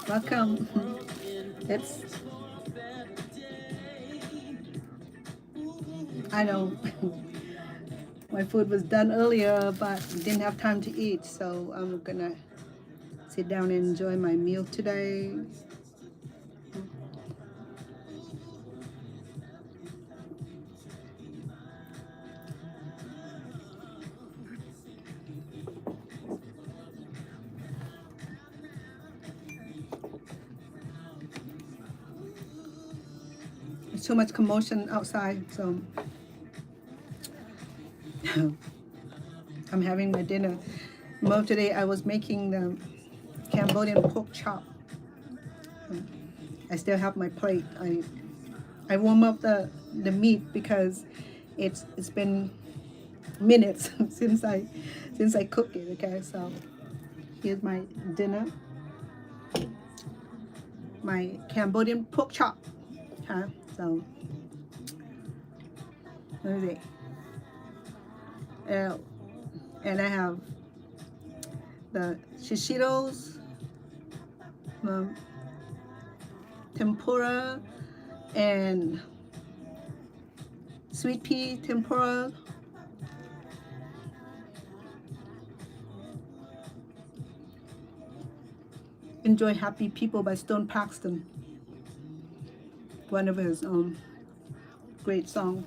Welcome. It's, I know my food was done earlier, but didn't have time to eat, so I'm gonna sit down and enjoy my meal today. There's too much commotion outside, so I'm having my dinner. Well, today I was making the Cambodian pork chop. I still have my plate. I warm up the meat because it's been minutes since I cooked it. Okay, so here's my dinner. My Cambodian pork chop. Okay, so let me see. And I have the shishiros, tempura, and sweet pea tempura. Enjoy Happy People by Stone Paxton. One of his great songs.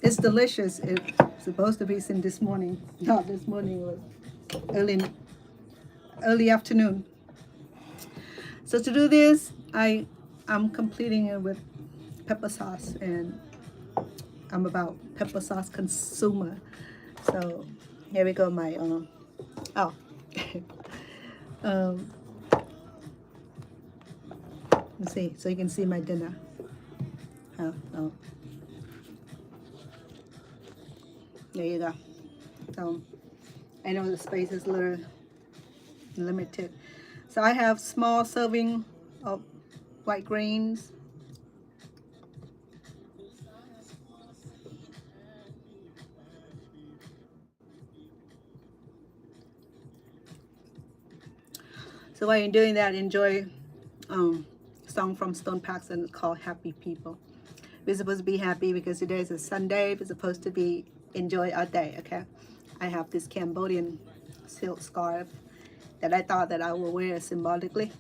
It's delicious. It's supposed to be since this morning. Not this morning, it was early afternoon. So to do this, I'm completing it with pepper sauce, and I'm about pepper sauce consumer. So here we go, my let's see, so you can see my dinner. There you go. So I know the space is a little limited. So I have small serving of white grains. So while you're doing that, enjoy song from Stone Paxton called Happy People. We're supposed to be happy because today is a Sunday. We're supposed to be enjoy our day, okay? I have this Cambodian silk scarf that I thought that I will wear symbolically.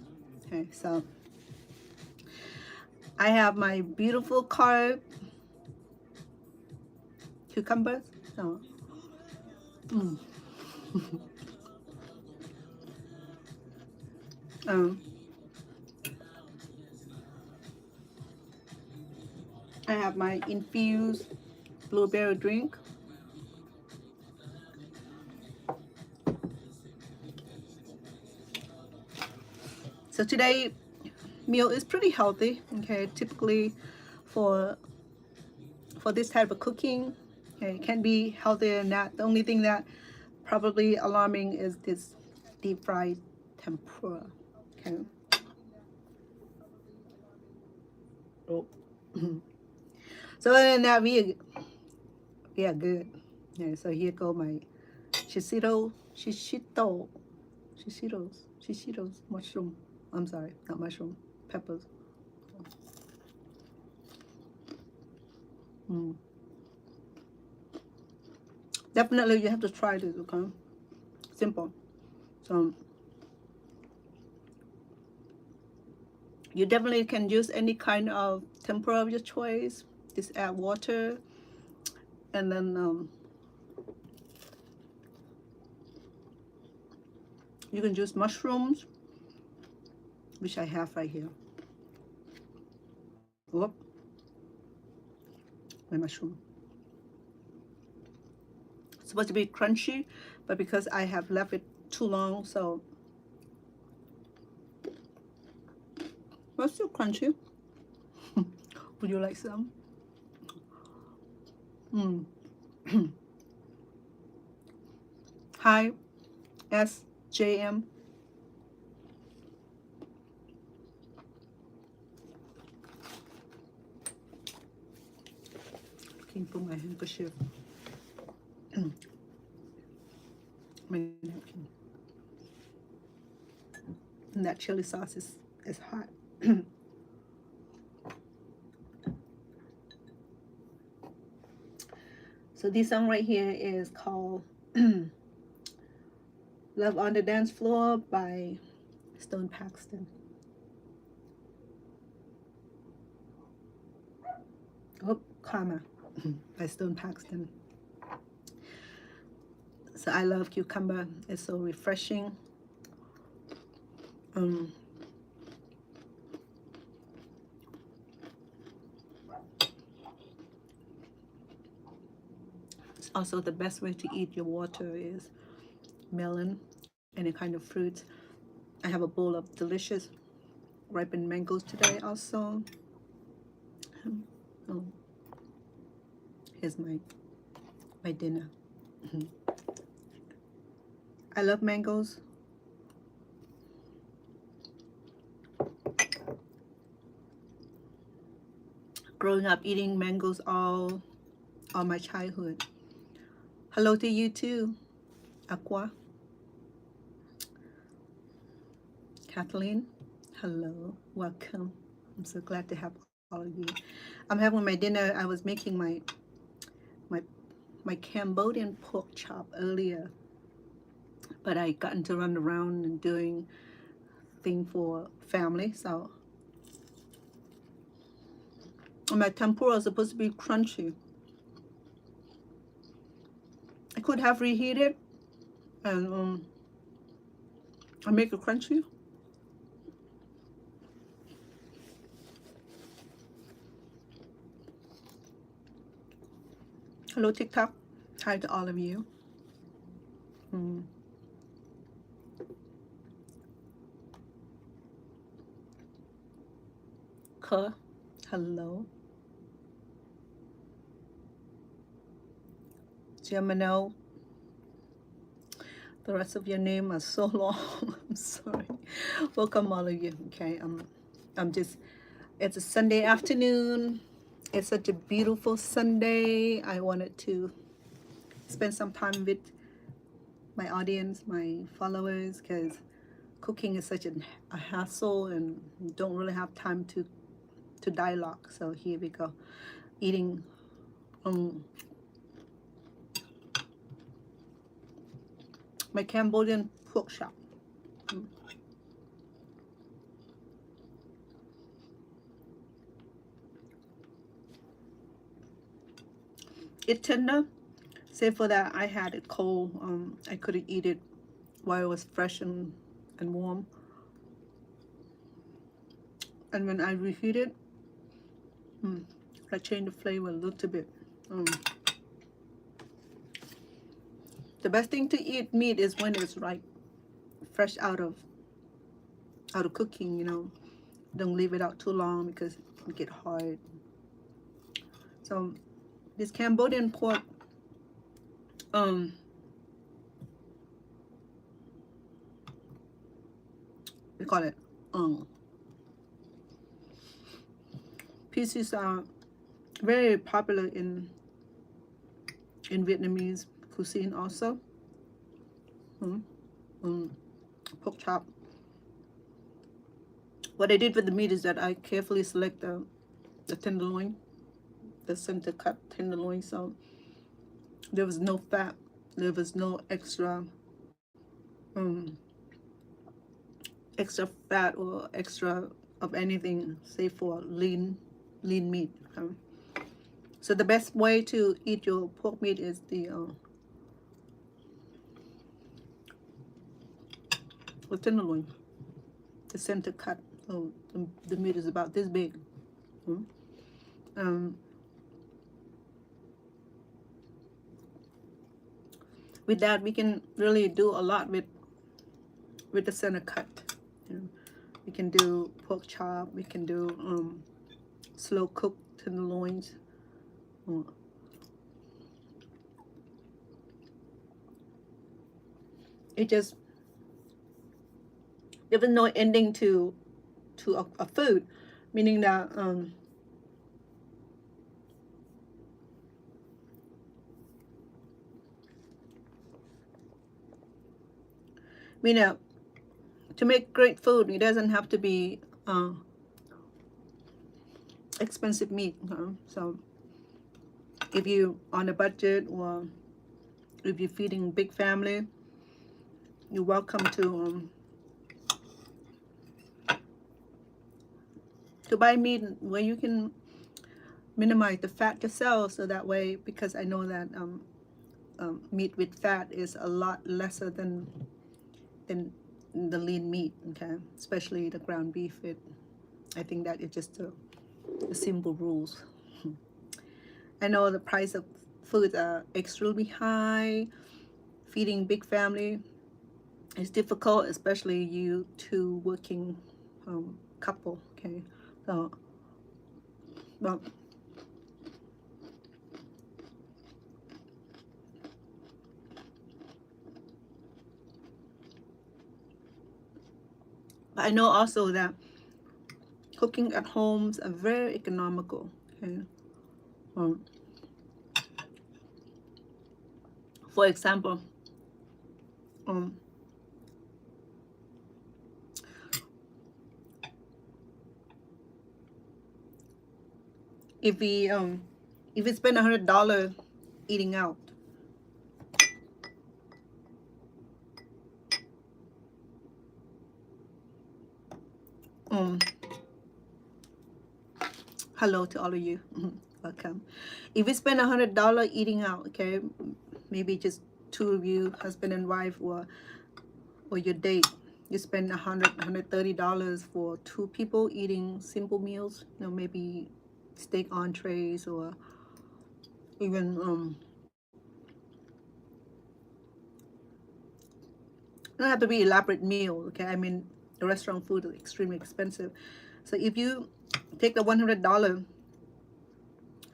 Okay, so I have my beautiful carved cucumbers. So, I have my infused blueberry drink. So today meal is pretty healthy. Okay, typically for this type of cooking, okay, it can be healthier than that. The only thing that probably alarming is this deep fried tempura. Okay. Oh. So other than that, we are good. Yeah, so here go my shishiros mushroom. I'm sorry, not mushroom, peppers. Definitely you have to try this, okay? Simple. So you definitely can use any kind of tempura of your choice. Just add water, and then you can use mushrooms, which I have right here. Whoop, my mushroom. It's supposed to be crunchy, but because I have left it too long, so well, it's still crunchy. Would you like some? Hi, SJM. Looking for my handkerchief. My napkin. And that chili sauce is hot. So this song right here is called Love on the Dance Floor by Stone Paxton. Oh, Karma by Stone Paxton. So I love cucumber. It's so refreshing. It's also the best way to eat your water is melon, any kind of fruits. I have a bowl of delicious ripened mangoes today also. Oh, here's my dinner. I love mangoes. Growing up eating mangoes all my childhood. Hello to you too, Aqua. Kathleen, hello, welcome. I'm so glad to have all of you. I'm having my dinner. I was making my Cambodian pork chop earlier, but I gotten to run around and doing thing for family, so my tempura is supposed to be crunchy. I could have reheated and I make it crunchy. Hello TikTok. Hi to all of you. Hello. Gemino. The rest of your name are so long. I'm sorry. Welcome all of you. Okay, I'm just, it's a Sunday afternoon. It's such a beautiful Sunday. I wanted to spend some time with my audience, my followers, because cooking is such a hassle and don't really have time to dialogue. So here we go. Eating my Cambodian pork chop. It's tender, save for that I had it cold. I couldn't eat it while it was fresh and warm. And when I reheat it, I change the flavor a little bit. The best thing to eat meat is when it's right, fresh out of cooking. You know, don't leave it out too long because it can get hard. So this Cambodian pork, we call it pieces are very popular in Vietnamese cuisine also. Pork chop. What I did with the meat is that I carefully select the tenderloin, the center cut tenderloin, so there was no fat, there was no extra extra fat or extra of anything, save for lean meat. So the best way to eat your pork meat is the tenderloin, the center cut. So the meat is about this big. With that, we can really do a lot with the center cut. You know, we can do pork chop. We can do slow cooked tenderloins. It just, there was no ending to a food, meaning that to make great food, it doesn't have to be expensive meat. So if you on a budget, or if you're feeding big family, you're welcome to buy meat where you can minimize the fat yourself, so that way, because I know that meat with fat is a lot lesser than the lean meat, okay, especially the ground beef. I think that is just the simple rules. I know the price of food are extremely high. Feeding big family is difficult, especially you two working couple, okay. So, well, I know also that cooking at homes are very economical, okay. For example, if we spend $100 eating out, hello to all of you. Welcome. If we spend $100 eating out, okay, maybe just two of you, husband and wife, or your date, you spend $130 for two people eating simple meals, maybe steak entrees, or even don't have to be elaborate meal, okay. I mean, the restaurant food is extremely expensive. So if you take the $100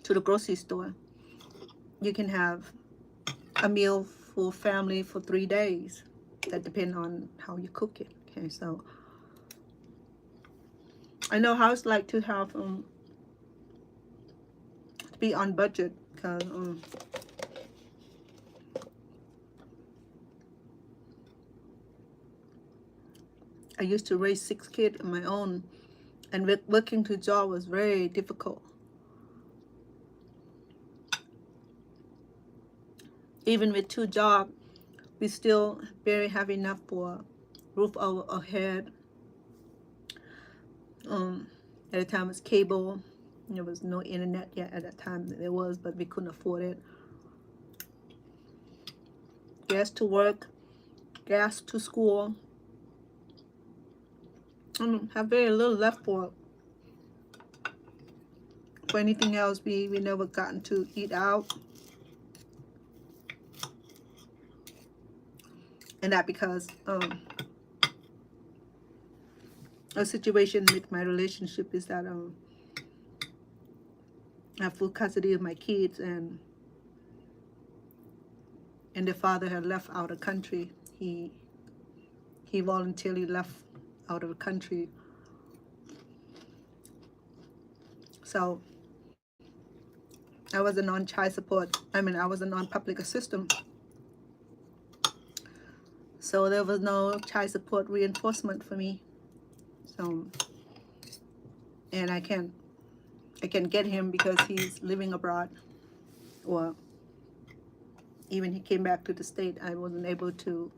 to the grocery store, you can have a meal for family for 3 days. That depends on how you cook it, okay. So I know how it's like to have to be on budget, because I used to raise 6 kids on my own, and working 2 jobs was very difficult. Even with 2 jobs, we still barely have enough for roof over our head. At the time it was cable. There was no internet yet at that time. There was, but we couldn't afford it. Gas to work, gas to school. Have very little left for anything else. We never gotten to eat out, and that because a situation with my relationship is that I have full custody of my kids, and the father had left out of country. He voluntarily left out of the country. So I wasn't on child support. I mean, I wasn't on public assistance. So there was no child support reinforcement for me. So, and I can get him because he's living abroad, or even he came back to the state, I wasn't able to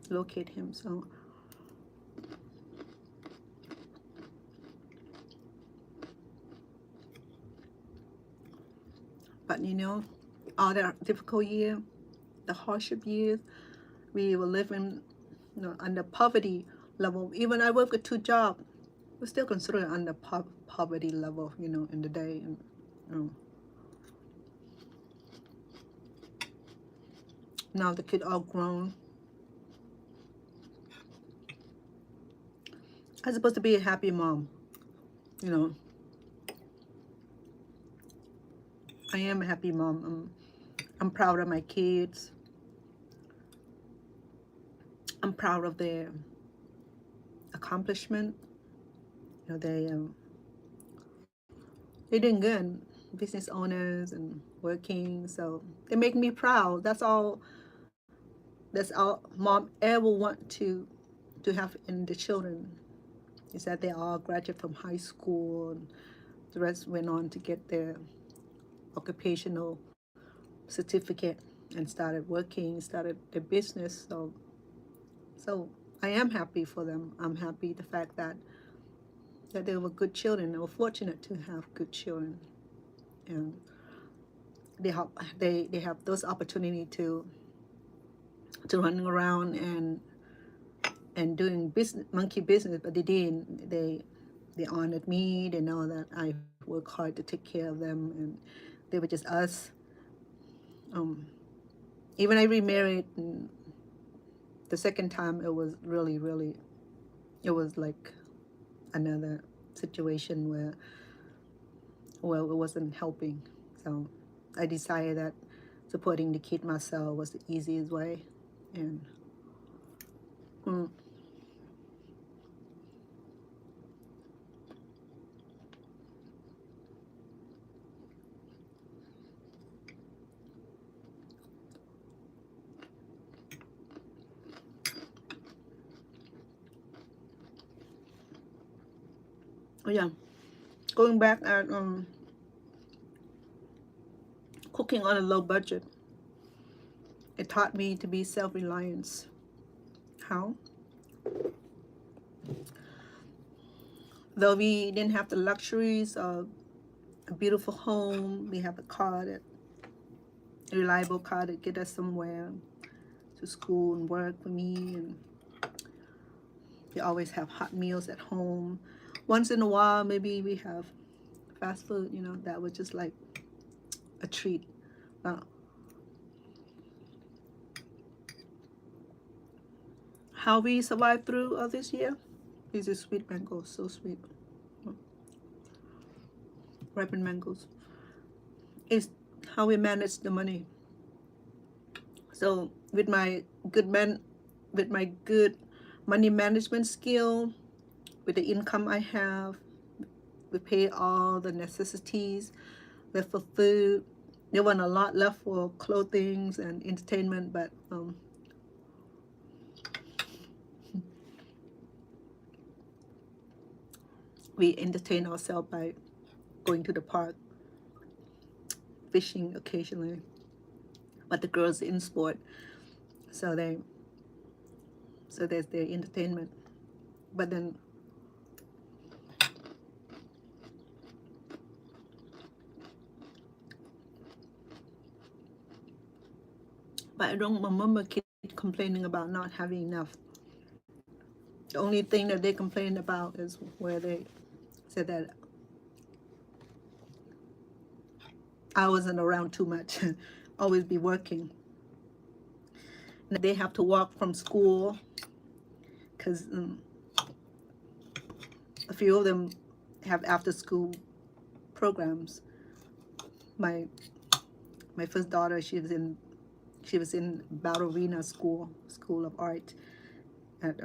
locate him. So but all the difficult year, the hardship years, we were living under poverty level. Even I work with 2 jobs, we're still considered under poverty level, in the day. And now the kids all grown. I'm supposed to be a happy mom, I am a happy mom. I'm proud of my kids. I'm proud of their accomplishment. You know, they're doing good, business owners and working. So they make me proud. That's all. That's all mom ever want to have in the children, is that they all graduate from high school, and the rest went on to get their occupational certificate and started working, started their business. So I am happy for them. I'm happy the fact that they were good children. They were fortunate to have good children, and they have those opportunity to running around and doing business, monkey business. But they didn't. They honored me. They know that I work hard to take care of them, and they were just us. Even I remarried, and the second time it was really, it was like another situation where it wasn't helping. So I decided that supporting the kid myself was the easiest way. And yeah, going back at cooking on a low budget, it taught me to be self-reliance. How? Though we didn't have the luxuries of a beautiful home, we have a reliable car to get us somewhere, to school and work for me, and we always have hot meals at home. Once in a while, maybe we have fast food, you know, that was just like a treat. How we survived through all this year? These are sweet mangoes, so sweet. Ripened mangoes. Is how we manage the money. So with my good money management skill, with the income I have, we pay all the necessities left for food. There wasn't a lot left for clothing and entertainment, but we entertain ourselves by going to the park, fishing occasionally. But the girls in sport, so there's their entertainment. But then I don't remember kids complaining about not having enough. The only thing that they complained about is where they said that I wasn't around too much, always be working. And they have to walk from school because a few of them have after school programs. My first daughter, she was in ballerina school of art at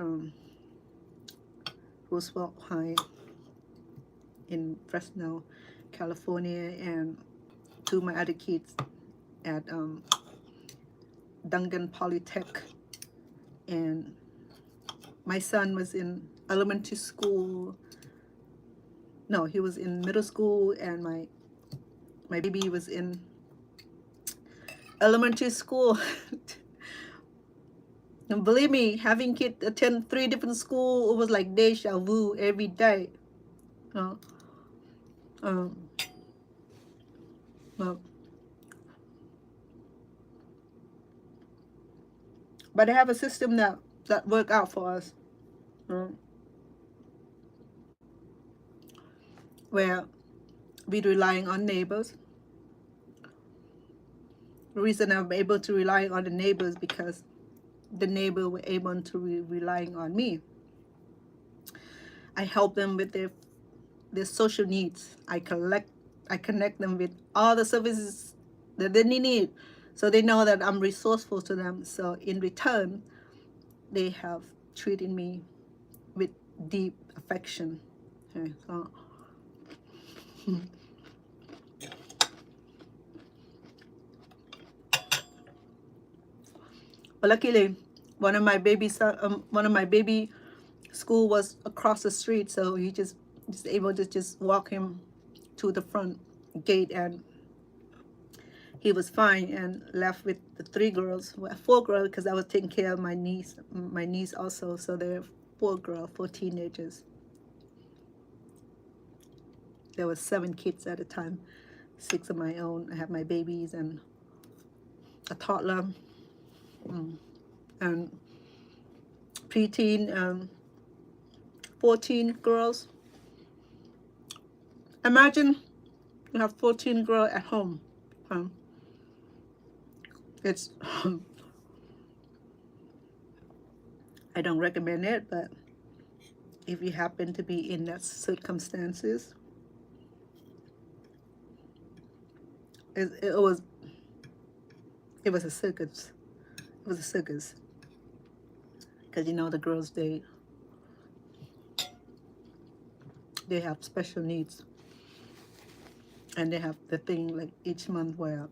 Roosevelt High in Fresno, California, and two of my other kids at Dungan Polytech, and my son was in elementary school. No, he was in middle school, and my baby was in elementary school. And believe me, having kids attend 3 different schools, it was like deja vu every day. Well, but I have a system that worked out for us, where we're relying on neighbors. The reason I'm able to rely on the neighbors because the neighbor were able to relying on me. I help them with their social needs. I collect I connect them with all the services that they need, so they know that I'm resourceful to them. So in return, they have treated me with deep affection. Okay, so but luckily, one of my baby school was across the street, so he just able to just walk him to the front gate, and he was fine, and left with the three girls, well, four girls, because I was taking care of my niece also. So there were four girls, four teenagers. There was 7 kids at the time, 6 of my own. I have my babies and a toddler, and preteen, 14 girls. Imagine you have 14 girls at home. It's I don't recommend it, but if you happen to be in that circumstances, it was a circus. It was a circus, because you know the girls, they have special needs, and they have the thing like each month where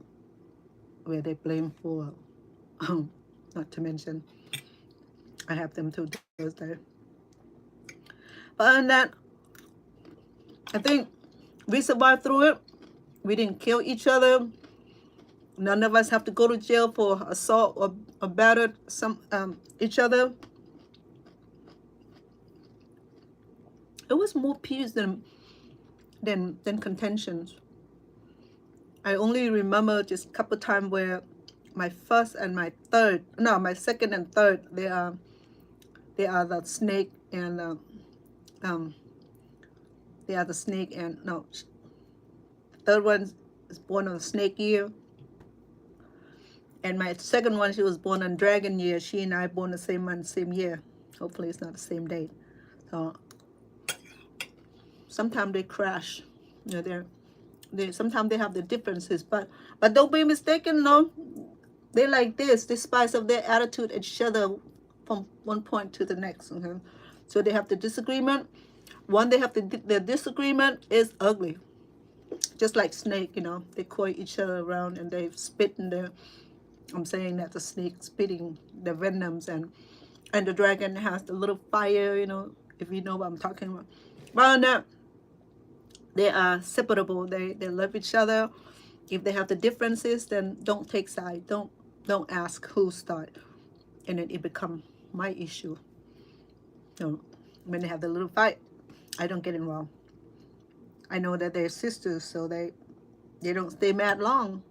they blame for, not to mention, I have them till Thursday. But other than that, I think we survived through it. We didn't kill each other. None of us have to go to jail for assault or battered each other. It was more peace than contentions. I only remember just a couple times where my second and third, they are the snake and third one is born on snake year, and my second one, she was born on dragon year. She and I born the same month, same year. Hopefully it's not the same date. So sometimes they crash. You know, sometimes they have the differences, but don't be mistaken, no. They like this, despite of their attitude at each other from one point to the next. Okay, so they have the disagreement. One, they have the disagreement is ugly, just like snake. You know, they coil each other around and they spit in their. I'm saying that the snake spitting the venoms, and the dragon has the little fire. You know, if you know what I'm talking about. Well, that they are separable. They love each other. If they have the differences, then don't take side. Don't ask who start, and then it become my issue. So when they have the little fight, I don't get involved. I know that they're sisters, so they don't stay mad long.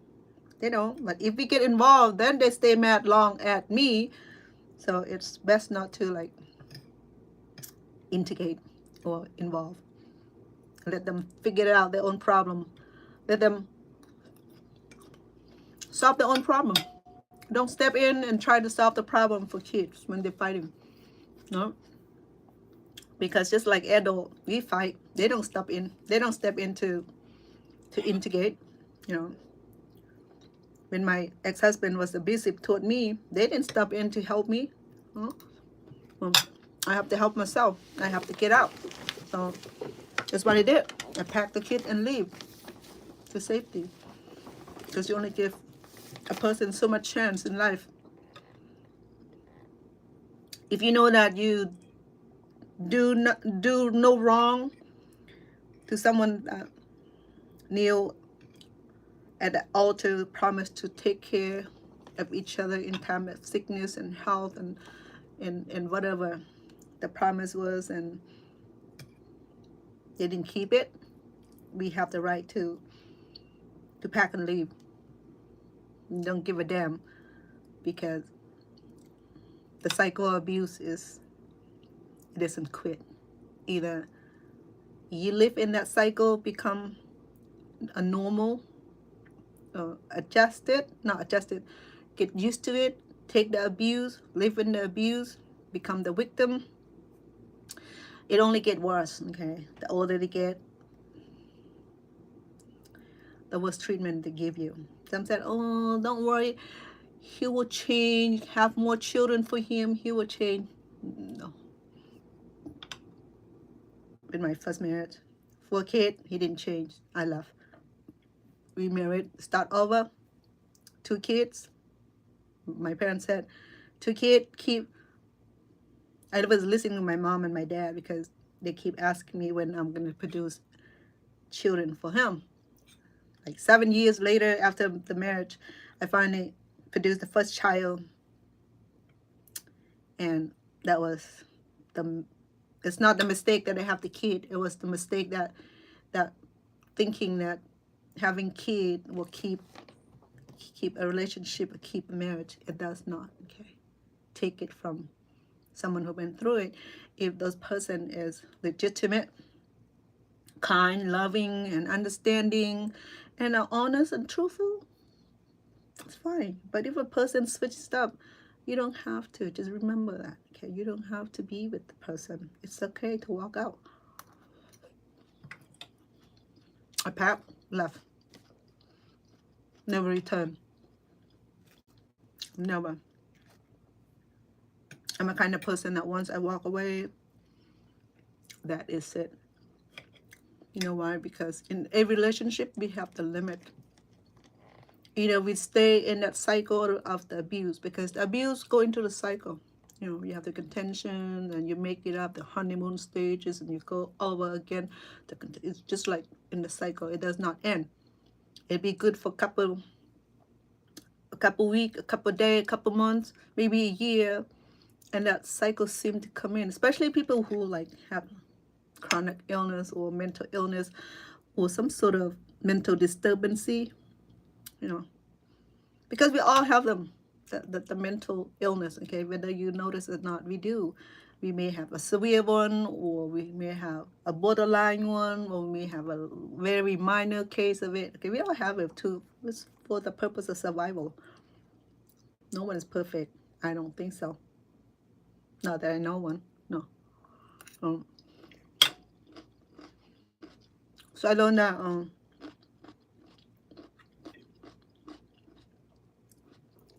They don't. But if we get involved, then they stay mad long at me. So it's best not to like integrate or involve. Let them figure out their own problem. Let them solve their own problem. Don't step in and try to solve the problem for kids when they're fighting. No, because just like adult, we fight. They don't step in. They don't step in to integrate. You know, when my ex-husband was abusive toward me, they didn't step in to help me. Well, I have to help myself. I have to get out. So that's what I did. I packed the kid and leave to safety, because you only give a person so much chance in life. If you know that you do no wrong to someone, kneel at the altar, promise to take care of each other in time of sickness and health and whatever the promise was, and they didn't keep it, we have the right to pack and leave. Don't give a damn, because the cycle of abuse it doesn't quit. Either you live in that cycle, become a normal, get used to it, take the abuse, live in the abuse, become the victim. It only get worse. Okay, the older they get, the worst treatment they give you. Some said, oh, don't worry, he will change, have more children for him, he will change. No. In my first marriage, 4 kids, he didn't change. I left. We married, start over, 2 kids. My parents said, 2 kids, keep. I was listening to my mom and my dad because they keep asking me when I'm going to produce children for him. Like 7 years later, after the marriage, I finally produced the first child. And that was it's not the mistake that I have the kid. It was the mistake that thinking that having kid will keep a relationship or keep a marriage. It does not. Okay, take it from someone who went through it. If those person is legitimate, kind, loving, and understanding, and are honest and truthful, it's fine. But if a person switches up, you don't have to. Just remember that. Okay, you don't have to be with the person. It's okay to walk out. I packed, left, never returned. Never. I'm a kind of person that once I walk away, that is it. You know why? Because in every relationship, we have the limit. Either we stay in that cycle of the abuse, because the abuse go into the cycle. You know, you have the contention, and you make it up, the honeymoon stages, and you go over again. It's just like in the cycle. It does not end. It'd be good for a couple weeks, a couple days, a couple months, maybe a year, and that cycle seems to come in. Especially people who like have chronic illness or mental illness or some sort of mental disturbance, you know, because we all have them, the mental illness, okay, whether you notice it or not, we do. We may have a severe one, or we may have a borderline one, or we may have a very minor case of it. Okay, we all have it too. It's for the purpose of survival. No one is perfect. I don't think so. Not that I know one. No. So I learned that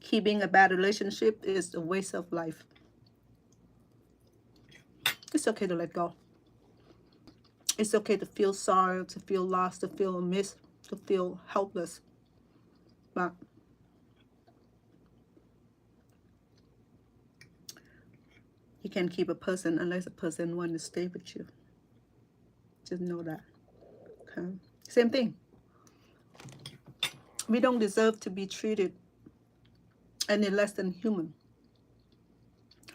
keeping a bad relationship is a waste of life. It's okay to let go. It's okay to feel sorry, to feel lost, to feel missed, to feel helpless. But you can't keep a person unless a person wants to stay with you. Just know that. Okay? Same thing. We don't deserve to be treated any less than human.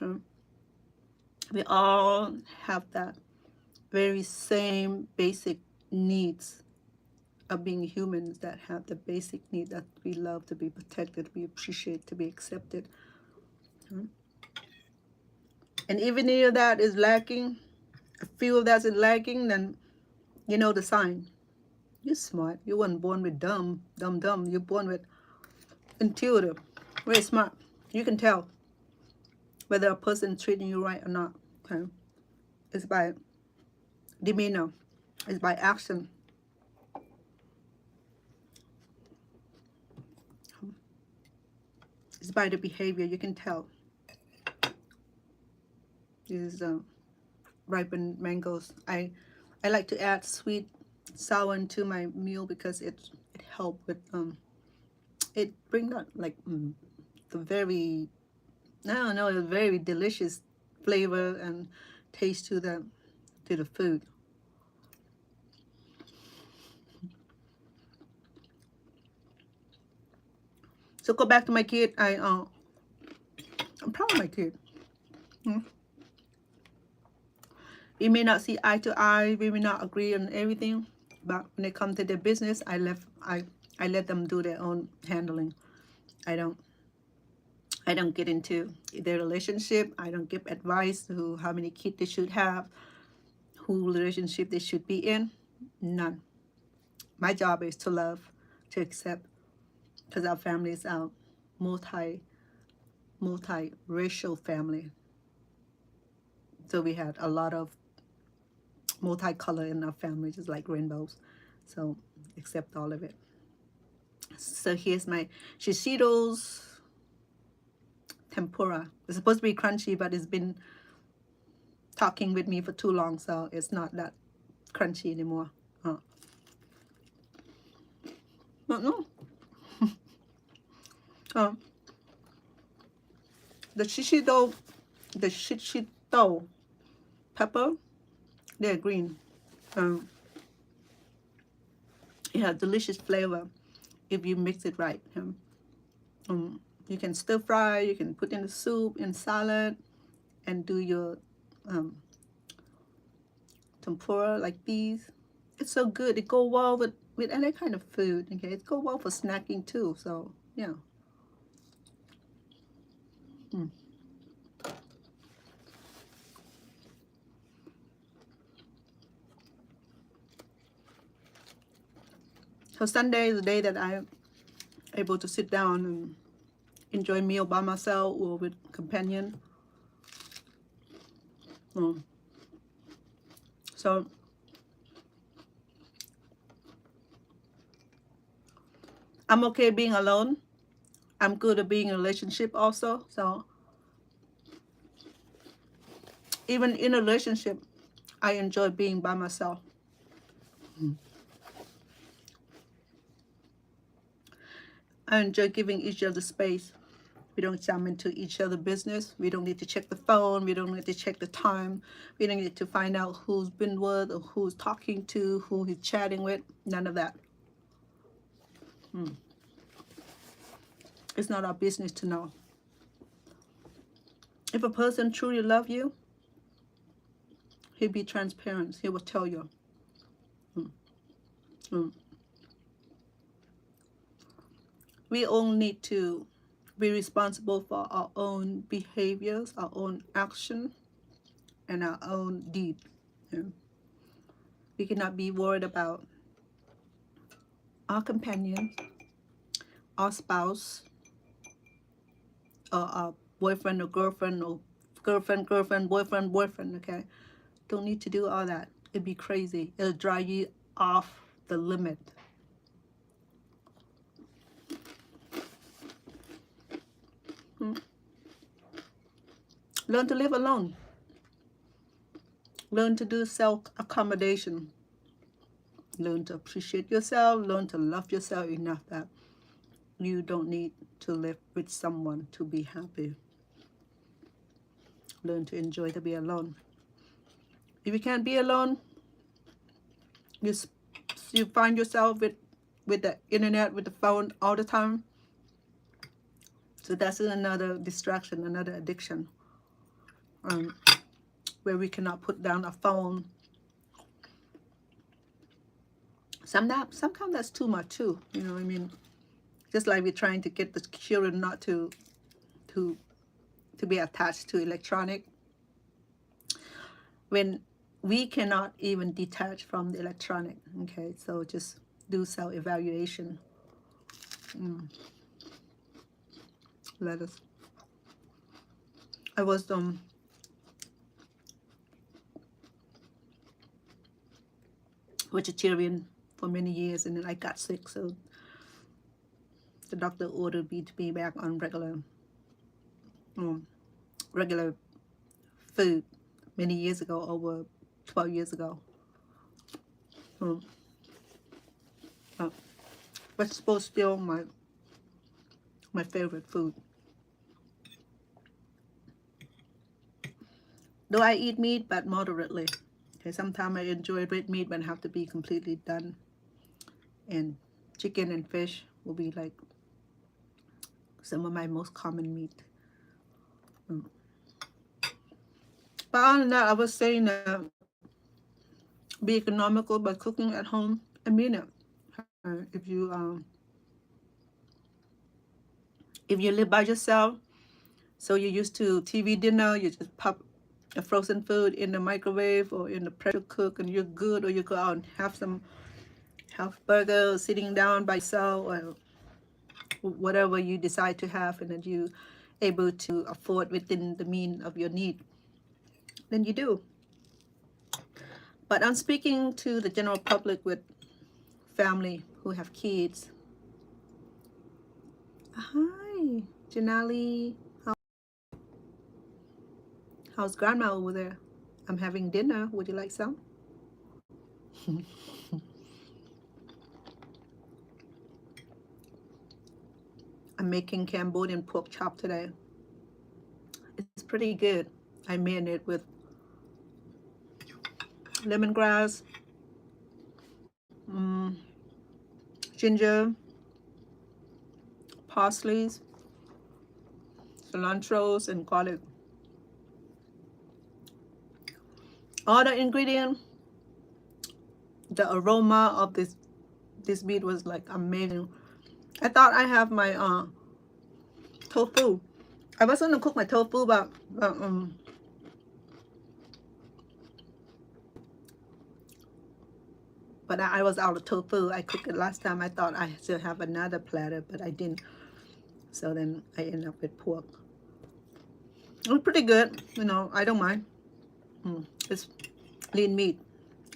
Okay? We all have that very same basic needs of being humans, that have the basic need that we love, to be protected, we appreciate, to be accepted. Okay? And even if that is lacking, a few of that is lacking, then you know the sign. You're smart. You weren't born with dumb. You're born with intuitive, very smart. You can tell whether a person is treating you right or not. Okay, it's by demeanor. It's by action. It's by the behavior. You can tell. This is ripened mangoes. I like to add sweet, sour into my meal because it helps with it bring that like the very, I don't know, a very delicious flavor and taste to the food. So go back to my kid. I'm proud of my kid. We may not see eye to eye. We may not agree on everything, but when it comes to their business, I let them do their own handling. I don't get into their relationship. I don't give advice to how many kids they should have, who relationship they should be in. None. My job is to love, to accept, because our family is our multi-racial family. So we had a lot of multicolor in our family, just like rainbows. So accept all of it. So here's my shishitos tempura. It's supposed to be crunchy, but it's been talking with me for too long, so it's not that crunchy anymore. But no. The shishito pepper, they're green. It has delicious flavor if you mix it right. You can stir fry, you can put in the soup, in salad, and do your tempura like these. It's so good. It go well with any kind of food. Okay, it go well for snacking too. So yeah. So Sunday is the day that I'm able to sit down and enjoy meal by myself or with companion. So I'm okay being alone. I'm good at being in a relationship also. So even in a relationship, I enjoy being by myself. I enjoy giving each other space. We don't jump into each other's business. We don't need to check the phone. We don't need to check the time. We don't need to find out who's been with or who's talking to, who he's chatting with. None of that. It's not our business to know. If a person truly loves you, he'll be transparent. He will tell you. We all need to be responsible for our own behaviors, our own action, and our own deed. We cannot be worried about our companion, our spouse, or our boyfriend or girlfriend, boyfriend, okay? Don't need to do all that. It'd be crazy. It'll drive you off the limit. Learn to live alone. Learn to do self-accommodation. Learn to appreciate yourself. Learn to love yourself enough that you don't need to live with someone to be happy. Learn to enjoy to be alone. If you can't be alone, you find yourself with the internet, with the phone all the time. So that's another distraction, another addiction, where we cannot put down a phone. Sometimes that's too much too. You know what I mean? Just like we're trying to get the children not to be attached to electronic, when we cannot even detach from the electronic. Okay, so just do self-evaluation. Let us. I was vegetarian for many years, and then I got sick, so the doctor ordered me to be back on regular food many years ago, over 12 years ago. Vegetables still my favorite food. Though I eat meat, but moderately. Okay, sometimes I enjoy red meat, but I have to be completely done. And chicken and fish will be like some of my most common meat. But other than that, I was saying be economical by cooking at home. I mean it. If you live by yourself, so you're used to TV dinner, you just pop a frozen food in the microwave or in the pressure cook, and you're good. Or you go out and have burger sitting down by yourself, or whatever you decide to have, and that you able to afford within the mean of your need, then you do. But I'm speaking to the general public with family who have kids. Hi, Janali. How's grandma over there? I'm having dinner. Would you like some? I'm making Cambodian pork chop today. It's pretty good. I marinate it with lemongrass, mm, ginger, parsley, cilantro, and garlic. All the ingredients, the aroma of this meat was like amazing. I thought I have my tofu. I was gonna cook my tofu, but I was out of tofu. I cooked it last time. I thought I still have another platter, but I didn't. So then I ended up with pork. It was pretty good. You know, I don't mind. It's lean meat.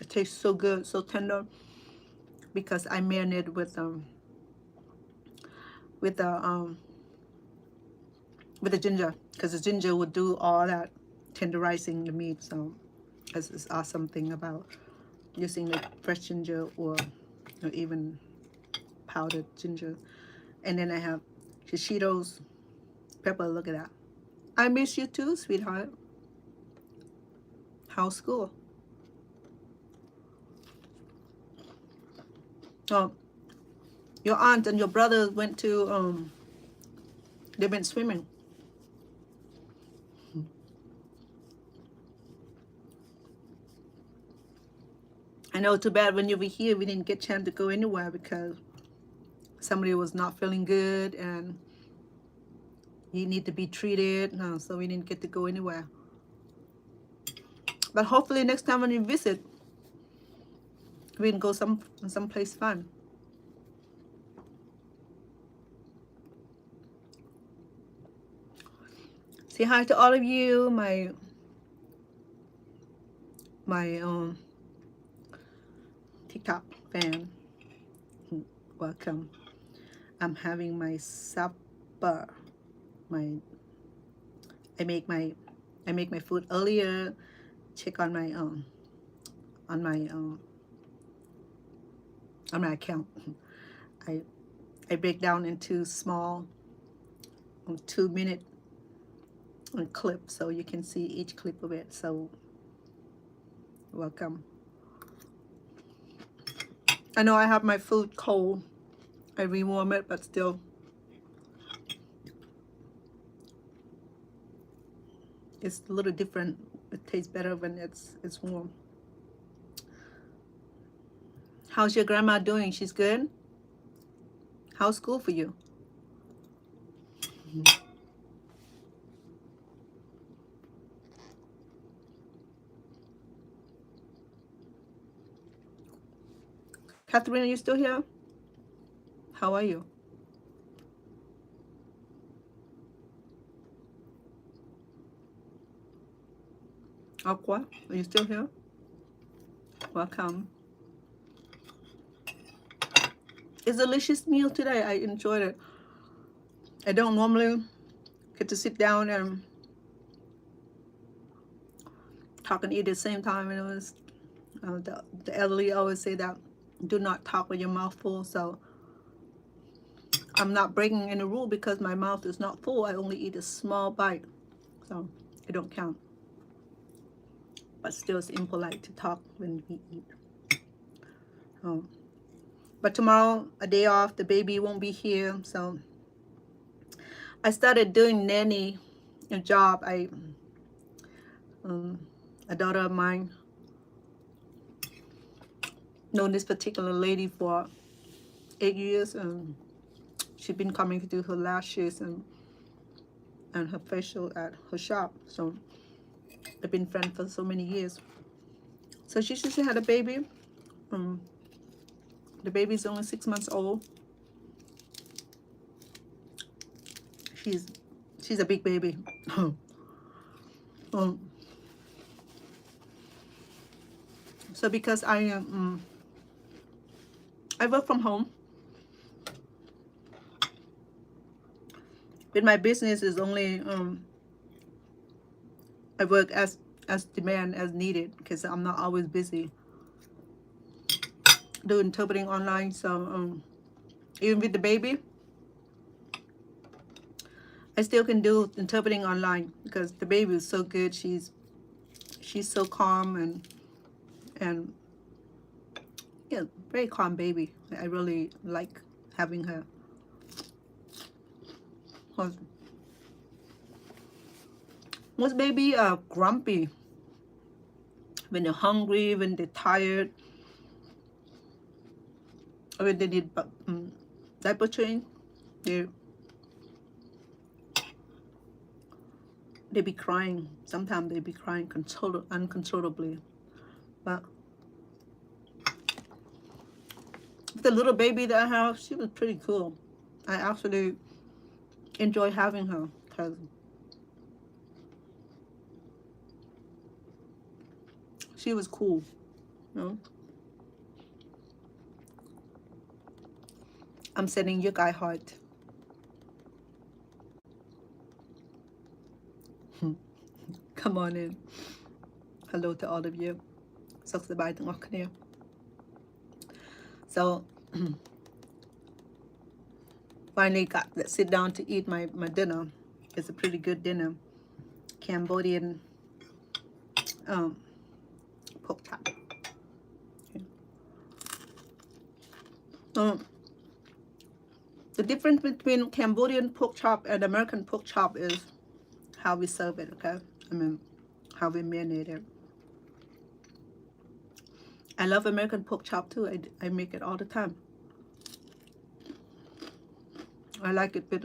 It tastes so good, so tender, because I marinate with the with the ginger, because the ginger would do all that tenderizing the meat. So that's this awesome thing about using the fresh ginger or even powdered ginger. And then I have Shishido's pepper. Look at that. I miss you too, sweetheart. How's school? Oh, your aunt and your brother went to they went swimming. I know, too bad when you were here we didn't get a chance to go anywhere because somebody was not feeling good and you need to be treated. No, so we didn't get to go anywhere. But hopefully next time when we visit, we can go someplace fun. Say hi to all of you, my TikTok fan. Welcome. I'm having my supper. My I make my food earlier. Check on my on my on my account. I break down into small 2-minute clip so you can see each clip of it. So welcome. I know I have my food cold. I rewarm it, but still it's a little different. It tastes better when it's warm. How's your grandma doing? She's good? How's school for you? Catherine, are you still here? How are you? Aqua, are you still here? Welcome. It's a delicious meal today. I enjoyed it. I don't normally get to sit down and talk and eat at the same time. And it was the elderly always say that do not talk with your mouth full. So I'm not breaking any rule because my mouth is not full. I only eat a small bite, so it don't count. But still, it's impolite to talk when we eat. But tomorrow, a day off, the baby won't be here, so I started doing nanny a job. A daughter of mine known this particular lady for 8 years, and she's been coming to do her lashes and her facial at her shop. So they've been friends for so many years. So she just had a baby. The baby's only 6 months old. She's a big baby. So because I work from home, with my business is only I work as demand as needed because I'm not always busy doing interpreting online. So even with the baby, I still can do interpreting online because the baby is so good. She's so calm and yeah, very calm baby. I really like having her. Most baby are grumpy when they're hungry, when they're tired, or when they need diaper change. They be crying. Sometimes they be crying uncontrollably. But the little baby that I have, she was pretty cool. I actually enjoy having her because she was cool. You know? I'm sending you guy heart. Come on in. Hello to all of you. So finally got to sit down to eat my dinner. It's a pretty good dinner. Cambodian pork chop. The difference between Cambodian pork chop and American pork chop is how we serve it, okay? I mean, how we marinate it. I love American pork chop too. I make it all the time. I like it with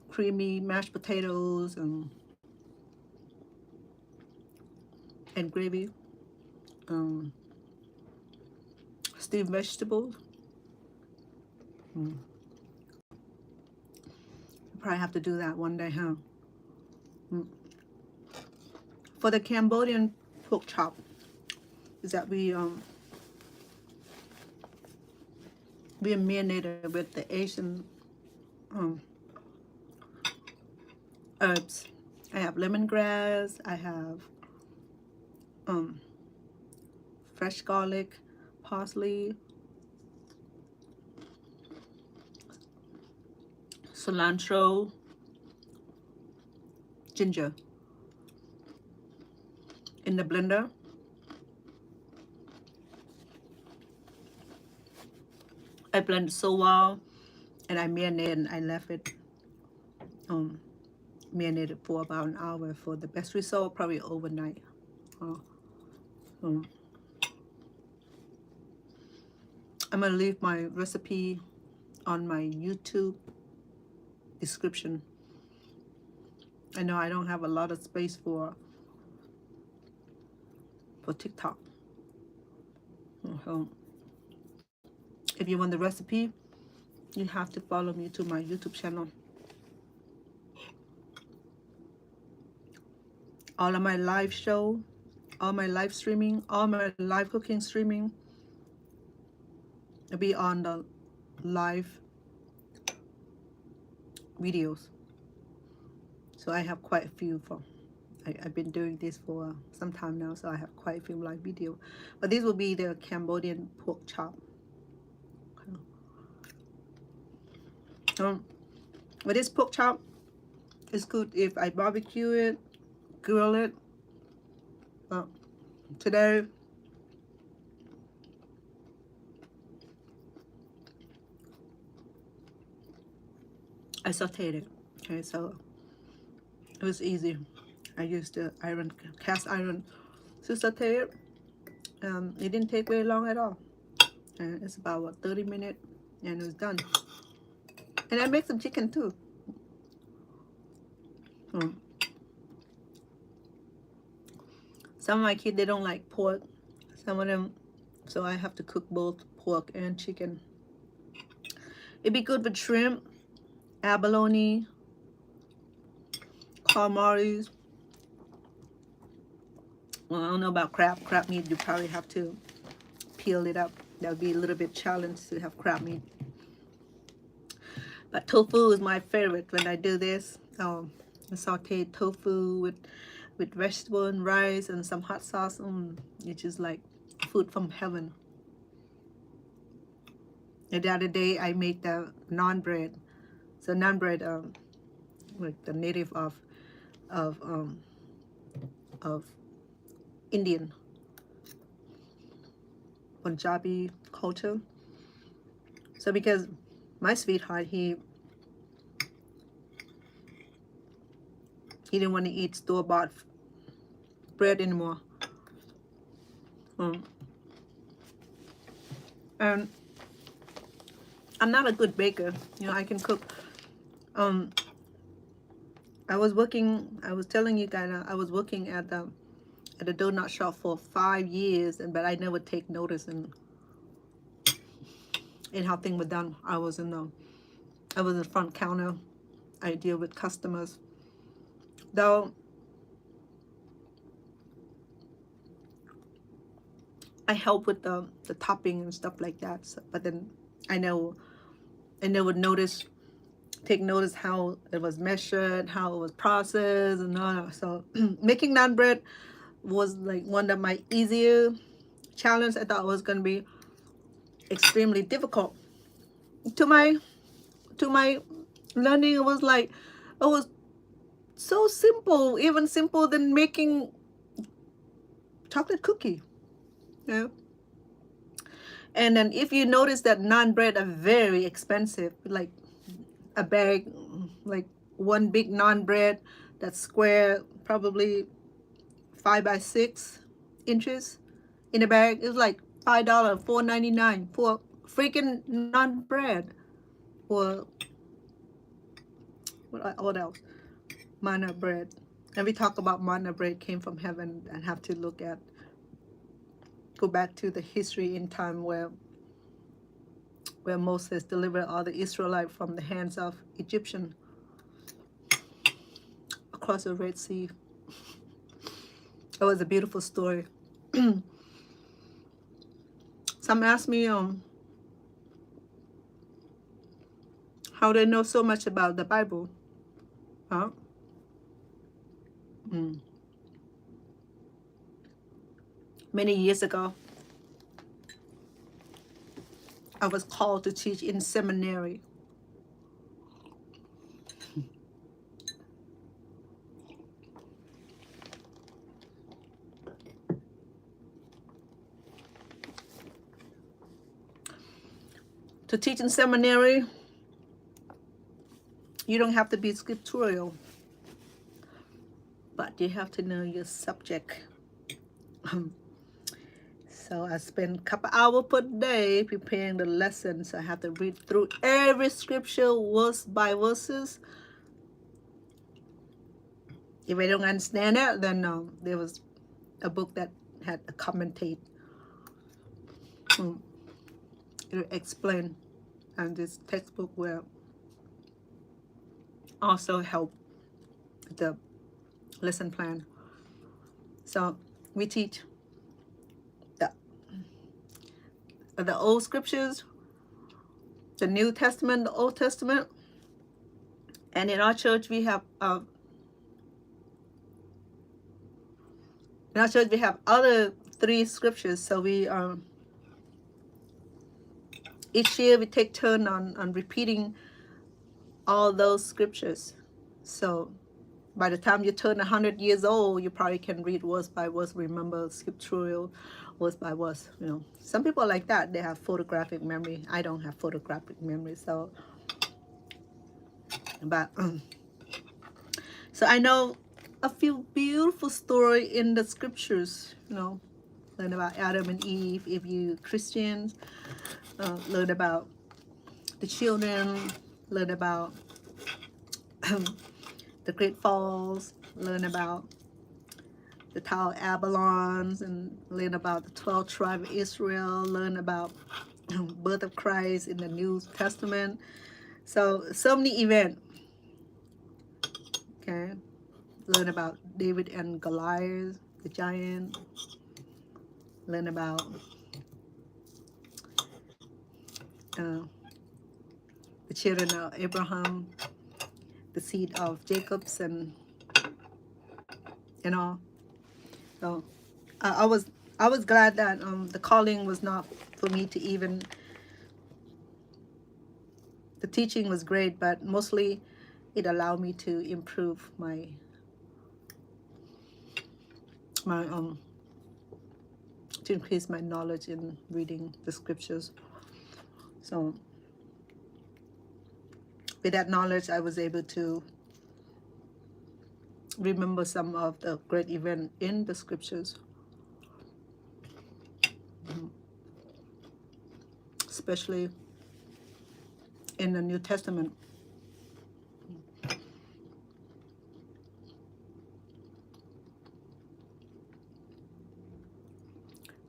creamy mashed potatoes and gravy, steamed vegetables. Probably have to do that one day, huh? For the Cambodian pork chop, is that we marinated with the Asian herbs. I have lemongrass. I have fresh garlic, parsley, cilantro, ginger in the blender. I blended so well, and I marinated. And I left it marinated for about an hour for the best result, probably overnight. I'm gonna leave my recipe on my YouTube description. I know I don't have a lot of space for TikTok. So if you want the recipe, you have to follow me to my YouTube channel. All of my live show, all my live streaming, all my live cooking streaming will be on the live videos. So I have quite a few I've been doing this for some time now, so I have quite a few live videos. But this will be the Cambodian pork chop. With this pork chop, it's good if I barbecue it, grill it. Today, I sauteed it. Okay, so it was easy. I used the cast iron to saute it. It didn't take very long at all. And it's about 30 minutes, and it was done. And I make some chicken too. Some of my kids, they don't like pork. Some of them, so I have to cook both pork and chicken. It'd be good with shrimp, abalone, calamari. Well, I don't know about crab. Crab meat, you probably have to peel it up. That would be a little bit challenge to have crab meat. But tofu is my favorite when I do this. Sauteed tofu with vegetable and rice and some hot sauce. It's just like food from heaven. And the other day I made the naan bread. So naan bread, like the native of um, of Indian Punjabi culture. So because my sweetheart, he didn't want to eat store-bought bread anymore. And I'm not a good baker. You know, I can cook. I was telling you guys, I was working at the donut shop for 5 years, but I never take notice in how things were done. I was in the front counter. I deal with customers. Though I help with the topping and stuff like that. So, but then I never take notice how it was measured, how it was processed, and all that. So making naan bread was like one of my easier challenges. I thought it was going to be extremely difficult. To my learning, it was so simple, even simpler than making chocolate cookie. Yeah. And then if you notice that naan bread are very expensive, like a bag, like one big naan bread that's square, probably 5 by 6 inches in a bag, is like $5, $4.99 for freaking naan bread. Or what else? Manna bread. And we talk about manna bread came from heaven, and have to go back to the history in time where Moses delivered all the Israelites from the hands of Egyptian across the Red Sea. It was a beautiful story. Some ask me how they know so much about the Bible. Huh? Many years ago, I was called to teach in seminary. To teach in seminary, you don't have to be scriptural, but you have to know your subject. So I spend a couple hours per day preparing the lesson. So I have to read through every scripture verse by verses. If I don't understand it, then there was a book that had a commentate. It explained, and this textbook will also help the lesson plan. So we teach the old scriptures, the New Testament, the Old Testament, and in our church we have other 3 scriptures. So we each year we take turn on repeating all those scriptures. So by the time you turn 100 years old, you probably can read verse by verse, remember scriptural verse by verse. You know, some people are like that. They have photographic memory. I don't have photographic memory. So, but so I know a few beautiful story in the scriptures. You know, learn about Adam and Eve. If you Christians, learn about the children. Learn about the Great Falls. Learn about the Tower of Babylon, and learn about the 12 tribes of Israel, learn about birth of Christ in the New Testament. So many events. Okay, learn about David and Goliath, the giant. Learn about the children of Abraham, the seed of Jacob's, and all. So I was glad that the calling was not for me to even. The teaching was great, but mostly it allowed me to improve my to increase my knowledge in reading the scriptures. So with that knowledge, I was able to remember some of the great events in the scriptures, especially in the New Testament.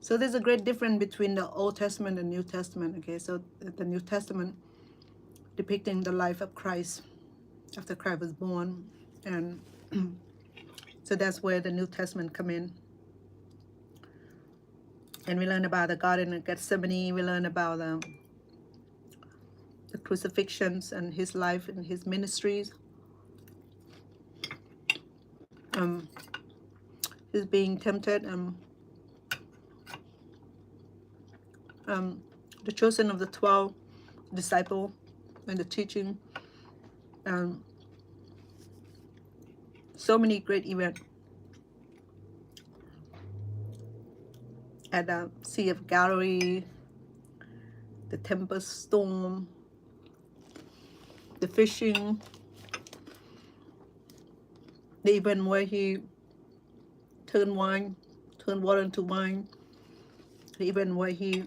So there's a great difference between the Old Testament and New Testament. Okay, so the New Testament depicting the life of Christ after Christ was born, and so that's where the New Testament come in. And we learn about the Garden of Gethsemane. We learn about the crucifixions and his life and his ministries. He's being tempted, and the chosen of the 12 disciple and the teaching, so many great events at the Sea of Galilee, the tempest storm, the fishing, the event where he turned water into wine, the event where he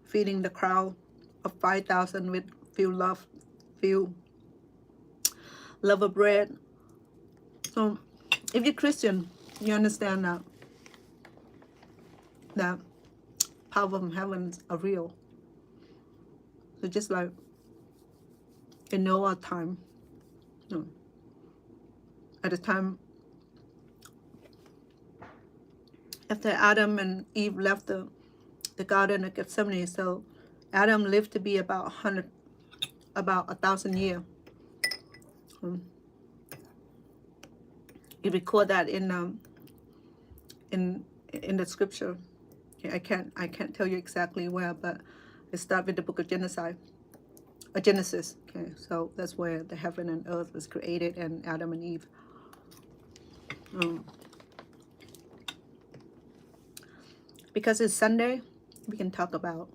feeding the crowd of 5,000 with few loaf of bread. So if you're Christian, you understand that the power from heaven are real. So just like in Noah's time, at the time after Adam and Eve left the Garden of Gethsemane, so Adam lived to be about 1,000 years. You record that in the scripture. I can't tell you exactly where, but it starts with the book of Genesis. Okay, so that's where the heaven and earth was created, and Adam and Eve. Because it's Sunday, we can talk about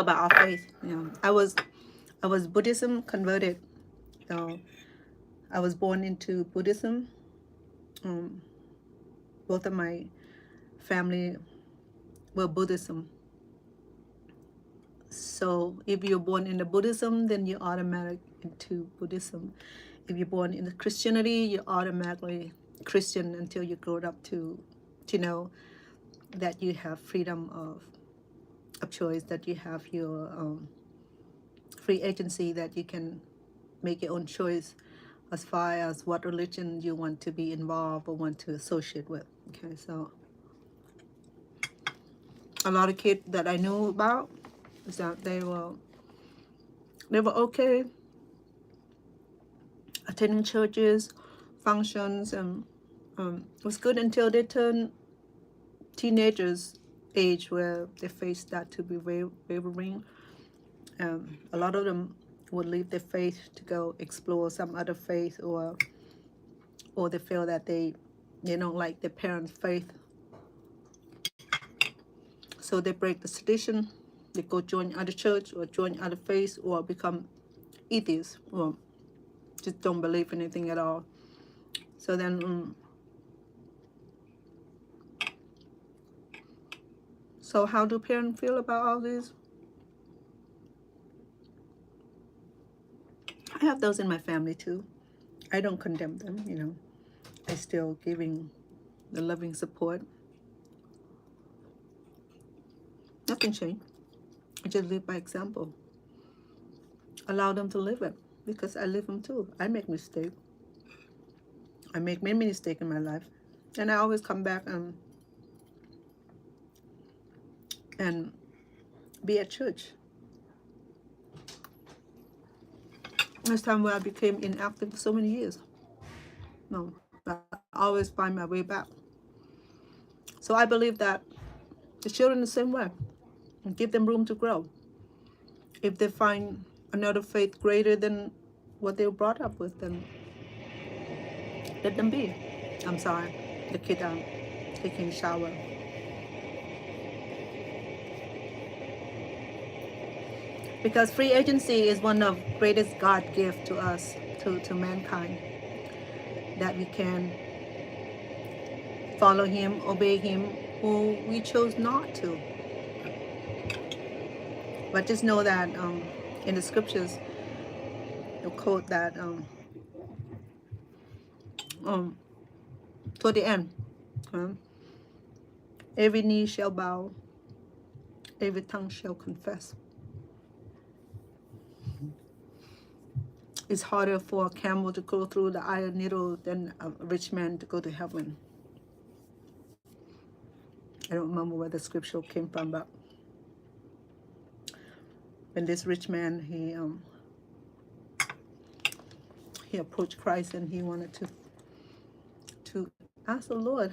our faith. I was Buddhism converted. So I was born into Buddhism. Both of my family were Buddhism. So if you're born into Buddhism, then you're automatic into Buddhism. If you're born into Christianity, you're automatically Christian until you grow up to know that you have freedom of choice, that you have your free agency, that you can make your own choice as far as what religion you want to be involved or want to associate with. Okay, so a lot of kids that I knew about is that they were okay attending churches, functions, and it was good until they turned teenagers age, where their faith start to be wavering. A lot of them would leave their faith to go explore some other faith, or they feel that they don't like their parents' faith, so they break the tradition. They go join other church or join other faiths, or become atheists, or just don't believe anything at all. So then so how do parents feel about all this? I have those in my family too. I don't condemn them, I still giving the loving support. Nothing changed. I just live by example. Allow them to live it, because I live them too. I make mistakes. I make many mistakes in my life, and I always come back and be at church. This time where I became inactive for so many years. No, but I always find my way back. So I believe that the children the same way. And give them room to grow. If they find another faith greater than what they were brought up with, then let them be. I'm sorry, the kid taking a shower. Because free agency is one of the greatest God gift to us, to mankind, that we can follow Him, obey Him, who we chose not to. But just know that in the scriptures, the quote that toward the end, every knee shall bow, every tongue shall confess. It's harder for a camel to go through the eye of needle than a rich man to go to heaven. I don't remember where the scripture came from, but when this rich man, he approached Christ and he wanted to ask the Lord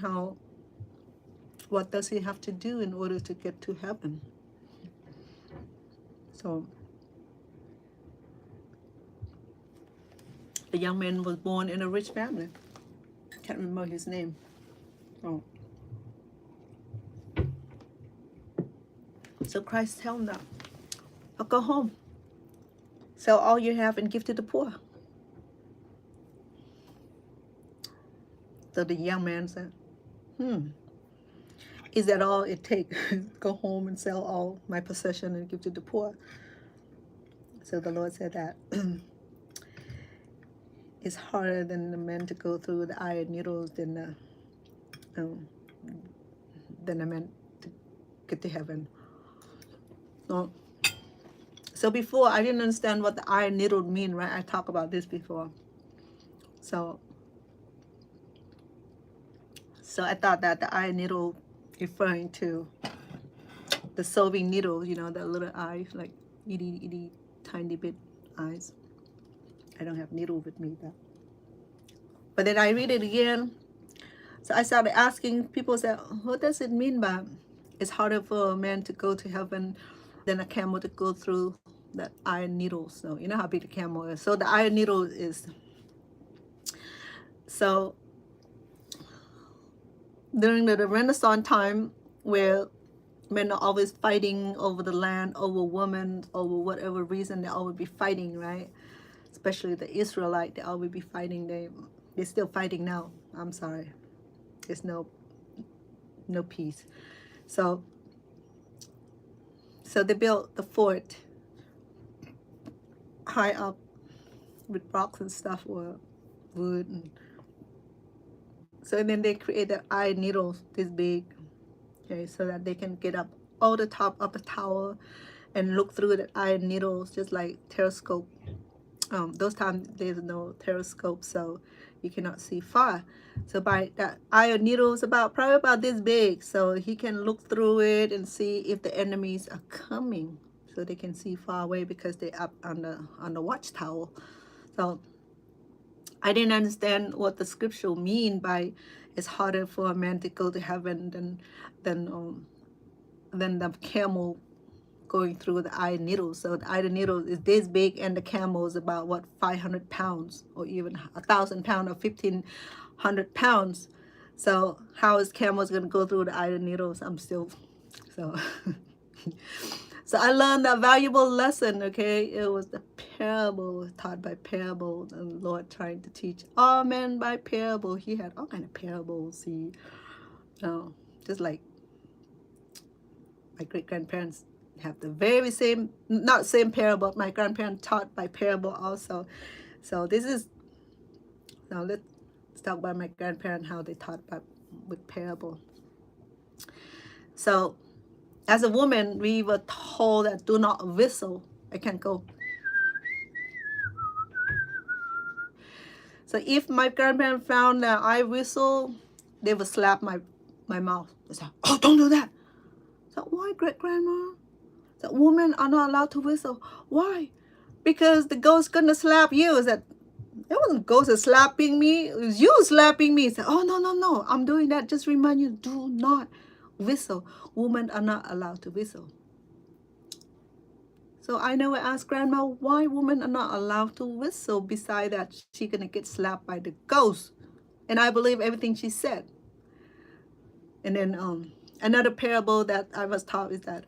what does he have to do in order to get to heaven. So the young man was born in a rich family. Can't remember his name. Oh. So Christ told him that, I'll go home, sell all you have and give to the poor. So the young man said, is that all it takes? Go home and sell all my possession and give to the poor. So the Lord said that it's harder than the man to go through the eye of needles than the man to get to heaven. So before, I didn't understand what the eye of needle mean, right? I talked about this before. So I thought that the eye of needle referring to the sewing needle, you know, the little eyes, like itty tiny bit eyes. I don't have needle with me, but then I read it again. So I started asking people, said, what does it mean by it's harder for a man to go to heaven than a camel to go through that iron needle? So you know how big the camel is. So the iron needle is, so during the Renaissance time, where men are always fighting over the land, over women, over whatever reason, they always be fighting, right? Especially the Israelite, they always be fighting. They're still fighting now. I'm sorry. There's no peace. So they built the fort high up with rocks and stuff, or wood. And so then they created iron needles this big, okay, so that they can get up all the top of the tower and look through the iron needles, just like telescope. Those times there's no telescope, so you cannot see far. So by that iron needle is probably about this big, so he can look through it and see if the enemies are coming, so they can see far away because they're up on the watchtower. So I didn't understand what the scripture mean by it's harder for a man to go to heaven than the camel going through the iron needle. So the iron needle is this big, and the camel is about what, 500 pounds, or even 1,000 pounds, or 1,500 pounds. So how is camels going to go through the iron needles? I'm still so. So I learned a valuable lesson, okay? It was the parable, taught by parable, and the Lord trying to teach all men by parable. He had all kind of parables. Just like my great-grandparents have the very same, not same parable, my grandparents taught by parable also. So this is, now let's talk about my grandparents, how they taught with parable. So as a woman, we were told that do not whistle. I can't go. So if my grandparents found that I whistle, they would slap my mouth. They say, oh, don't do that. So why, great grandma? The women are not allowed to whistle. Why? Because the ghost gonna slap you. Is that it wasn't ghost slapping me, it was you slapping me. Said, oh no, I'm doing that. Just remind you, do not whistle. Women are not allowed to whistle. So I never asked grandma why women are not allowed to whistle. Beside that, she gonna get slapped by the ghost. And I believe everything she said. And then another parable that I was taught is that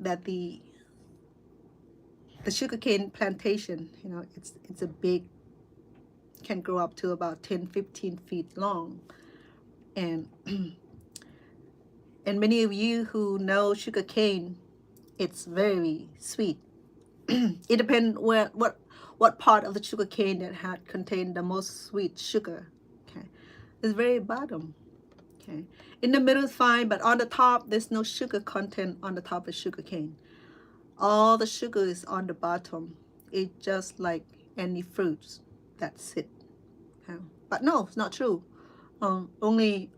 that the sugarcane plantation, you know, it's a big, can grow up to about 10-15 feet long. And and many of you who know sugarcane, it's very sweet. It depends what part of the sugarcane that had contained the most sweet sugar. Okay, it's very bottom. Okay, in the middle is fine, but on the top there's no sugar content on the top of sugarcane. All the sugar is on the bottom. It's just like any fruits. That's it. Okay. But no, it's not true. Only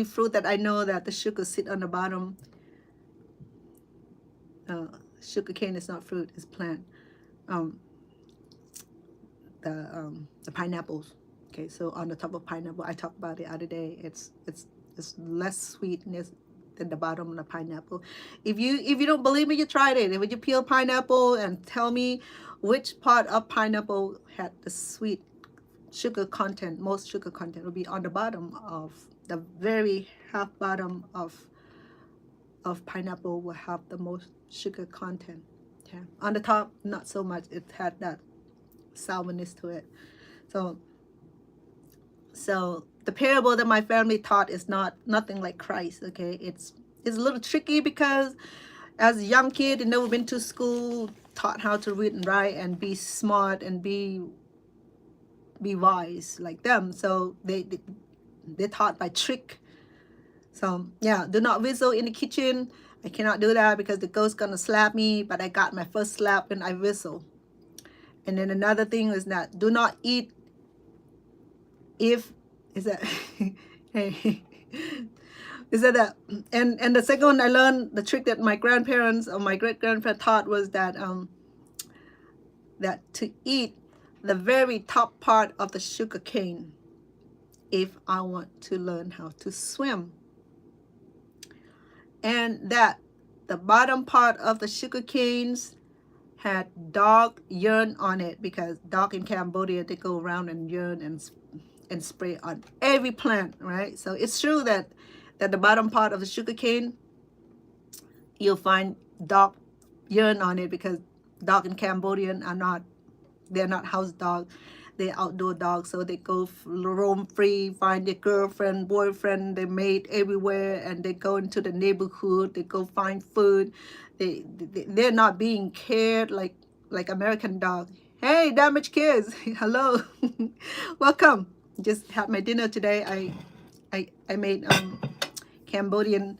fruit that I know that the sugar sit on the bottom. Sugar cane is not fruit; it's plant. The pineapples. Okay, so on the top of pineapple, I talked about it the other day. It's less sweetness than the bottom of the pineapple. If you don't believe me, you tried it. If you peel pineapple and tell me which part of pineapple had the sweet sugar content, most sugar content will be on the bottom of the very half bottom of pineapple will have the most sugar content. Okay. On the top, not so much. It had that sourness to it. So the parable that my family taught is nothing like Christ. Okay, it's a little tricky because as a young kid, never been to school, taught how to read and write and be smart and be wise like them. So they're taught by trick. So yeah, do not whistle in the kitchen. I cannot do that because the ghost gonna slap me. But I got my first slap when I whistle. And then another thing is that do not eat if is that hey is that and the second one I learned the trick that my grandparents or my great grandparents taught was that that to eat the very top part of the sugar cane if I want to learn how to swim, and that the bottom part of the sugar canes had dog urine on it, because dog in Cambodia, they go around and urine and spray on every plant, right? So it's true that the bottom part of the sugar cane, you'll find dog urine on it, because dog in Cambodian they're not house dogs, they're outdoor dogs. So they go roam free, find their girlfriend, boyfriend, their mate everywhere, and they go into the neighborhood, they go find food. They're not being cared like American dog. Hey, damaged kids, hello. Welcome. Just had my dinner today. I made Cambodian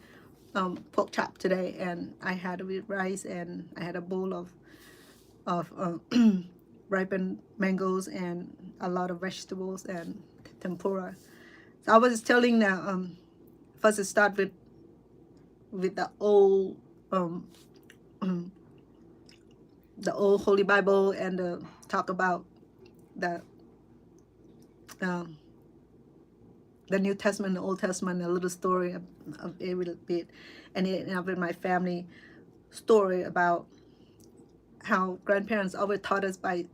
pork chop today, and I had it with rice, and I had a bowl of ripened mangoes and a lot of vegetables and tempura. So I was just telling that first to start with the old Holy Bible, and talk about the New Testament, the Old Testament, a little story of every bit, and it ended up in my family story about how grandparents always taught us by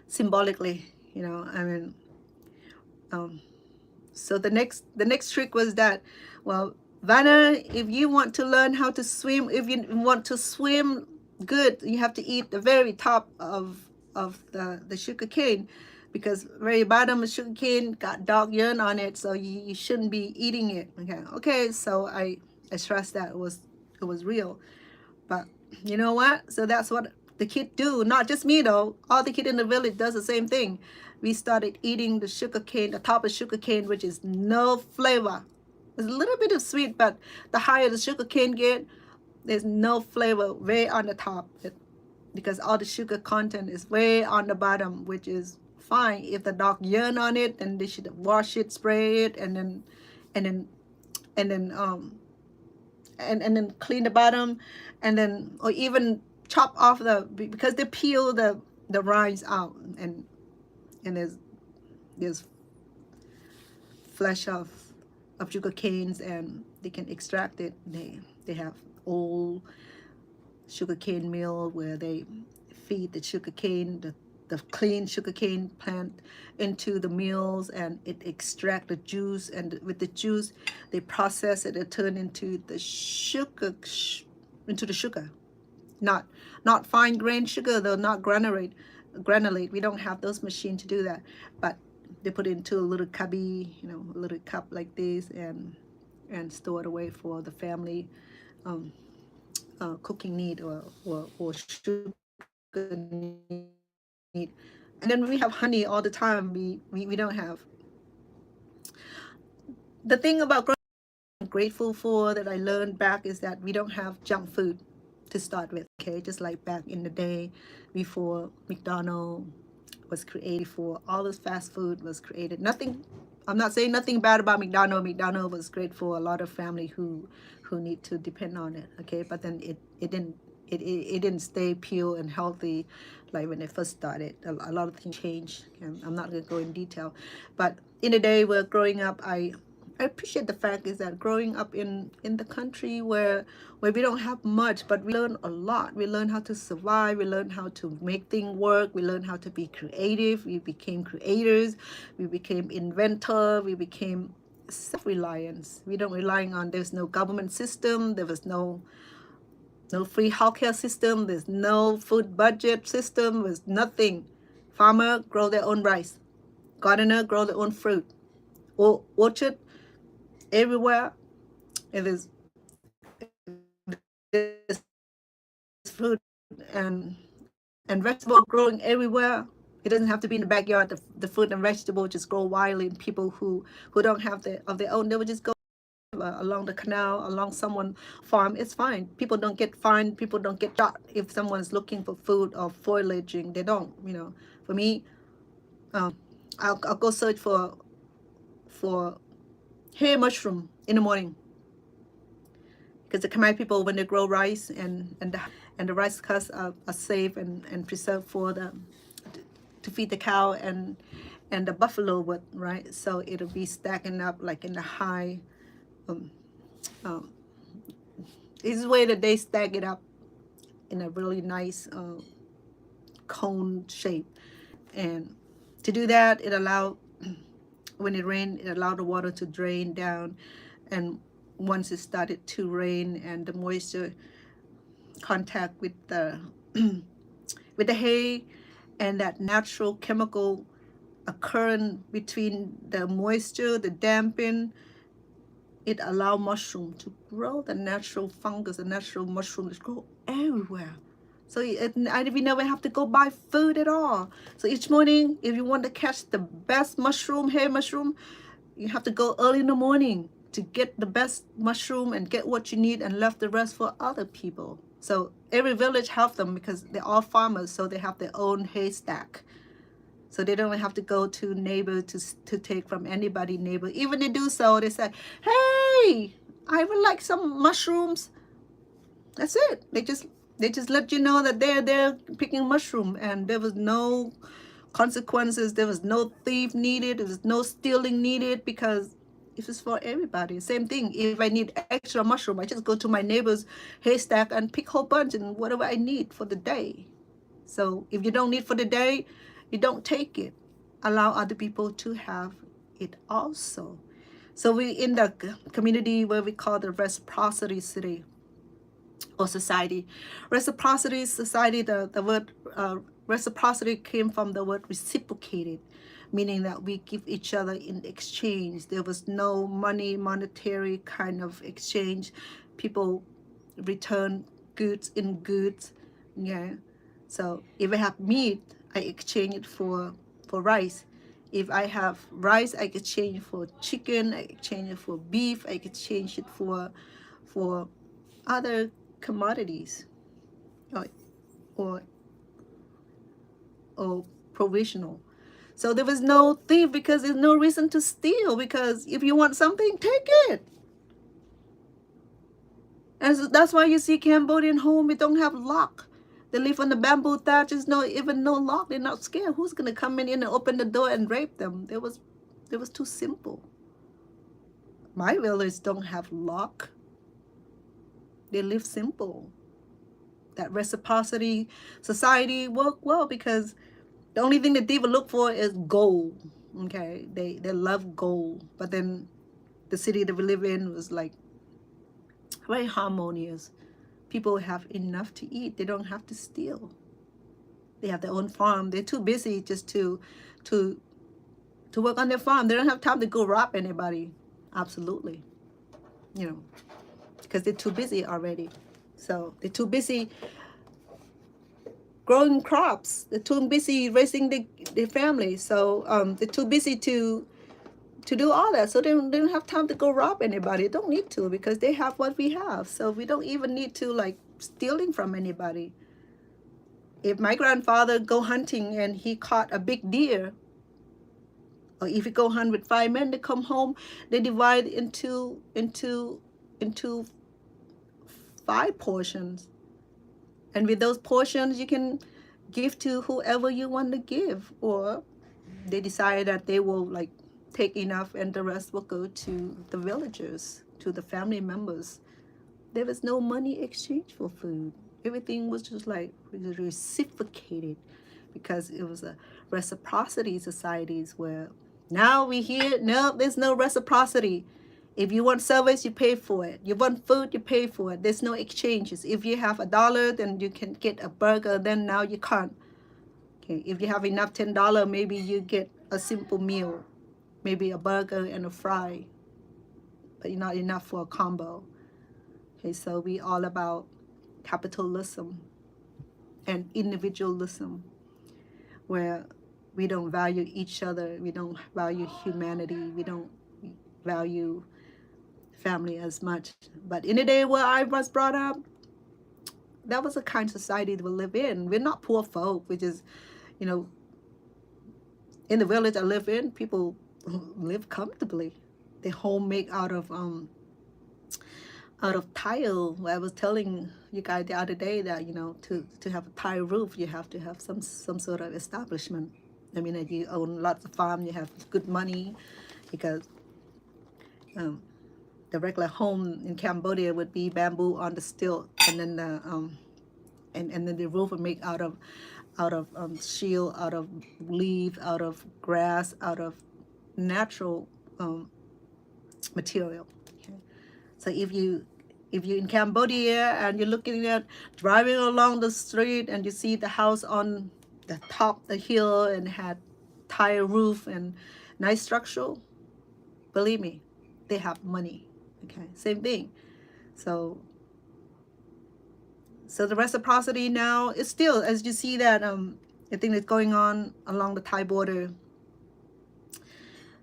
symbolically, you know. I mean, so the next trick was that, well, Vanna, if you want to learn how to swim, if you want to swim good, you have to eat the very top of the sugar cane, because very bottom of sugar cane got dog urine on it, so you shouldn't be eating it. Okay, so I trust that it was real. But you know what? So that's what the kid do. Not just me though. All the kid in the village does the same thing. We started eating the sugar cane, the top of sugar cane, which is no flavor. There's a little bit of sweet, but the higher the sugar cane get, there's no flavor way on the top. Because all the sugar content is way on the bottom, which is fine. If the dog urine on it, then they should wash it, spray it, and then and then and then clean the bottom, and then or even chop off because they peel the rinds out, and there's flesh of sugar canes, and they can extract it. They have old sugarcane mill where they feed the sugarcane, the clean sugarcane plant into the mills, and it extract the juice, and with the juice they process it and turn into the sugar, into the sugar. Not fine grain sugar though, not granulate. We don't have those machines to do that, but they put it into a little cubby, a little cup like this, and store it away for the family um, cooking need, or sugar need. And then we have honey all the time. We don't have. The thing about growing up, I'm grateful for, that I learned back, is that we don't have junk food to start with. Okay, just like back in the day before McDonald's was created, before all this fast food was created. Nothing, I'm not saying nothing bad about McDonald's. McDonald's was great for a lot of family who need to depend on it. Okay, but then it didn't stay pure and healthy like when it first started. A lot of things changed, and I'm not going to go in detail. But in the day we're growing up, I appreciate the fact is that growing up in the country where we don't have much, but we learn a lot. We learn how to survive. We learn how to make things work. We learn how to be creative. We became creators. We became inventor. We became self-reliance. We don't relying on, there's no government system. There was no free healthcare system. There's no food budget system. There's nothing. Farmer grow their own rice. Gardener grow their own fruit. Orchard everywhere. It is fruit and vegetable growing everywhere. It doesn't have to be in the backyard. The fruit and vegetable just grow wildly. And people who don't have of their own, they would just go along the canal, along someone farm. It's fine. People don't get fined. People don't get shot if someone's looking for food or foraging. They don't. For me, I'll go search for hair mushroom in the morning, because the Khmer people, when they grow rice, and the rice husks are safe and preserved for to feed the cow and the buffalo would, right? So it'll be stacking up like in the high. This is the way that they stack it up in a really nice cone shape, and to do that, it allowed, when it rained, it allowed the water to drain down, and once it started to rain and the moisture contact with the with the hay, and that natural chemical occurring between the moisture, the dampen, it allow mushroom to grow, the natural fungus, the natural mushrooms grow everywhere. So we never have to go buy food at all. So each morning, if you want to catch the best mushroom, hair mushroom, you have to go early in the morning to get the best mushroom and get what you need, and left the rest for other people. So every village help them, because they're all farmers, so they have their own haystack. So they don't have to go to neighbor to take from anybody neighbor. Even they do so, they say, hey, I would like some mushrooms. That's it. They just let you know that they're picking mushroom, and there was no consequences. There was no thief needed. There was no stealing needed, because it was for everybody. Same thing. If I need extra mushroom, I just go to my neighbor's haystack and pick a whole bunch and whatever I need for the day. So if you don't need for the day, you don't take it. Allow other people to have it also. So we in the community where we call the reciprocity city or society. Reciprocity society, the word reciprocity came from the word reciprocated, meaning that we give each other in exchange. There was no monetary kind of exchange. People return goods in goods. Yeah. So if I have meat, I exchange it for rice. If I have rice, I exchange it for chicken. I exchange it for beef. I exchange it for other commodities, or provisional. So there was no thief, because there's no reason to steal, because if you want something, take it. And so that's why you see Cambodian home, we don't have lock. They live on the bamboo thatch. There's no even no lock. They're not scared. Who's gonna come in and open the door and rape them? It was too simple. My village don't have lock. They live simple. That reciprocity society work well because the only thing that people look for is gold. Okay, they love gold. But then the city that we live in was like very harmonious. People have enough to eat. They don't have to steal. They have their own farm. They're too busy just to work on their farm. They don't have time to go rob anybody. Absolutely. You know, because they're too busy already. So they're too busy growing crops. They're too busy raising their family. So they're too busy to do all that. So they don't have time to go rob anybody. They don't need to because they have what we have. So we don't even need to like stealing from anybody. If my grandfather go hunting and he caught a big deer, or if he go hunt with 5 men, they come home, they divide into 5 portions. And with those portions, you can give to whoever you want to give. Or they decide that they will like take enough and the rest will go to the villagers, to the family members. There was no money exchange for food. Everything was just like reciprocated because it was a reciprocity societies where now we hear, no, there's no reciprocity. If you want service, you pay for it. You want food, you pay for it. There's no exchanges. If you have $1, then you can get a burger. Then now you can't. Okay, if you have enough $10, maybe you get a simple meal, maybe a burger and a fry, but not enough for a combo. Okay, so we all about capitalism and individualism, where we don't value each other. We don't value humanity. We don't value family as much. But in the day where I was brought up, that was the kind of society that we live in. We're not poor folk. We just, you know, in the village I live in, people live comfortably. Their home made out of tile. I was telling you guys the other day that, you know, to have a tile roof, you have to have some sort of establishment. I mean, if you own lots of farm, you have good money, because the regular home in Cambodia would be bamboo on the stilt, and then the and then the roof would make out of shield, out of leaf, out of grass, out of natural material. Okay? So if you're in Cambodia and you're looking at driving along the street and you see the house on the top of the hill and had tile roof and nice structure, believe me, they have money. Okay, same thing. So the reciprocity now is still, as you see that the thing that's going on along the Thai border.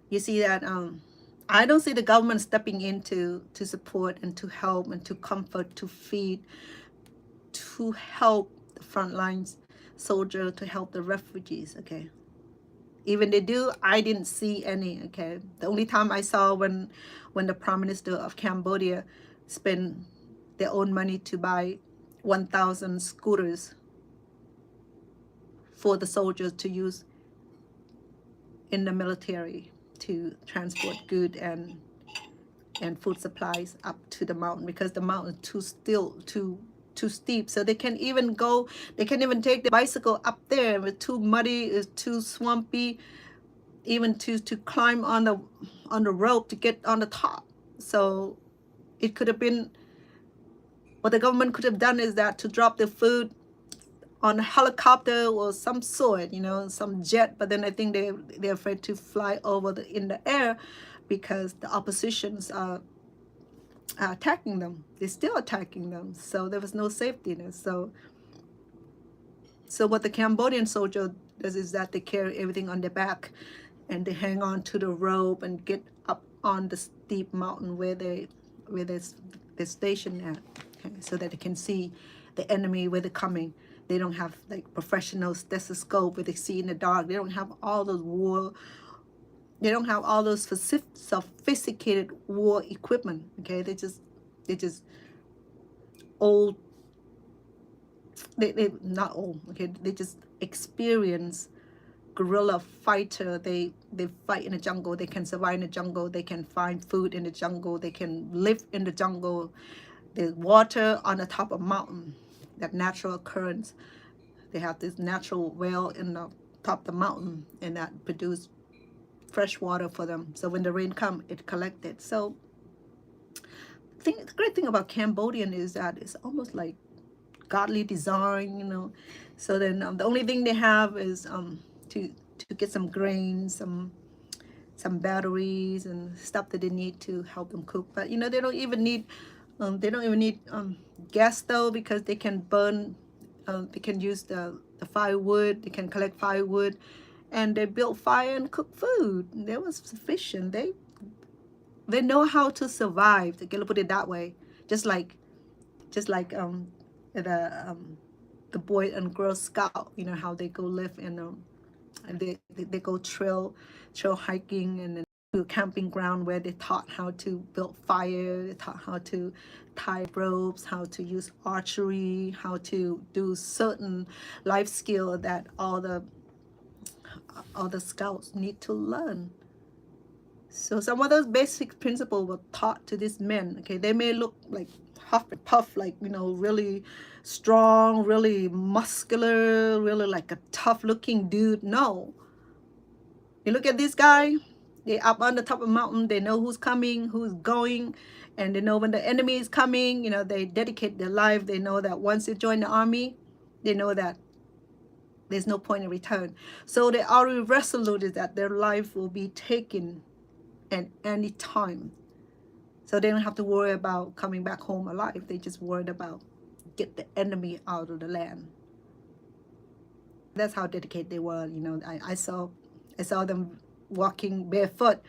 You see that I don't see the government stepping in to support and to help and to comfort, to feed, to help the front lines soldier, to help the refugees. Okay, even they do, I didn't see any. Okay, the only time I saw when the Prime Minister of Cambodia spent their own money to buy 1,000 scooters for the soldiers to use in the military to transport good and food supplies up to the mountain, because the mountain is too steep. So they can't even take the bicycle up there. It's too muddy, it's too swampy, even to climb on the rope to get on the top. So it could have been, what the government could have done is that to drop the food on a helicopter or some sort, you know, some jet. But then I think they're afraid to fly over in the air because the oppositions are attacking them. They're still attacking them. So there was no safety net. So what the Cambodian soldier does is that they carry everything on their back and they hang on to the rope and get up on the steep mountain where they're stationed at, okay, so that they can see the enemy where they're coming. They don't have like professional stethoscope where they see in the dark. They don't have all those sophisticated war equipment. Okay, they just old, they not old, okay, they just experience guerrilla fighter. They fight in the jungle, they can survive in the jungle, they can find food in the jungle, they can live in the jungle. There's water on the top of mountain, that natural occurrence. They have this natural well in the top of the mountain, and that produce fresh water for them. So when the rain come, it collected. So the great thing about Cambodian is that it's almost like godly design, you know. So then the only thing they have is to get some grains, some batteries and stuff that they need to help them cook. But you know, they don't even need gas stove, because they can burn, they can use the firewood, they can collect firewood, and they build fire and cook food. That was sufficient. They know how to survive. They can put it that way. Just like the Boy and Girl Scout, you know, how they go live in and they go trail hiking, and then to a camping ground where they taught how to build fire, they taught how to tie ropes, how to use archery, how to do certain life skill that all the scouts need to learn. So some of those basic principles were taught to these men. Okay, they may look like huff and puff, like, you know, really strong, really muscular, really like a tough looking dude. No, you look at this guy, they up on the top of the mountain, they know who's coming, who's going, and they know when the enemy is coming. You know, they dedicate their life. They know that once they join the army, they know that there's no point in return. So they already resolute that their life will be taken at any time. So they don't have to worry about coming back home alive. They just worried about get the enemy out of the land. That's how dedicated they were. You know, I saw them walking barefoot.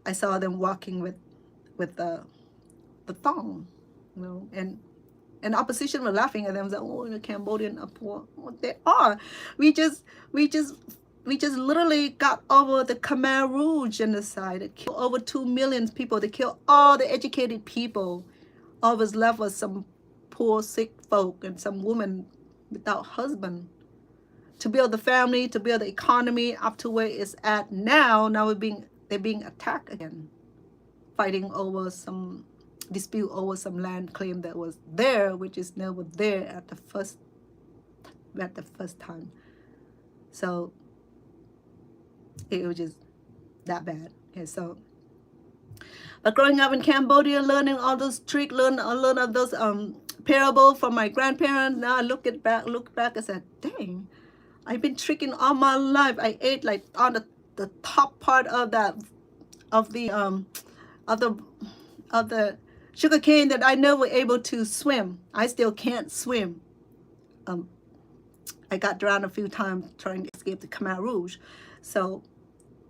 I saw them walking with the thong, you know, and opposition were laughing at them. Like, oh, the Cambodian are poor. Oh, they are. We just literally got over the Khmer Rouge genocide. It killed over 2 million people. They killed all the educated people. All was left was some poor sick folk and some woman without husband. To build the family, to build the economy up to where it's at now. Now they're being attacked again, fighting over some dispute over some land claim that was there, which is never there at the first time. So it was just that bad. Okay, so but growing up in Cambodia, learning all those tricks, learn all those parable from my grandparents. Now I look back and said, dang, I've been tricking all my life. I ate like on the top part of the sugar cane that I never able to swim. I still can't swim. I got drowned a few times trying to escape the Khmer Rouge. So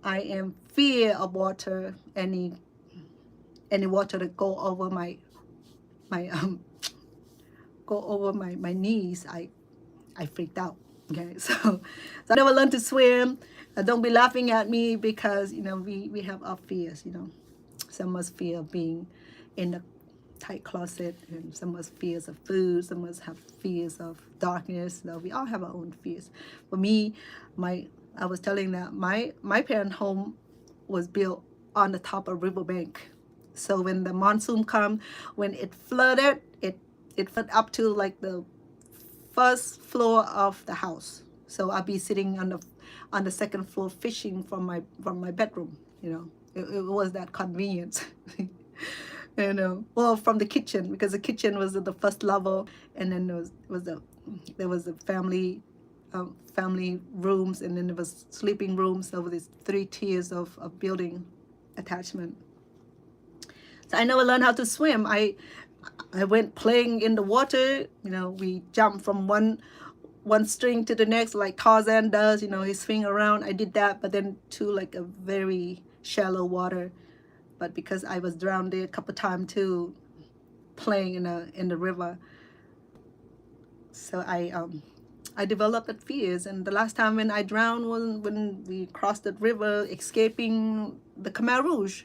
I am fear of water. Any water that go over my knees, I freaked out. Okay, so I never learned to swim. Don't be laughing at me, because you know we have our fears. You know, some of us fear of being in a tight closet, and some of us fears of food, some of us have fears of darkness. So we all have our own fears. For me, I was telling that my parents' home was built on the top of riverbank. So when the monsoon come, when it flooded, it flooded up to like the first floor of the house. So I'll be sitting on the second floor fishing from my bedroom. You know, it was that convenient. You know, well, from the kitchen, because the kitchen was at the first level, and then there was the family rooms, and then there was sleeping rooms over these 3 tiers of building attachment. So I never learned how to swim. I went playing in the water. You know, we jumped from one string to the next like Tarzan does. You know, he swing around. I did that, but then to like a very shallow water. But because I was drowned there a couple times too, playing in the river, so I developed that fears. And the last time when I drowned was when we crossed the river, escaping the Khmer Rouge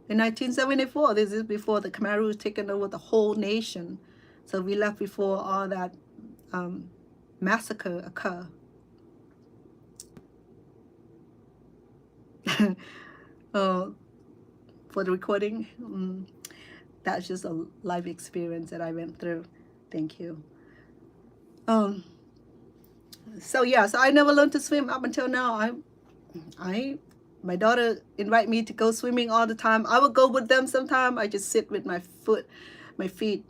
in 1974. This is before the Khmer Rouge taken over the whole nation. So we left before all that massacre occur. For the recording, that's just a life experience that I went through. Thank you. So yeah, so I never learned to swim up until now. My daughter invite me to go swimming all the time. I would go with them sometime. I just sit with my feet,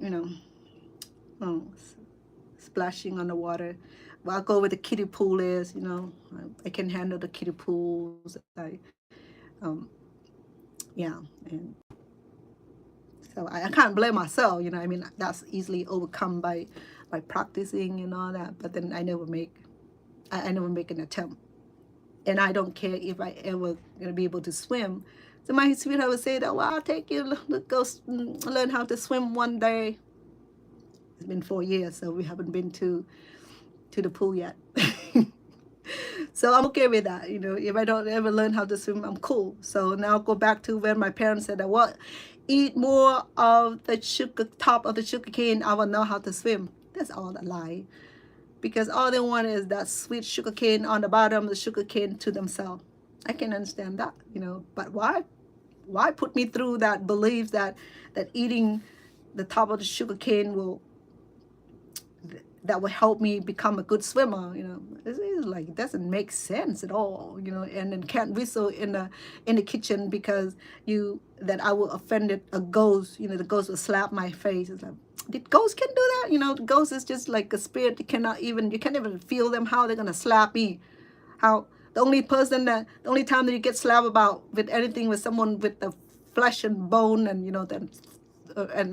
splashing on the water. But I'll go where the kiddie pool is, I can handle the kiddie pools. Yeah, and so I can't blame myself, I mean, that's easily overcome by practicing and all that. But then I never make an attempt, and I don't care if I ever gonna be able to swim. So my sweetheart would say that, well, I'll take you to go learn how to swim one day. It's been 4 years, so we haven't been to the pool yet. So I'm okay with that, if I don't ever learn how to swim, I'm cool. So now go back to when my parents said that, well, eat more of the top of the sugar cane, I will know how to swim. That's all a lie, because all they want is that sweet sugar cane on the bottom of the sugar cane to themselves. I can understand that, but why put me through that belief that eating the top of the sugar cane will help me become a good swimmer? It's like, it doesn't make sense at all, and then can't whistle in the kitchen because that I will offend a ghost. The ghost will slap my face. It's like, did ghosts can do that? The ghost is just like a spirit. You can't even feel them. How they're gonna slap me? How the only time that you get slapped about with anything with someone with the flesh and bone, and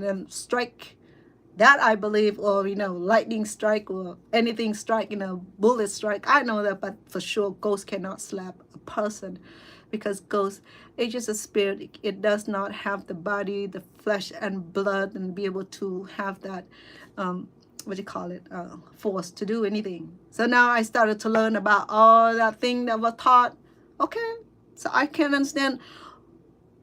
then strike, that I believe, or lightning strike or anything strike, bullet strike, I know that. But for sure, ghosts cannot slap a person, because ghost is just a spirit. It does not have the body, the flesh and blood, and be able to have that force to do anything. So now I started to learn about all that thing that was taught. Okay, so I can understand.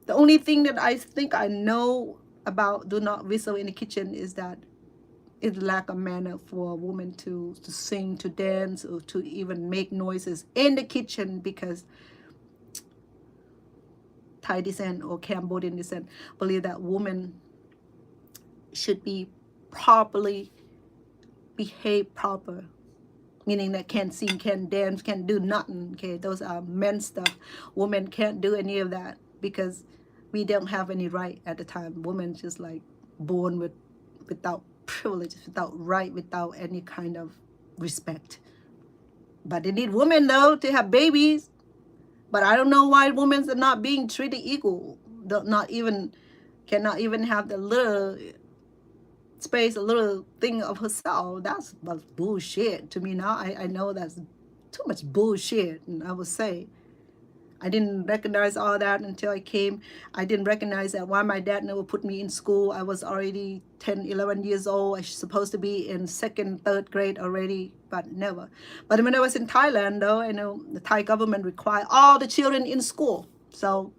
The only thing that I think I know about do not whistle in the kitchen is that it's lack of manner for a woman to sing, to dance, or to even make noises in the kitchen, because Thai descent or Cambodian descent believe that women should be properly behave proper, meaning that can't sing, can't dance, can't do nothing. Okay, those are men stuff. Women can't do any of that because we don't have any right at the time. Women just like born without privileges, without right, without any kind of respect. But they need women though to have babies. But I don't know why women are not being treated equal. Cannot even have the little space, a little thing of herself. That's bullshit to me now. I know that's too much bullshit, and I would say I didn't recognize all that until I came. I didn't recognize that why my dad never put me in school. I was already 10, 11 years old. I was supposed to be in 2nd, 3rd grade already, but never. But when I was in Thailand, though, I know the Thai government required all the children in school. So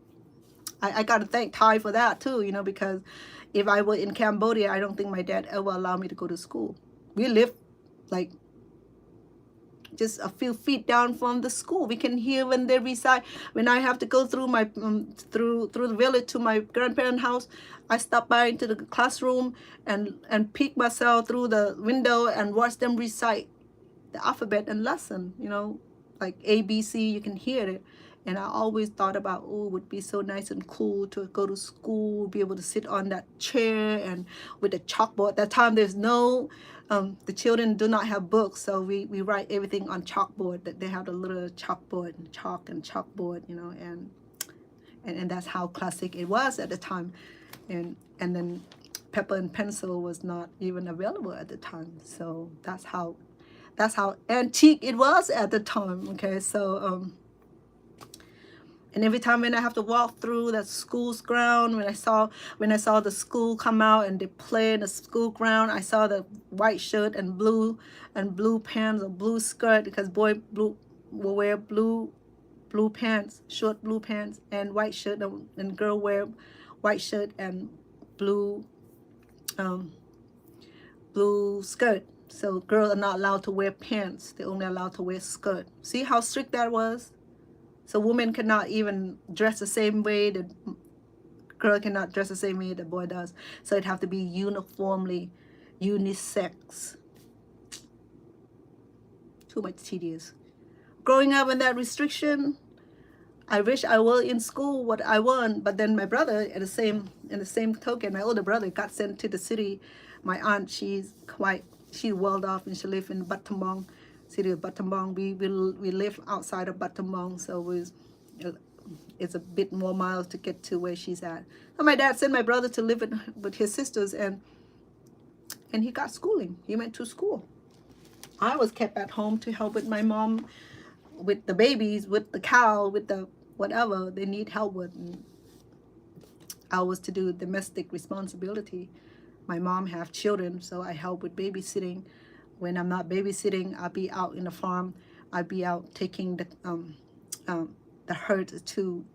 I got to thank Thai for that too, because if I were in Cambodia, I don't think my dad ever allowed me to go to school. We lived like just a few feet down from the school. We can hear when they recite. When I have to go through my through the village to my grandparents' house, I stop by into the classroom and peek myself through the window and watch them recite the alphabet and lesson. Like ABC, you can hear it. And I always thought about, oh, it would be so nice and cool to go to school, be able to sit on that chair and with the chalkboard. That time there's no, the children do not have books, so we write everything on chalkboard. That they have a little chalkboard, chalk and chalkboard, and that's how classic it was at the time. And then paper and pencil was not even available at the time. So that's how antique it was at the time. Okay, so and every time when I have to walk through that school's ground, when I saw the school come out and they play in the school ground, I saw the white shirt and blue pants or blue skirt, because boy will wear blue pants, short blue pants and white shirt, and girl wear white shirt and blue blue skirt. So girls are not allowed to wear pants. They're only allowed to wear skirt. See how strict that was? So women cannot even dress the same way. The girl cannot dress the same way the boy does. So it have to be uniformly unisex. Too much tedious. Growing up in that restriction, I wish I were in school what I want, but then my brother, in the same token, my older brother got sent to the city. My aunt, she's well off and she lived in Battambang, city of Battambang. We live outside of Battambang, so it's a bit more miles to get to where she's at. So my dad sent my brother to live with his sisters, and he got schooling. He went to school. I was kept at home to help with my mom, with the babies, with the cow, with the whatever they need help with. And I was to do domestic responsibility. My mom have children, so I help with babysitting. When I'm not babysitting, I'll be out in the farm. I'll be out taking the herd to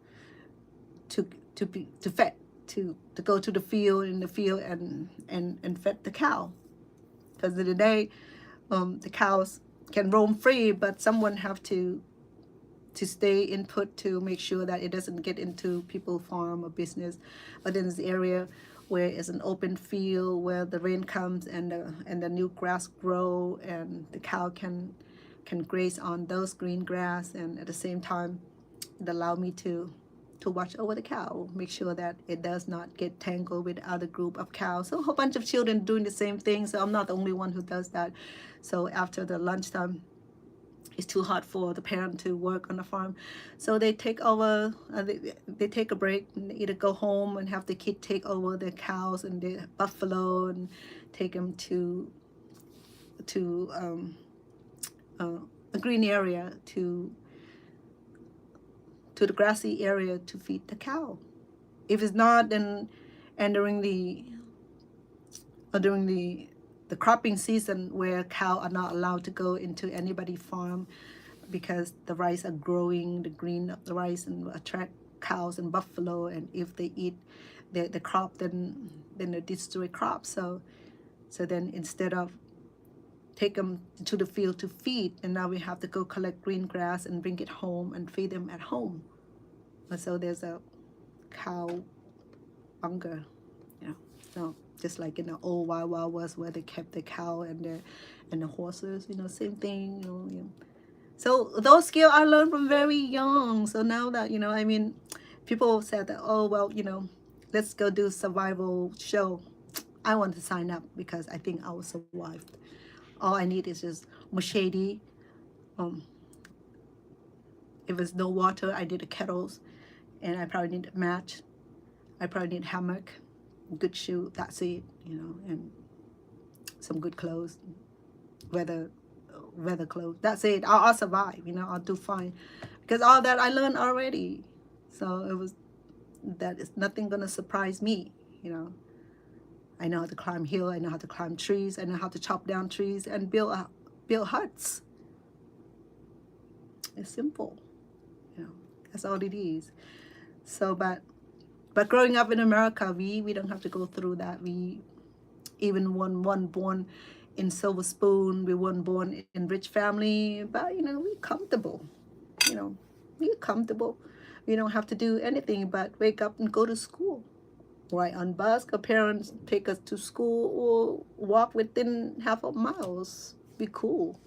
fed, to go to the field and fed the cow. Because in the day, the cows can roam free, but someone have to stay input to make sure that it doesn't get into people's farm or business. But in this area where it's an open field, where the rain comes and the new grass grow, and the cow can graze on those green grass, and at the same time it allow me to watch over the cow, make sure that it does not get tangled with other group of cows. So a whole bunch of children doing the same thing, so I'm not the only one who does that. So after the lunchtime, it's too hot for the parent to work on the farm, so they take over. They take a break and either go home and have the kid take over the cows and the buffalo and take them to a green area, to the grassy area to feed the cow. If it's not, then and during the cropping season, where cow are not allowed to go into anybody's farm, because the rice are growing, the green of the rice, and will attract cows and buffalo, and if they eat the crop, then they destroy crops. So then instead of take them to the field to feed, and now we have to go collect green grass and bring it home and feed them at home. And so there's a cow hunger, so just like in the old Wild West, where they kept the cow and the horses, same thing, So those skills I learned from very young. So now that, people said that, oh, well, let's go do survival show. I want to sign up because I think I will survive. All I need is just machete. If there's no water, I need a kettles, and I probably need a match. I probably need a hammock, good shoe, that's it, and some good clothes, weather clothes. That's it. I'll survive, I'll do fine, because all that I learned already. So that is nothing gonna surprise me, I know how to climb hill, I know how to climb trees, I know how to chop down trees and build huts. It's simple, that's all it is. So but growing up in America, we don't have to go through that. We even one born in silver spoon, we weren't born in rich family, but we're comfortable. We're comfortable. We don't have to do anything but wake up and go to school. Ride on bus, our parents take us to school, or walk within half a miles. Be cool.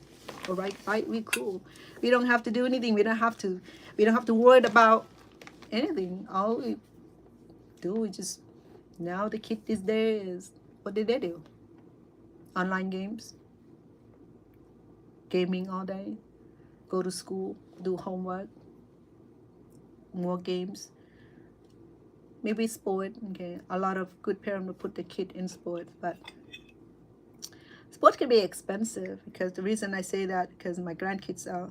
Or ride bike, we cool. We don't have to do anything. We don't have to worry about anything. All we do is just, now the kid these days, what did they do? Online games, gaming all day, go to school, do homework, more games, maybe sport. Okay, a lot of good parents will put the kid in sport, but sport can be expensive. Because the reason I say that, because my grandkids are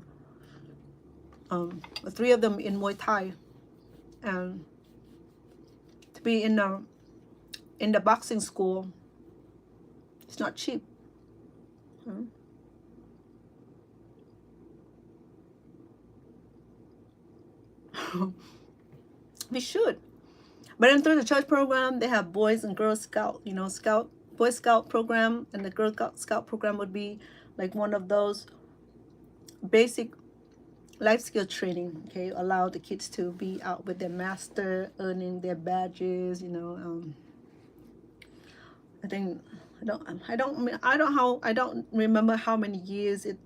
3 of them in Muay Thai, and to be in the boxing school, it's not cheap. We should. But then through the church program, they have boys and girls scout. Scout Boy Scout program and the Girl Scout program would be like one of those basic life skill training. Okay, allow the kids to be out with their master, earning their badges. I think I don't remember how many years it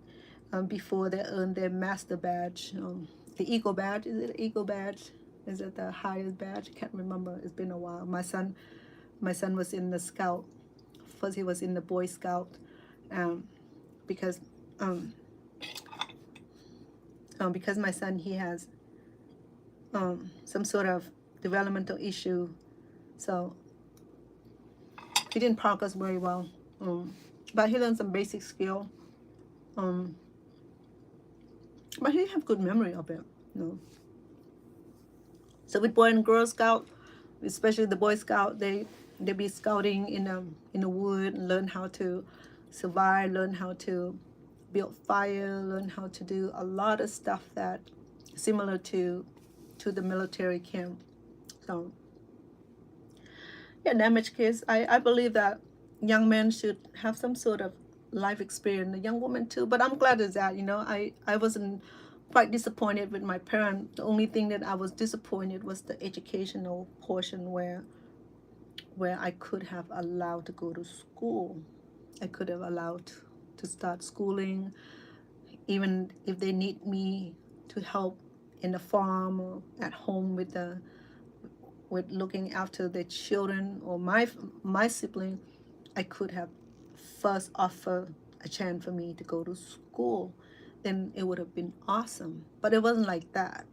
before they earn their master badge. The Eagle badge, is it Eagle badge? Is it the highest badge? I can't remember. It's been a while. My son was in the Scout. First, he was in the Boy Scout, because because my son, he has some sort of developmental issue, so he didn't progress very well. But he learned some basic skill. But he have good memory of it. So with Boy and Girl Scout, especially the Boy Scout, they be scouting in the wood, and learn how to survive, learn how to build fire, learn how to do a lot of stuff that similar to the military camp. So yeah, damaged kids. I believe that young men should have some sort of life experience, a young woman too. But I'm glad is that, I wasn't quite disappointed with my parent. The only thing that I was disappointed was the educational portion where I could have allowed to go to school. I could have allowed to start schooling, even if they need me to help in the farm or at home with looking after the children or my sibling. I could have first offered a chance for me to go to school. Then it would have been awesome. But it wasn't like that.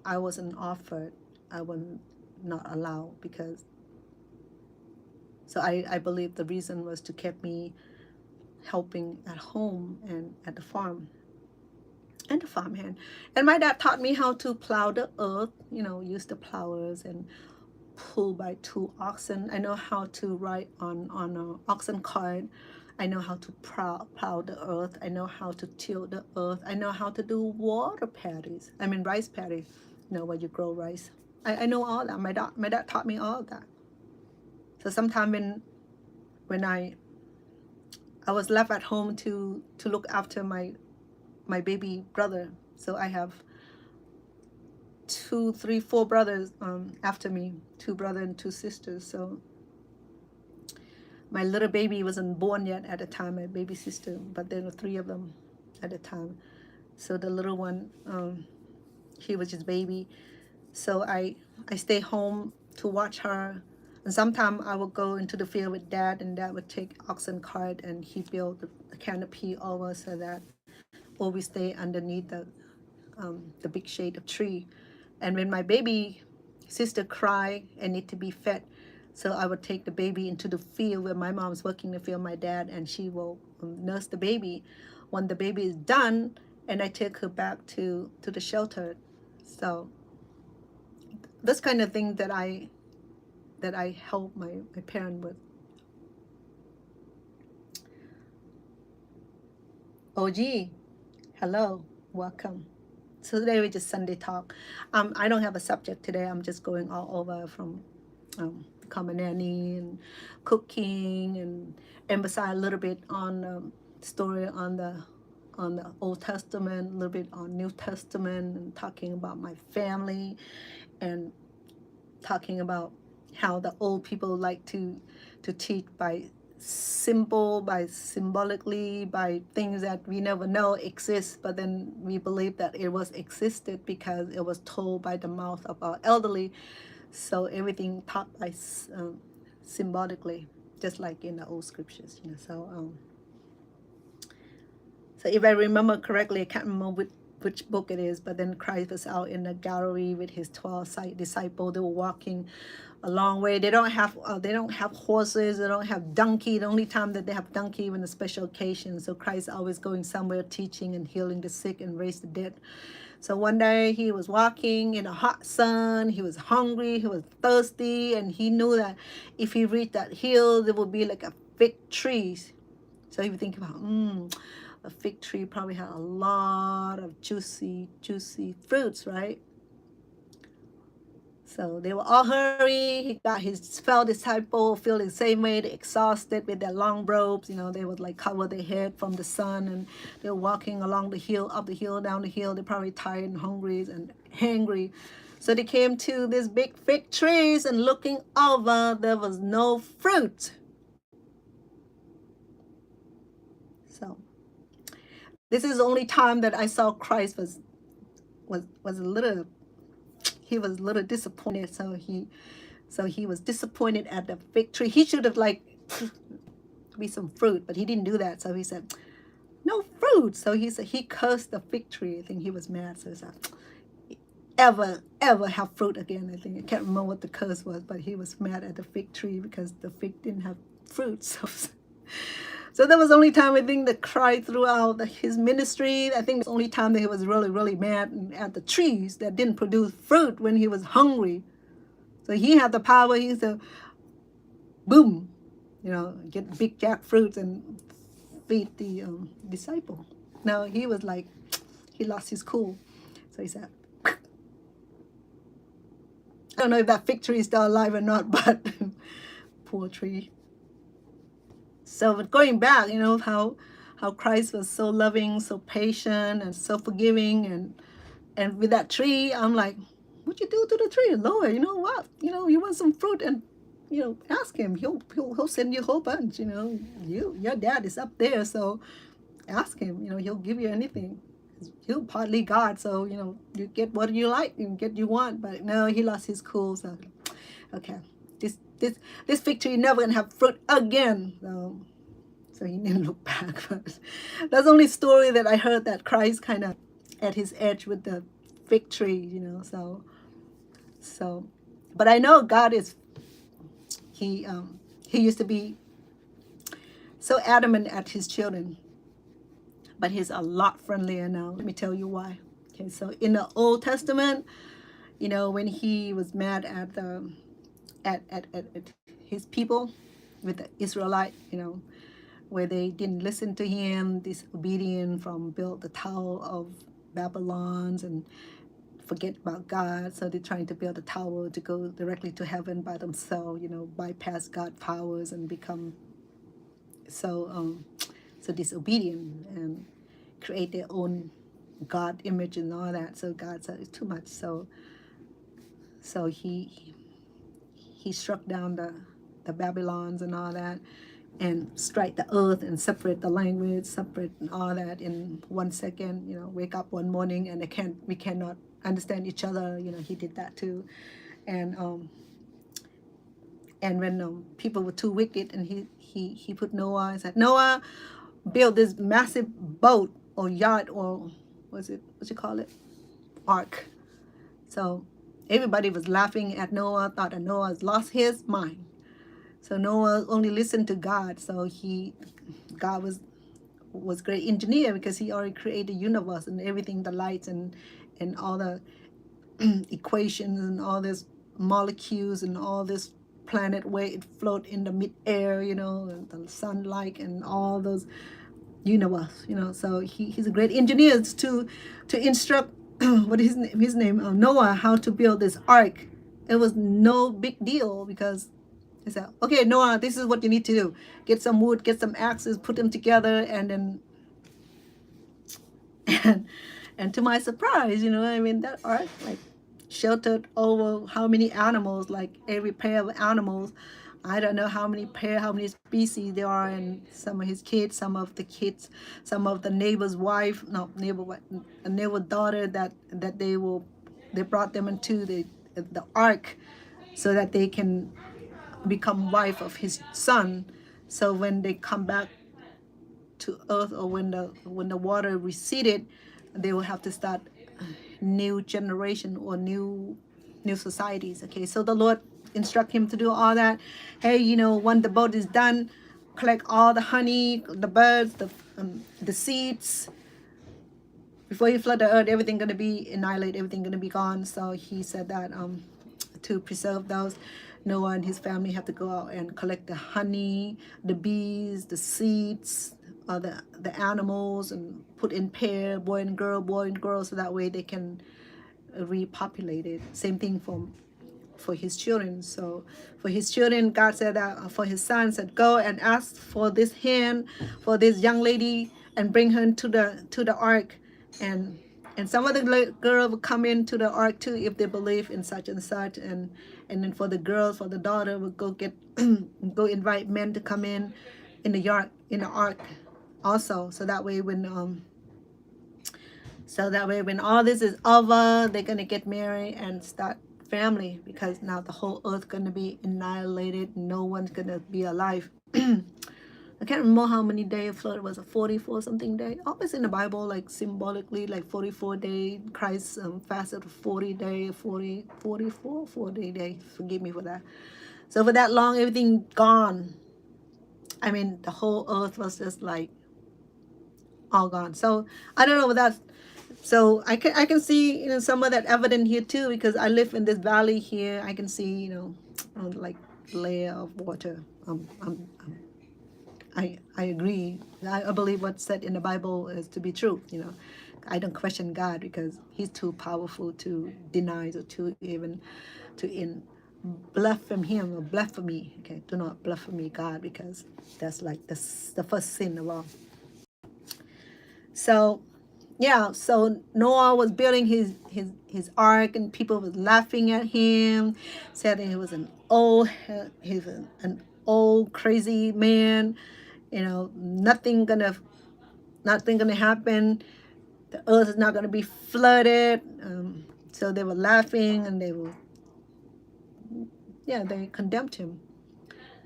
I wasn't offered. I was not allowed because. So I believe the reason was to keep me helping at home and at the farm. And the farmhand. And my dad taught me how to plow the earth, use the plowers and pull by 2 oxen. I know how to ride on an oxen cart. I know how to plow the earth. I know how to till the earth. I know how to do rice paddies, where you grow rice. I know all that. My dad taught me all that. So sometime when I was left at home to look after my baby brother. So I have 2, 3, 4 brothers after me, 2 brothers and 2 sisters. So my little baby wasn't born yet at the time, my baby sister, but there were 3 of them at the time. So the little one, he was just baby. So I stay home to watch her. And sometimes I would go into the field with Dad, and Dad would take oxen cart and he built the canopy over so that always stay underneath the big shade of tree. And when my baby sister cry and need to be fed, so I would take the baby into the field where my mom's working the field, my dad, and she will nurse the baby. When the baby is done, and I take her back to the shelter. So this kind of thing that I help my parent with. OG, hello, welcome. So today we just Sunday talk. I don't have a subject today. I'm just going all over from Khmer and cooking and emphasize a little bit on story on the Old Testament, a little bit on New Testament, and talking about my family and talking about how the old people like to teach by symbolically, by things that we never know exist, but then we believe that it was existed because it was told by the mouth of our elderly. So everything taught by symbolically, just like in the old scriptures, So if I remember correctly, I can't remember which book it is, but then Christ was out in the gallery with his 12 disciples. They were walking a long way. They don't have horses. They don't have donkey. The only time that they have donkey when a special occasion. So Christ always going somewhere teaching and healing the sick and raise the dead. So one day he was walking in a hot sun. He was hungry. He was thirsty, and he knew that if he reached that hill, there would be like a fig tree. So if you think about a fig tree probably had a lot of juicy fruits, right? So they were all hurry. He got his fellow disciple feeling the same way. They exhausted with their long robes. You know, they would like cover their head from the sun, and they were walking along the hill, up the hill, down the hill. They're probably tired and hungry and hangry. So they came to these big fig trees, and looking over, there was no fruit. So this is the only time that I saw Christ was a little, he was a little disappointed. So he was disappointed at the fig tree. He should have like be some fruit, but he didn't do that. So he said, no fruit. So he said he cursed the fig tree. I think he was mad. So he said, ever have fruit again. I think I can't remember what the curse was, but he was mad at the fig tree because the fig didn't have fruit. So that was the only time I think that cried throughout his ministry. I think it's the only time that he was really mad at the trees that didn't produce fruit when he was hungry. So he had the power. He said, boom, you know, get big jackfruits and feed the disciple. Now he was like, he lost his cool. So he said, I don't know if that fig tree is still alive or not, but poor tree. So going back, you know, how Christ was so loving, so patient, and so forgiving, and with that tree, I'm like, what you do to the tree, Lord? You know what? You know, you want some fruit, and you know, ask him. He'll send you a whole bunch. You know, your dad is up there, so ask him. You know, he'll give you anything. He's partly God, so you know, you get what you like, you get you want. But no, he lost his cool. So okay. This fig tree never gonna have fruit again. So he didn't look back. But that's the only story that I heard that Christ kind of at his edge with the fig tree, you know. So, but I know God is. He used to be so adamant at his children, but he's a lot friendlier now. Let me tell you why. Okay, so in the Old Testament, you know, when he was mad at his people with the Israelite, you know, where they didn't listen to him, disobedient, from build the Tower of Babylons and forget about God. So they're trying to build a tower to go directly to heaven by themselves, you know, bypass God's powers and become so disobedient and create their own God image and all that. So God said it's too much. So he struck down the Babylons and all that, and strike the earth and separate the language, separate and all that in 1 second. You know, wake up one morning and we cannot understand each other. You know, he did that too. And when people were too wicked, and he put Noah and said, Noah, build this massive boat or yacht, or what you call it, ark. So everybody was laughing at Noah, thought that Noah has lost his mind. So Noah only listened to God. So God was great engineer, because he already created the universe and everything, the lights and all the equations and all this molecules and all this planet where it float in the mid-air, you know, and the sunlight and all those universe, you know. So he's a great engineer to instruct what is his name, Noah, how to build this ark. It was no big deal, because he said, okay, Noah, this is what you need to do. Get some wood, get some axes, put them together, and then and to my surprise, you know, I mean, that ark like sheltered over how many animals, like every pair of animals. I don't know how many species there are, and some of his kids, some of the neighbor's wife, a neighbor daughter that they brought them into the ark so that they can become wife of his son. So when they come back to earth, or when the water receded, they will have to start new generation or new societies. Okay, so the Lord instruct him to do all that. Hey, you know, when the boat is done, collect all the honey, the birds, the seeds. Before you flood the earth, everything gonna be annihilated, everything gonna be gone. So he said that to preserve those, Noah and his family have to go out and collect the honey, the bees, the seeds, the animals, and put in pair, boy and girl, so that way they can repopulate it. Same thing for his children. So for his children, God said that for his son said, go and ask for this hen, for this young lady, and bring her to the ark, and some of the girl will come into the ark too if they believe in such and such, and then for the girls, for the daughter, will go get go invite men to come in the ark also, so that way when all this is over, they're gonna get married and start family, because now the whole earth gonna be annihilated. No one's gonna be alive. I can't remember how many days flood was. A 44 something day. Always in the Bible, like symbolically, like 44 day. Christ fasted 40 day, 44, 40 days. Forgive me for that. So for that long, everything gone. I mean, the whole earth was just like all gone. So I don't know what that's. So I can see some of that evidence here too, because I live in this valley here. I can see like layer of water. I agree. I believe what's said in the Bible is to be true. I don't question God because He's too powerful to deny or to blaspheme Him or blaspheme me. Okay, do not blaspheme me, God, because that's like the first sin of all. So, yeah. So Noah was building his ark, and people was laughing at him, said he was an old crazy man. Nothing gonna happen. The earth is not gonna be flooded. So they were laughing, and they condemned him.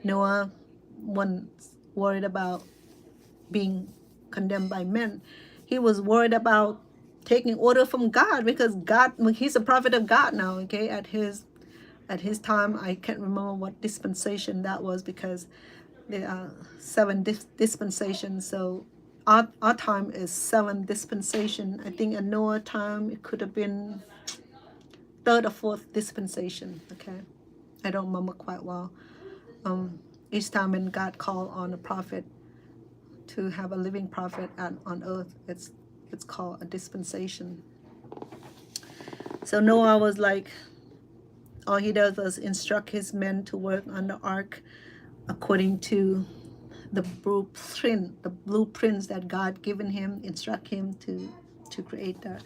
Noah wasn't worried about being condemned by men. He was worried about taking order from God, because God, he's a prophet of God now. Okay, at his time, I can't remember what dispensation that was, because there are 7 dispensations. So our time is 7 dispensation. I think in Noah time it could have been 3rd or 4th dispensation. Okay, I don't remember quite well. Each time when God called on a prophet to have a living prophet on earth, it's called a dispensation. So Noah was like, all he does was instruct his men to work on the ark according to the blueprints that God given him, instruct him to create the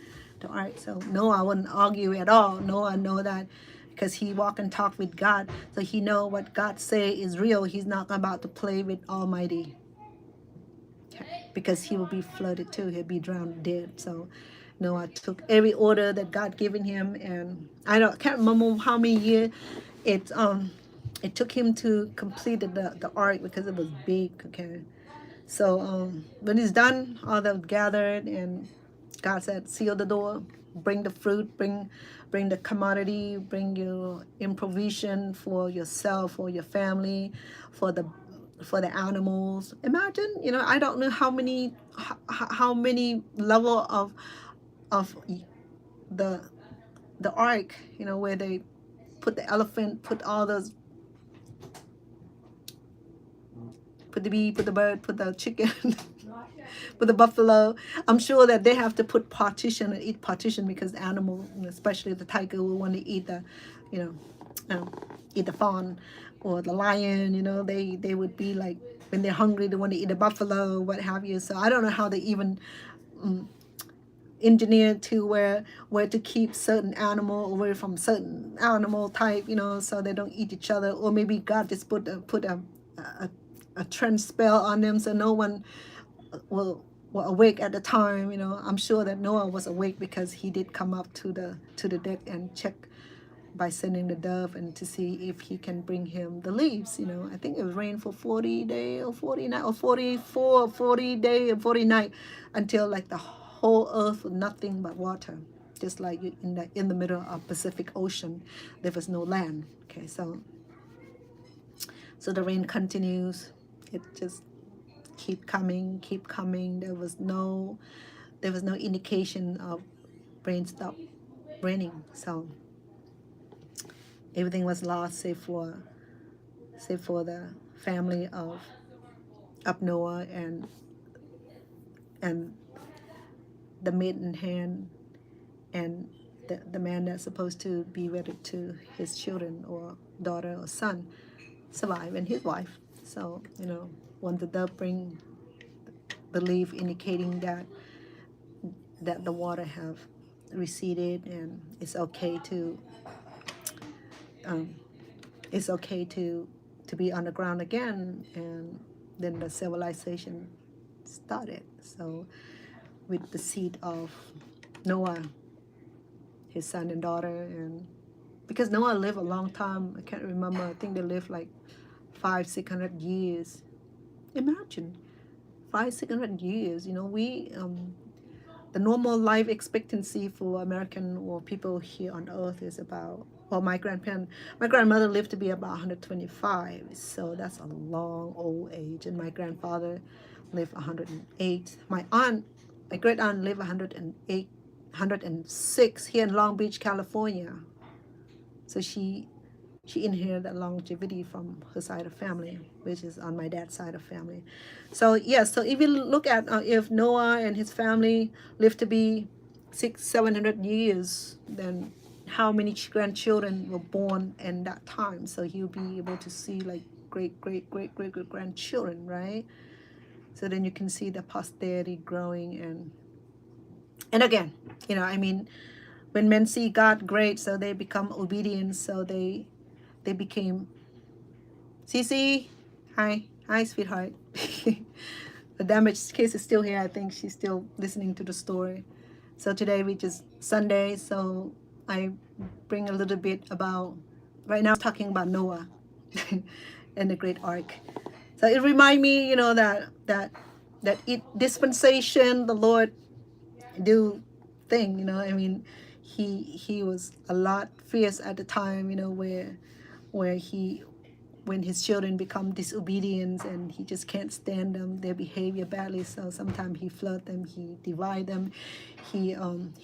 ark. So Noah wouldn't argue at all. Noah know that because he walk and talk with God, so he know what God say is real. He's not about to play with Almighty, because he will be flooded too. He'll be drowned dead. So Noah took every order that God given him, and can't remember how many years it took him to complete the ark, because it was big. Okay, so when it's done, all that was gathered, and God said, seal the door, bring the fruit, bring the commodity, bring your improvisation for yourself, for your family, for the animals. Imagine, I don't know how many level of the ark, where they put the elephant, put all those, put the bee, put the bird, put the chicken, put the buffalo. I'm sure that they have to put partition and eat partition, because the animal, especially the tiger, will want to eat the, eat the fawn, or the lion. They would be like, when they're hungry, they want to eat a buffalo, what have you. So I don't know how they even engineered to where to keep certain animal away from certain animal type, so they don't eat each other. Or maybe God just put a trend spell on them, so no one will awake at the time. I'm sure that Noah was awake, because he did come up to the deck and check by sending the dove, and to see if he can bring him the leaves. I think it was rain for 40 days or 40 night, or 44, 40 day and 40 night, until like the whole earth was nothing but water, just like in the middle of Pacific Ocean. There was no land. Okay, so the rain continues. It just keep coming. There was no indication of rain stop raining. So everything was lost, save for the family of Noah and the maiden hand and the man that's supposed to be wedded to his children or daughter or son survived, and his wife. So, when the dove bring the leaf indicating that the water have receded and um, it's okay to be on the ground again, and then the civilization started. So with the seed of Noah, his son and daughter, and because Noah lived a long time, I can't remember, I think they lived like 500-600 years. Imagine 500-600 years. The normal life expectancy for American or people here on earth is about, well, my grandmother lived to be about 125, so that's a long old age, and my grandfather lived 108. My great aunt lived 108, 106 here in Long Beach, California. So she inherited that longevity from her side of family, which is on my dad's side of family. So yes, so if you look at if Noah and his family lived to be 600-700 years, then how many grandchildren were born in that time? So he'll be able to see like great grandchildren, right? So then you can see the posterity growing, and again, when men see God great, so they become obedient, so they became. Cece, hi, sweetheart. The damaged case is still here. I think she's still listening to the story. So today, which is Sunday, so I bring a little bit about. Right now, I'm talking about Noah and the great ark. So it reminds me, that dispensation, the Lord do thing. He was a lot fierce at the time. Where when his children become disobedient and he just can't stand them, their behavior badly, so sometimes he flood them, he divide them, he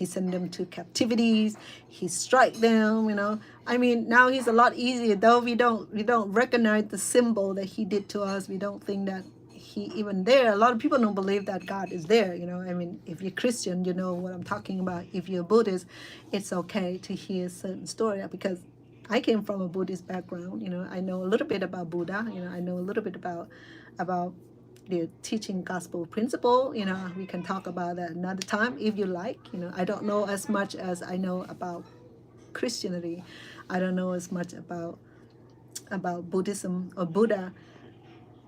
send them to captivities, he strike them. Now he's a lot easier, though we don't recognize the symbol that he did to us. We don't think that he even there. A lot of people don't believe that God is there. If you're Christian, you know what I'm talking about. If you're Buddhist, it's okay to hear certain story, because I came from a Buddhist background. I know a little bit about Buddha. I know a little bit about the teaching gospel principle. We can talk about that another time if you like. I don't know as much as I know about Christianity. I don't know as much about Buddhism or Buddha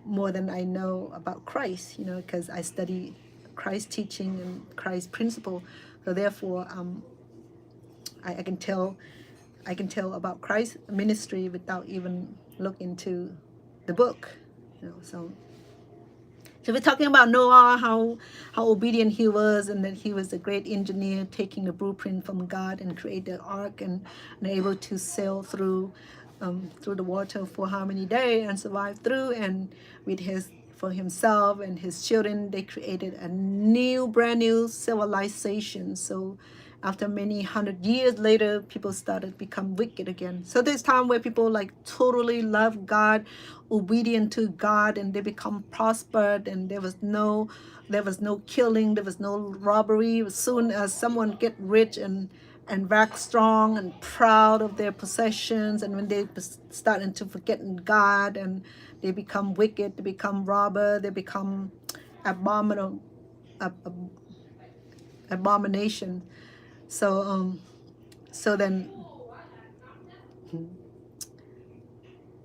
more than I know about Christ. Because I study Christ's teaching and Christ's principle. So therefore, I can tell about Christ's ministry without even look into the book. So we're talking about Noah, how obedient he was, and that he was a great engineer, taking the blueprint from God and create the ark, and able to sail through the water for how many days and survive through. And for himself and his children, they created a brand new civilization. So after many 100 years later, people started to become wicked again. So there's time where people like totally love God, obedient to God, and they become prospered, and there was no killing, there was no robbery. As soon as someone get rich and wax strong and proud of their possessions, and when they starting to forgetting God, and they become wicked, they become robber, they become abomination. So then,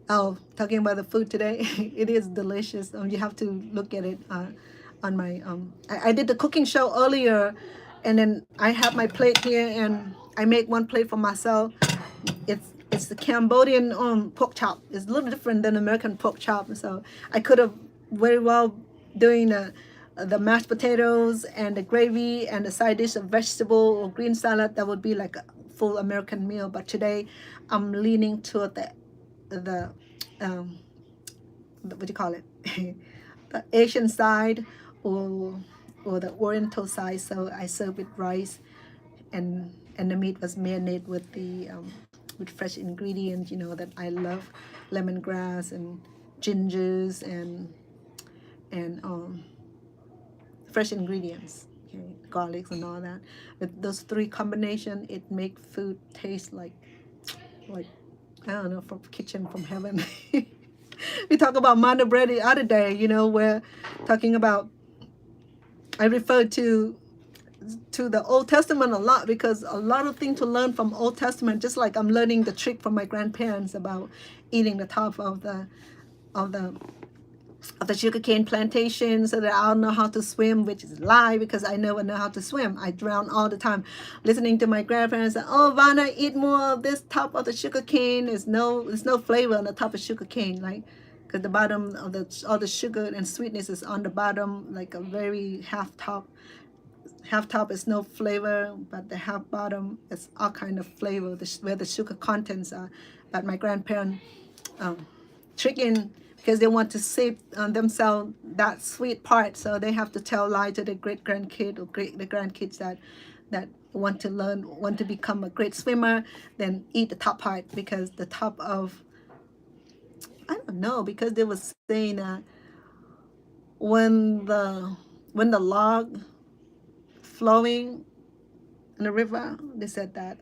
talking about the food today, it is delicious. You have to look at it on my I did the cooking show earlier, and then I have my plate here, and I make one plate for myself. It's the Cambodian pork chop. It's a little different than American pork chop. So I could have very well doing the mashed potatoes and the gravy and the side dish of vegetable or green salad. That would be like a full American meal. But today I'm leaning toward the what do you call it? The Asian side or the Oriental side. So I serve with rice, and the meat was marinated with with fresh ingredients, that I love, lemongrass and gingers and fresh ingredients, okay, garlics and all that. With those three combination, it make food taste like I don't know, from kitchen from heaven. We talk about manna bread the other day, you know, we're talking about, I referred to the Old Testament a lot because a lot of things to learn from Old Testament, just like I'm learning the trick from my grandparents about eating the top of the sugarcane plantation so that I'll know how to swim, which is a lie because I never know how to swim. I drown all the time. Listening to my grandparents say, "Oh, Vanna, eat more of this top of the sugarcane. There's no flavor on the top of sugarcane, like because the bottom of all the sugar and sweetness is on the bottom, like a very half top. Half top is no flavor, but the half bottom is all kind of flavor, where the sugar contents are." But my grandparents tricking because they want to save themselves that sweet part, so they have to tell lie to the great grandkid or the grandkids that want to learn, want to become a great swimmer, then eat the top part because the top of, I don't know, because they were saying that when the log flowing in the river, they said that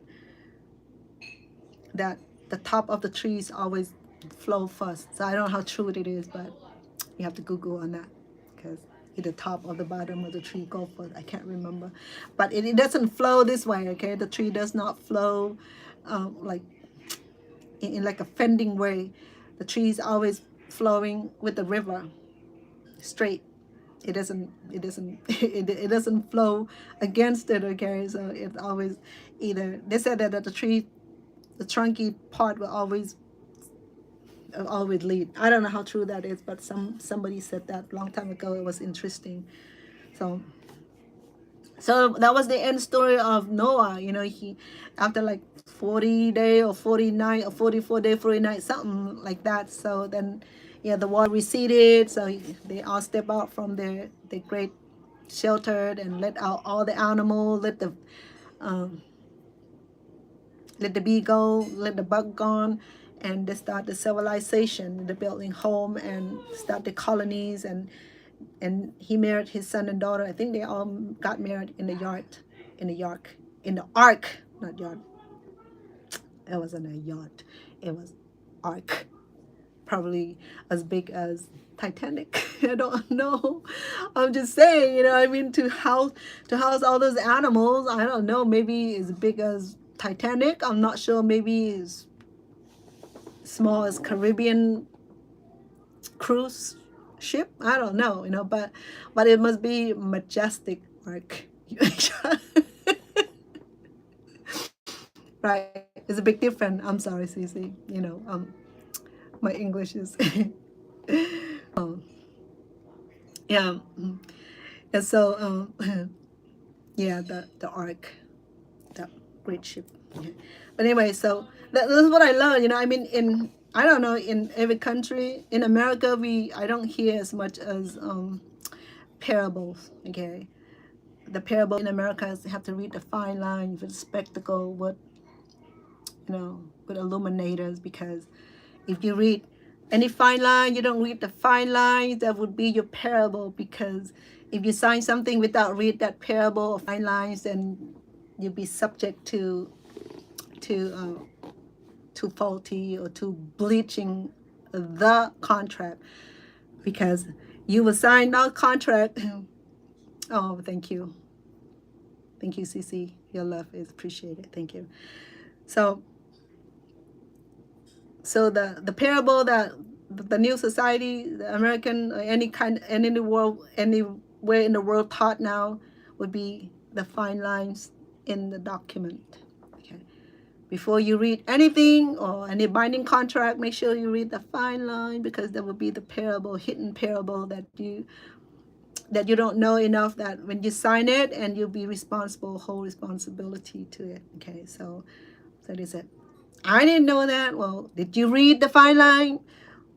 the top of the trees always flow first. So I don't know how true it is, but you have to Google on that because the top or the bottom of the tree go first. I can't remember, but it doesn't flow this way. Okay, the tree does not flow like in like a fending way. The tree is always flowing with the river straight. It doesn't it doesn't flow against it. Okay, so it's always either, they said that the tree, the trunky part will always lead. I don't know how true that is, but somebody said that long time ago. It was interesting. So that was the end story of Noah. You know, he, after like 40 day or 49 or 44 day 40 night, something like that. So then the water receded, so they all step out from their great shelter and let out all the animals, let the bee go, let the bug gone, and they start the civilization, the building home and start the colonies. And he married his son and daughter. I think they all got married in the ark, not yard. It wasn't a yacht. It was ark, probably as big as Titanic. I don't know. I'm just saying, you know, I mean, to house all those animals, I don't know, maybe as big as Titanic. I'm not sure. Maybe as small as Caribbean cruise ship. I don't know, you know, but it must be majestic ark. Right, it's a big difference. I'm sorry, Cece. You know, my English is yeah. And so yeah, the ark, that great ship. But anyway, so that's what I learned. You know, I mean, I don't know, in every country in America, I don't hear as much as parables. Okay, the parable in America is you have to read the fine line with spectacle, with illuminators, because if you read any fine line, you don't read the fine lines, that would be your parable. Because if you sign something without read that parable or fine lines, then you'll be subject to faulty or to bleaching the contract, because you will sign that contract. Oh, thank you, Cece. Your love is appreciated. Thank you. So the parable that the new society, the American, or any world, anywhere in the world taught now, would be the fine lines in the document. Okay, before you read anything or any binding contract, make sure you read the fine line, because there will be the parable, hidden parable that you don't know enough, that when you sign it, and you'll be responsible, whole responsibility to it. Okay, so that is it. I didn't know that. Well, did you read the fine line?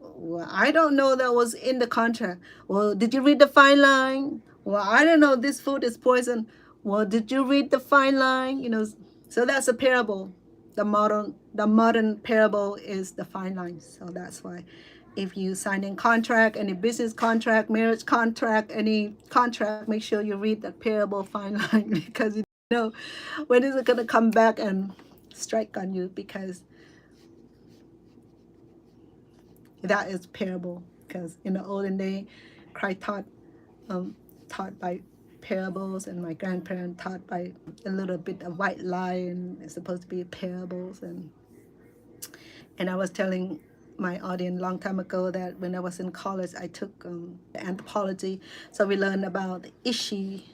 Well, I don't know that was in the contract. Well, did you read the fine line? Well, I don't know, this food is poison. Well, did you read the fine line? You know, so that's a parable. The modern parable is the fine line. So that's why if you sign in contract, any business contract, marriage contract, any contract, make sure you read that parable fine line because you know when is it going to come back and strike on you, because that is parable. Because in the olden day, Christ taught by parables, and my grandparents taught by a little bit of white lie, and it's supposed to be parables. And I was telling my audience a long time ago that when I was in college, I took anthropology. So we learned about the Ishi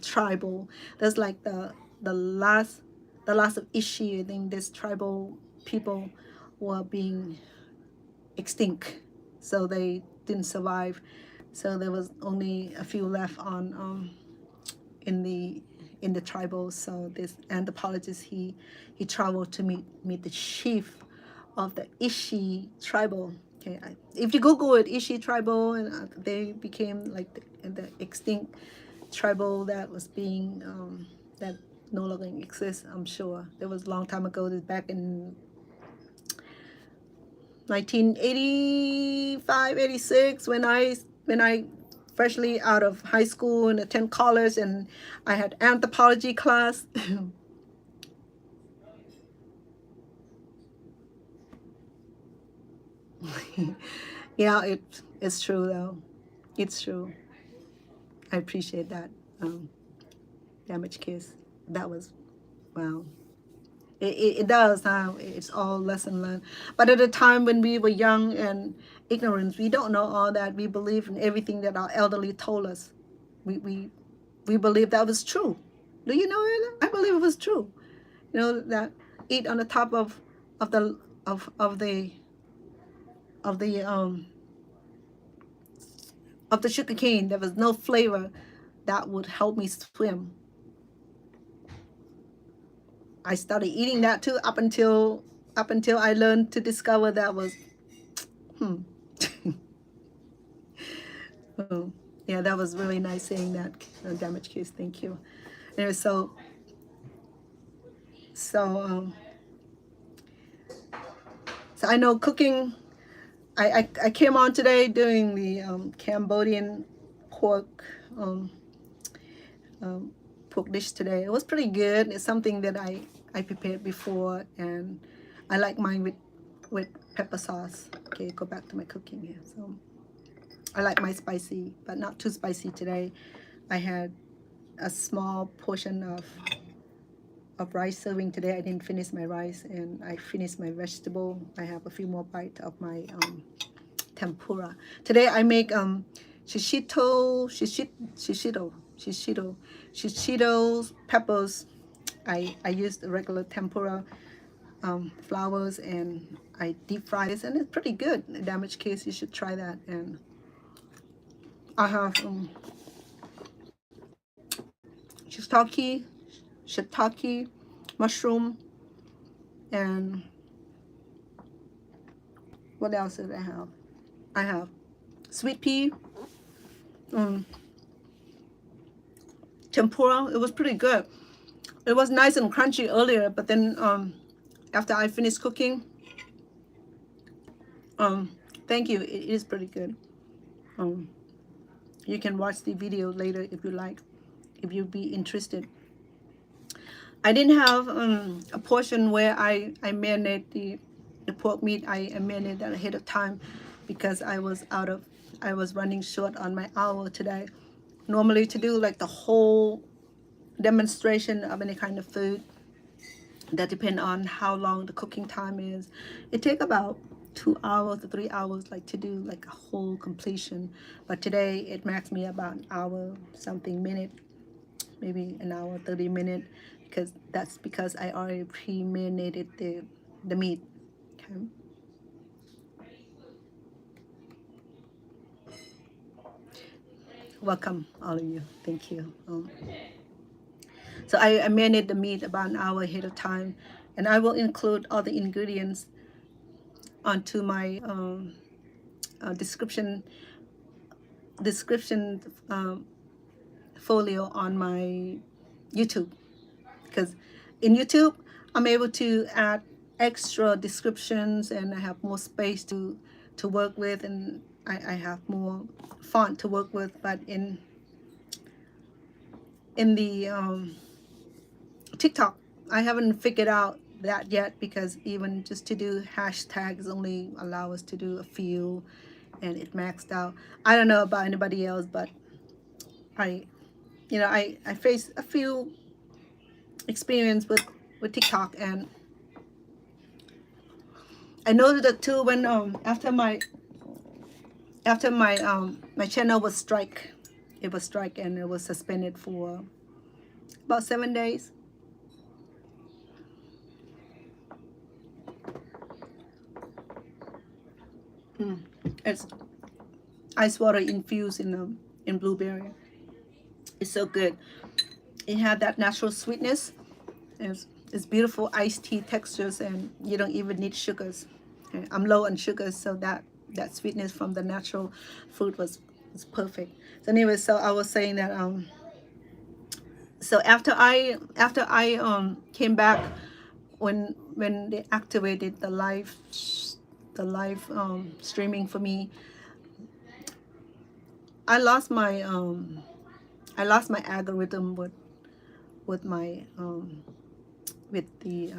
tribal. That's like the last of Ishi. I think this tribal people were being extinct, so they didn't survive. So there was only a few left on in the tribal. So this anthropologist, he traveled to meet the chief of the Ishi tribal. Okay, if you Google it, Ishi tribal, and they became like the extinct tribal that was being that no longer exists. I'm sure there was a long time ago. This back in 1985, 86, when I freshly out of high school and attend college, and I had anthropology class. Yeah, it's true though. It's true. I appreciate that. Damage case. That was, wow. It does, huh? It's all lesson learned. But at the time when we were young and ignorant, we don't know all that. We believe in everything that our elderly told us. We believe that was true. Do you know it? I believe it was true. You know that eat on the top of the of the of the um of the sugar cane. There was no flavor that would help me swim. I started eating that too up until I learned to discover that was oh, yeah, that was really nice saying that, damage case. Thank you. Anyway, so I know cooking. I came on today doing the Cambodian pork pork dish today. It was pretty good. It's something that I prepared before, and I like mine with pepper sauce. Okay, go back to my cooking here. So I like my spicy, but not too spicy today. I had a small portion of rice serving today. I didn't finish my rice, and I finished my vegetable. I have a few more bites of my tempura. Today I make shishito peppers. I used the regular tempura flours, and I deep fry this, and it's pretty good. In damage case, you should try that. And I have shiitake, mushroom, and what else did I have? I have sweet pea, tempura. It was pretty good. It was nice and crunchy earlier, but then after I finished cooking, thank you. It is pretty good. You can watch the video later if you like, if you'd be interested. I didn't have a portion where I marinate the pork meat. I marinate that ahead of time because I was running short on my hour today. Normally to do like the whole demonstration of any kind of food, that depend on how long the cooking time is. It take about 2 hours to 3 hours, like to do like a whole completion. But today it maxed me about an hour something minute, maybe an hour 30 minutes, because that's because I already pre-marinated the meat. Okay. Welcome all of you. Thank you. So I marinate the meat about an hour ahead of time, and I will include all the ingredients onto my description folio on my YouTube, because in YouTube I'm able to add extra descriptions, and I have more space to to work with, and I have more font to work with. But in the TikTok, I haven't figured out that yet, because even just to do hashtags only allow us to do a few, and it maxed out. I don't know about anybody else, but I face a few experience with TikTok, and I noticed that too when after my my channel was strike. It was strike, and it was suspended for about 7 days. It's ice water infused in blueberry. It's so good. It had that natural sweetness. It's beautiful iced tea textures, and you don't even need sugars. Okay, I'm low on sugars, so that sweetness from the natural fruit was perfect. So anyway, so I was saying that so after I came back, when they activated the live streaming for me, I lost my algorithm with my with the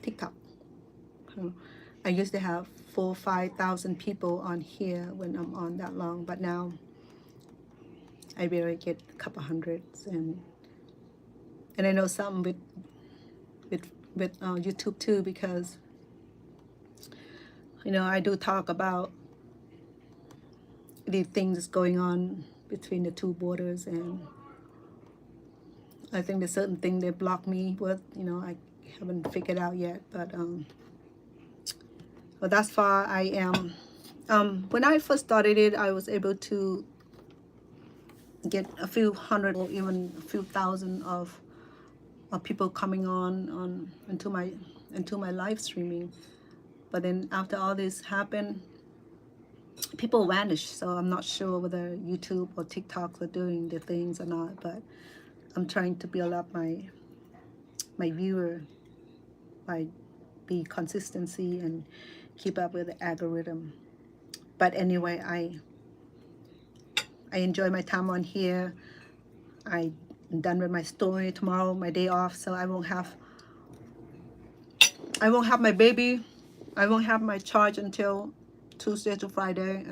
TikTok. I used to have 4,000 or 5,000 people on here when I'm on that long, but now I barely get a couple hundreds, and I know some with YouTube too, because I do talk about the things going on between the two borders, and I think there's certain thing they block me with. I haven't figured out yet, but thus far I am. When I first started it, I was able to get a few hundred or even a few thousand of people coming on into my live streaming. But then after all this happened, people vanish. So I'm not sure whether YouTube or TikTok are doing the things or not, but I'm trying to build up my viewer by be consistency and keep up with the algorithm. But anyway, I enjoy my time on here. I'm done with my story. Tomorrow my day off, so I won't have my baby. I won't have my charge until Tuesday to Friday.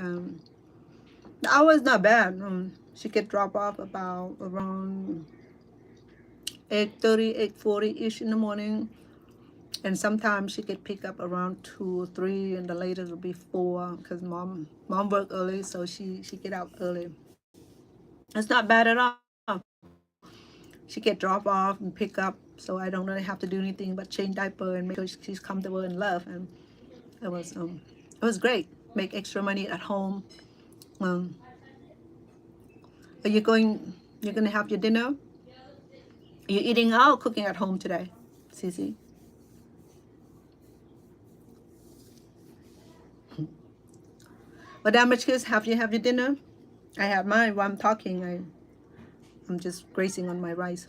The hour is not bad. She get drop off about around 8:30, 8:40-ish in the morning. And sometimes she get picked up around 2 or 3, and the latest will be 4, because mom work early, so she get out early. It's not bad at all. She get drop off and pick up, so I don't really have to do anything but change diaper and make sure she's comfortable and loved. And it was great. Make extra money at home. Are you gonna have your dinner? Are you eating out or cooking at home today, Cece? Madame Matthews, have you your dinner? I had mine while I'm talking. I'm just grazing on my rice.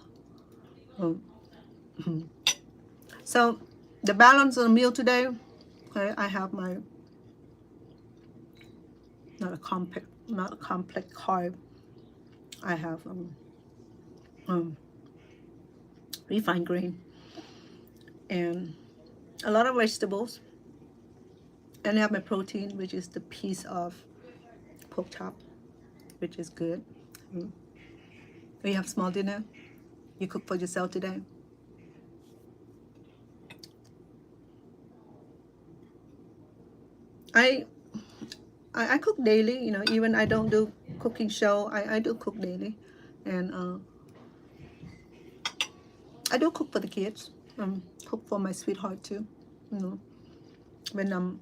So the balance of the meal today, I have my not a complex carb. I have refined grain and a lot of vegetables, and I have my protein, which is the piece of pork chop, which is good. We have small dinner. You cook for yourself today? I cook daily. Even I don't do cooking show. I do cook daily, and I do cook for the kids. Cook for my sweetheart too. When I'm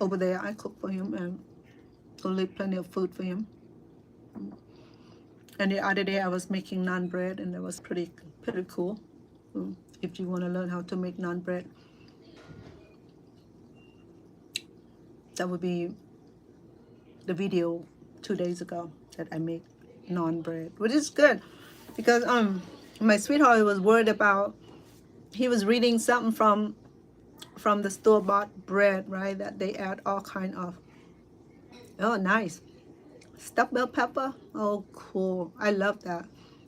over there, I cook for him and leave plenty of food for him. And the other day I was making naan bread, and it was pretty cool. If you want to learn how to make naan bread, that would be the video 2 days ago that I made naan bread, which is good, because my sweetheart was worried about, he was reading something from from the store-bought bread, right? That they add all kind of. Oh, nice. Stuffed bell pepper. Oh, cool. I love that.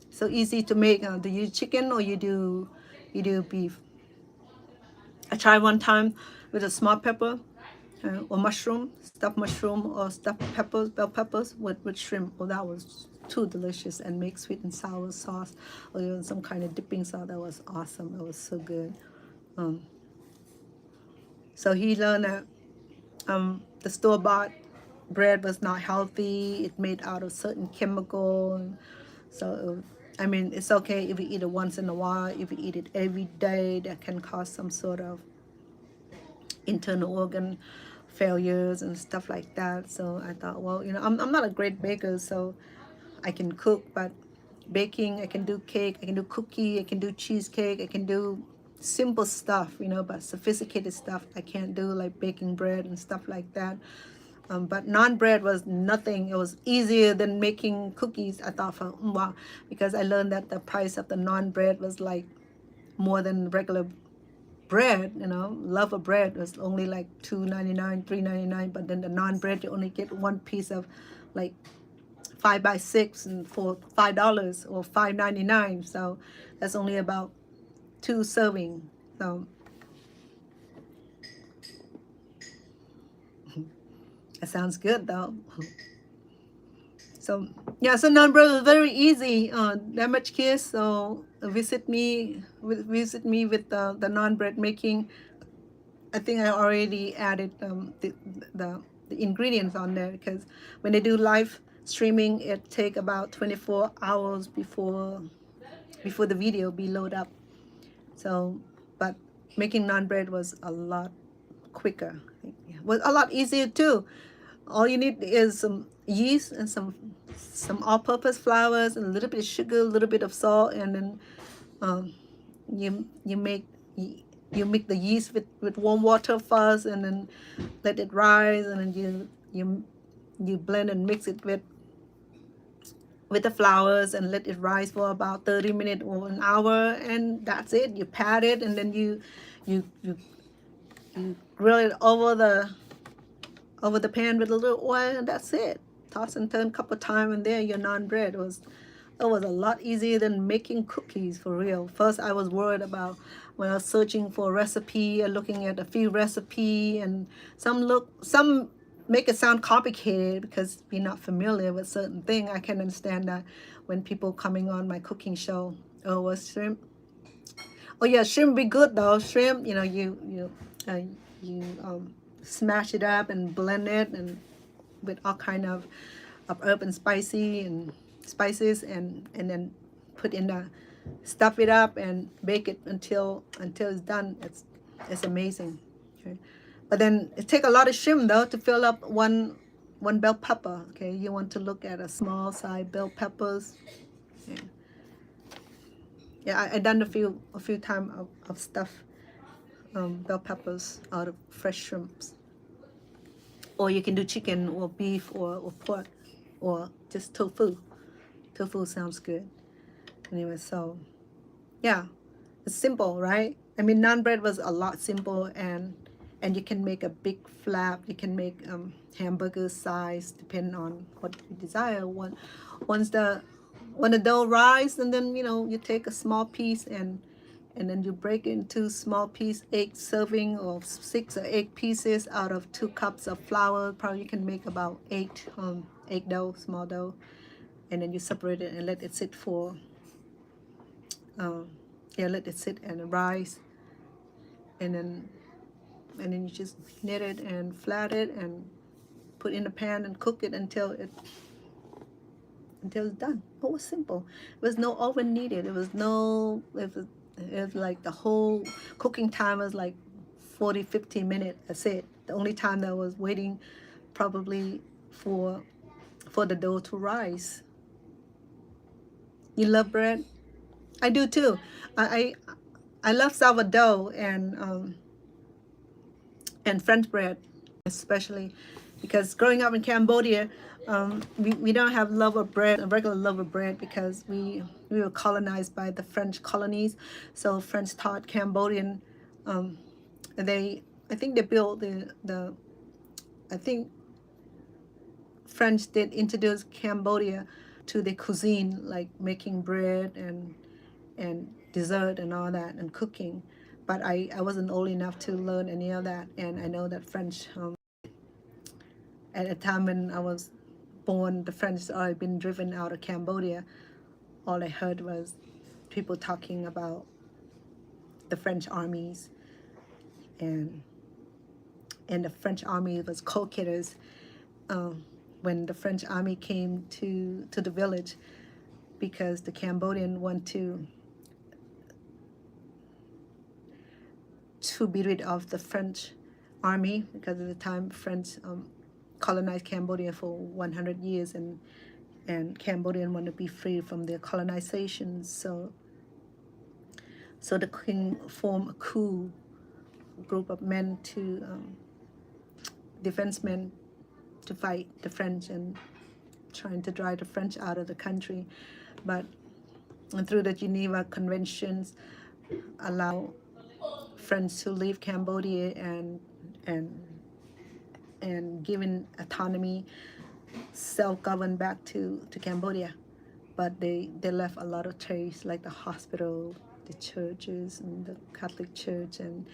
So easy to make. Do you chicken or you do beef? I tried one time with a small pepper or mushroom, stuffed mushroom or stuffed peppers, bell peppers with shrimp. Oh, that was too delicious, and make sweet and sour sauce or even some kind of dipping sauce. That was awesome. That was so good. Um, so he learned that the store-bought bread was not healthy. It made out of certain chemical. So, I mean, it's okay if you eat it once in a while. If you eat it every day, that can cause some sort of internal organ failures and stuff like that. So I thought, well, I'm not a great baker, so I can cook, but baking, I can do cake, I can do cookie, I can do cheesecake, I can do simple stuff, but sophisticated stuff I can't do, like baking bread and stuff like that. But non-bread was nothing. It was easier than making cookies. I thought, wow, because I learned that the price of the non-bread was like more than regular bread. Loaf of bread was only like $2.99, $3.99, but then the non-bread you only get one piece of like 5 by 6 and for $5 or $5.99. So that's only about 2 serving. So that sounds good though. So yeah, so non-bread is very easy. That much kids, so visit me with the non-bread making. I think I already added the ingredients on there, because when they do live streaming, it take about 24 hours before the video be loaded up. So, but making naan bread was a lot quicker. It was a lot easier too. All you need is some yeast and some all-purpose flours and a little bit of sugar, a little bit of salt, and then you make you mix the yeast with warm water first, and then let it rise, and then you blend and mix it with the flours and let it rise for about 30 minutes or an hour, and that's it. You pat it, and then you grill it over the pan with a little oil, and that's it. Toss and turn a couple times, and there your naan bread was. It was a lot easier than making cookies, for real. First, I was worried about when I was searching for a recipe and looking at a few recipe, and some make it sound complicated because we're not familiar with certain thing. I can understand that when people coming on my cooking show. Oh, was shrimp? Oh yeah, shrimp be good though. Shrimp, you smash it up and blend it and with all kind of herb and spices, and then put in the stuff it up and bake it until it's done. It's amazing. Okay. But then it take a lot of shrimp though to fill up one bell pepper. Okay, you want to look at a small size bell peppers. Okay. Yeah, I done a few times of stuff bell peppers out of fresh shrimps. Or you can do chicken or beef or pork or just tofu. Tofu sounds good. Anyway, so yeah, it's simple, right? I mean, naan bread was a lot simple, and you can make a big flap. You can make hamburger size depending on what you desire. When the dough rise, and then you take a small piece and then you break it into small piece, 8 serving or 6 or 8 pieces out of 2 cups of flour. Probably you can make about 8 dough, small dough, and then you separate it and let it sit for let it sit and rise, and then you just knit it and flat it and put in the pan and cook it until it's done. It was simple. There was no oven needed. It was like the whole cooking time was like 40-50 minutes. That's it. The only time that I was waiting probably for the dough to rise. You love bread? I do too. I love sourdough and French bread, especially because growing up in Cambodia, we don't have loaf of bread, a regular loaf of bread, because we were colonized by the French colonies. So French taught Cambodian I think they built I think French did introduce Cambodia to the cuisine, like making bread and dessert and all that and cooking. But I wasn't old enough to learn any of that. And I know that French, at a time when I was born, the French had already been driven out of Cambodia. All I heard was people talking about the French armies, and the French army was co-killers. When the French army came to the village, because the Cambodian want to be rid of the French army, because at the time French colonized Cambodia for 100 years, and Cambodian want to be free from their colonization. So the king formed a coup, group of men to defensemen to fight the French and trying to drive the French out of the country. But through the Geneva Conventions, allow French to leave Cambodia and given autonomy, self-govern back to Cambodia. But they left a lot of trace, like the hospital, the churches, and the Catholic Church, and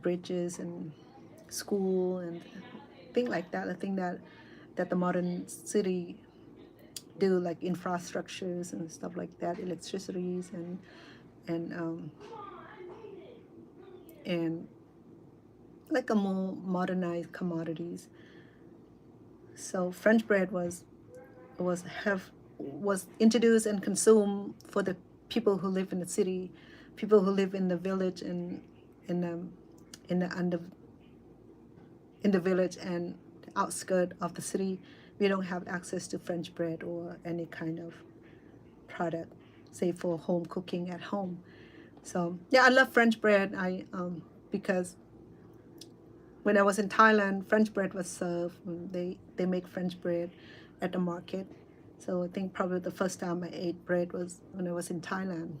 bridges and school and things like that. I think that the modern city do, like infrastructures and stuff like that, electricities and like a more modernized commodities. So French bread was introduced and consumed for the people who live in the city, people who live in the village and in the village and the outskirt of the city. We don't have access to French bread or any kind of product, say for home cooking at home. So yeah, I love French bread. Because when I was in Thailand, French bread was served. They make French bread at the market. So I think probably the first time I ate bread was when I was in Thailand.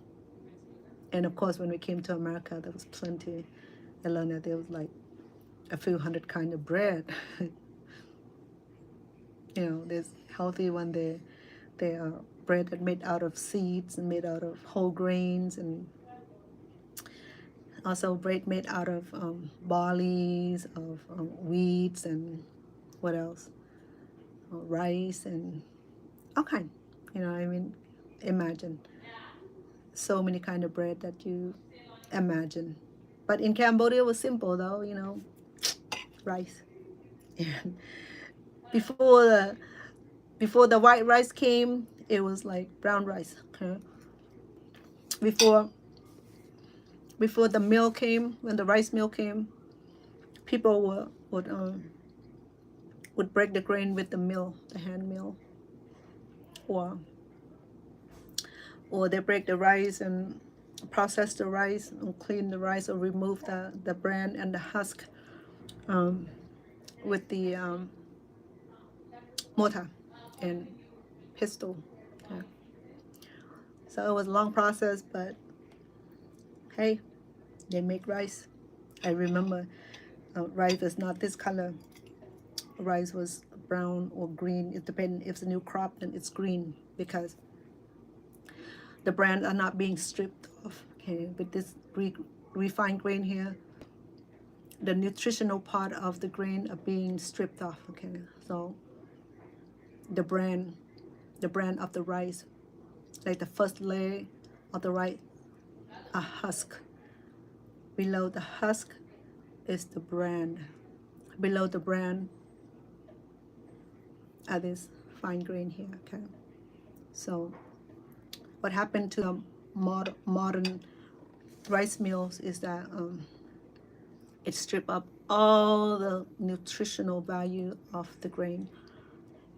And of course, when we came to America, there was plenty. I learned that there was like a few hundred kind of bread. There's healthy one. They are bread that made out of seeds and made out of whole grains, and also bread made out of barleys, of wheats, and what else? Rice and all kind. Imagine so many kind of bread that you imagine. But in Cambodia, it was simple though. Rice. And before the white rice came, it was like brown rice. Okay. Before the meal came, when the rice meal came, people would break the grain with the mill, the hand mill, or they break the rice and process the rice and clean the rice, or remove the bran and the husk with the mortar and pestle. Yeah. So it was a long process, but hey, they make rice. I remember rice was not this color. Rice was brown or green. It depends. If it's a new crop, then it's green, because the bran are not being stripped off. Okay, with this refined grain here, the nutritional part of the grain are being stripped off. Okay, so the bran of the rice, like the first layer of the rice, a husk. Below the husk is the bran. Below the bran are this fine grain here. Okay, so what happened to the modern rice mills is that it stripped up all the nutritional value of the grain.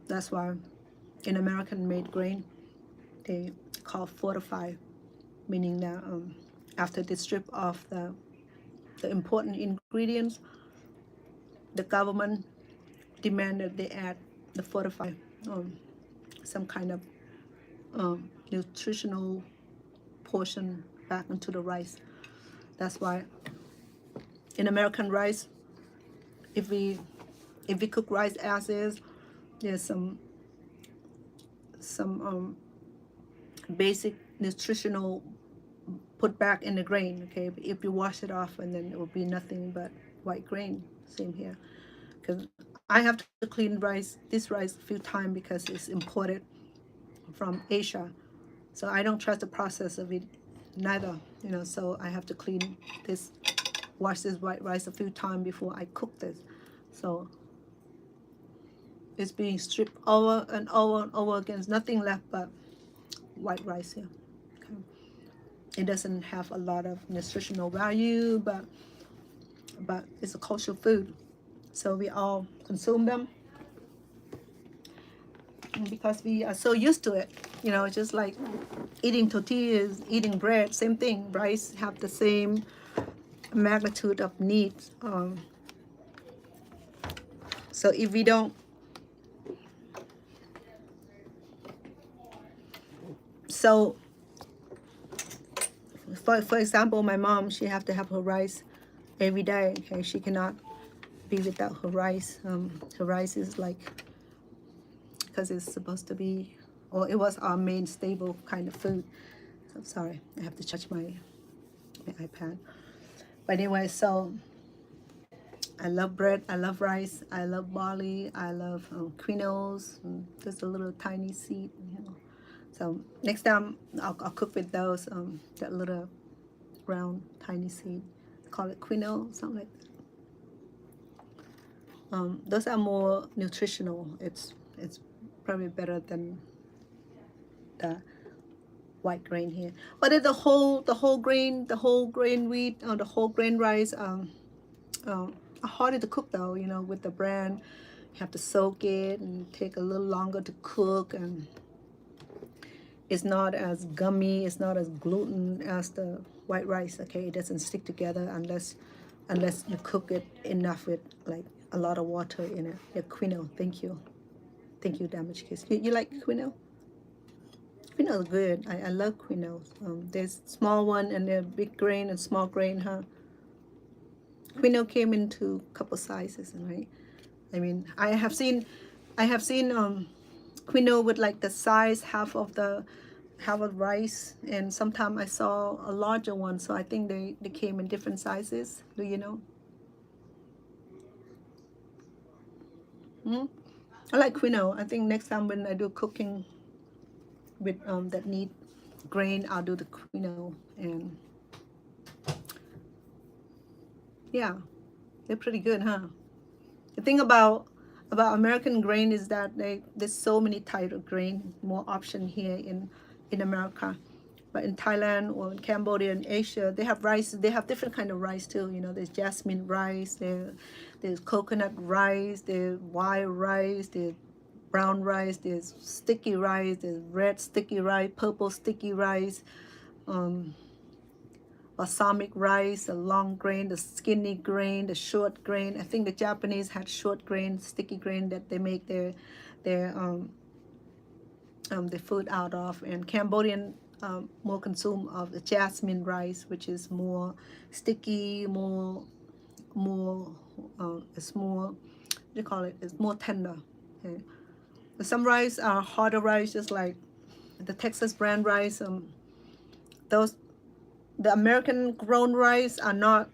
That's why in American made grain, they call fortified, meaning that after they strip off the important ingredients, the government demanded they add the fortified, some kind of nutritional portion back into the rice. That's why in American rice, if we cook rice as is, there's some basic nutritional put back in the grain. Okay, if you wash it off, and then it will be nothing but white grain. Same here, because I have to clean this rice a few times because it's imported from Asia, so I don't trust the process of it neither, so I have to clean this, wash this white rice a few times before I cook this. So it's being stripped over and over and over again. There's nothing left but white rice here. Okay. It doesn't have a lot of nutritional value, but it's a cultural food, so we all consume them because we are so used to it. Just like eating tortillas, eating bread, same thing. Rice have the same magnitude of needs. So if we don't, so for example, my mom, she have to have her rice every day. Okay, she cannot be without her rice. Her rice is like, because it's supposed to be, or it was our main stable kind of food. So sorry, I have to charge my iPad. But anyway, so I love bread, I love rice, I love barley, I love quinoas, just a little tiny seed. So next time I'll cook with those, that little round tiny seed. Call it quinoa, something like that. Those are more nutritional. It's probably better than the white grain here. But if the whole grain wheat or the whole grain rice are harder to cook though. With the bran, you have to soak it and take a little longer to cook, and it's not as gummy, it's not as gluten as the white rice. Okay, it doesn't stick together unless you cook it enough with like a lot of water in it. Yeah, quinoa. Thank you, Damaged Kiss. You like quinoa? Quinoa is good. I love quinoa. There's small one and there's big grain and small grain, huh? Quinoa came into a couple sizes, right? I mean, I have seen quinoa with like the size half of rice, and sometimes I saw a larger one. So I think they came in different sizes. Do you know? I like quinoa. I think next time when I do cooking with that need grain, I'll do the quinoa. And yeah, they're pretty good, huh? The thing about American grain is that there's so many types of grain, more option here in America. But in Thailand or in Cambodia and Asia, they have rice. They have different kind of rice too. There's jasmine rice, there's coconut rice, there's white rice, there's brown rice, there's sticky rice, there's red sticky rice, purple sticky rice, balsamic rice, the long grain, the skinny grain, the short grain. I think the Japanese had short grain, sticky grain that they make their food out of. And Cambodian more consume of the jasmine rice, which is more sticky, it's more, what do you call it? It's more tender. Okay. Some rice are harder rice, just like the Texas brand rice. The American grown rice are not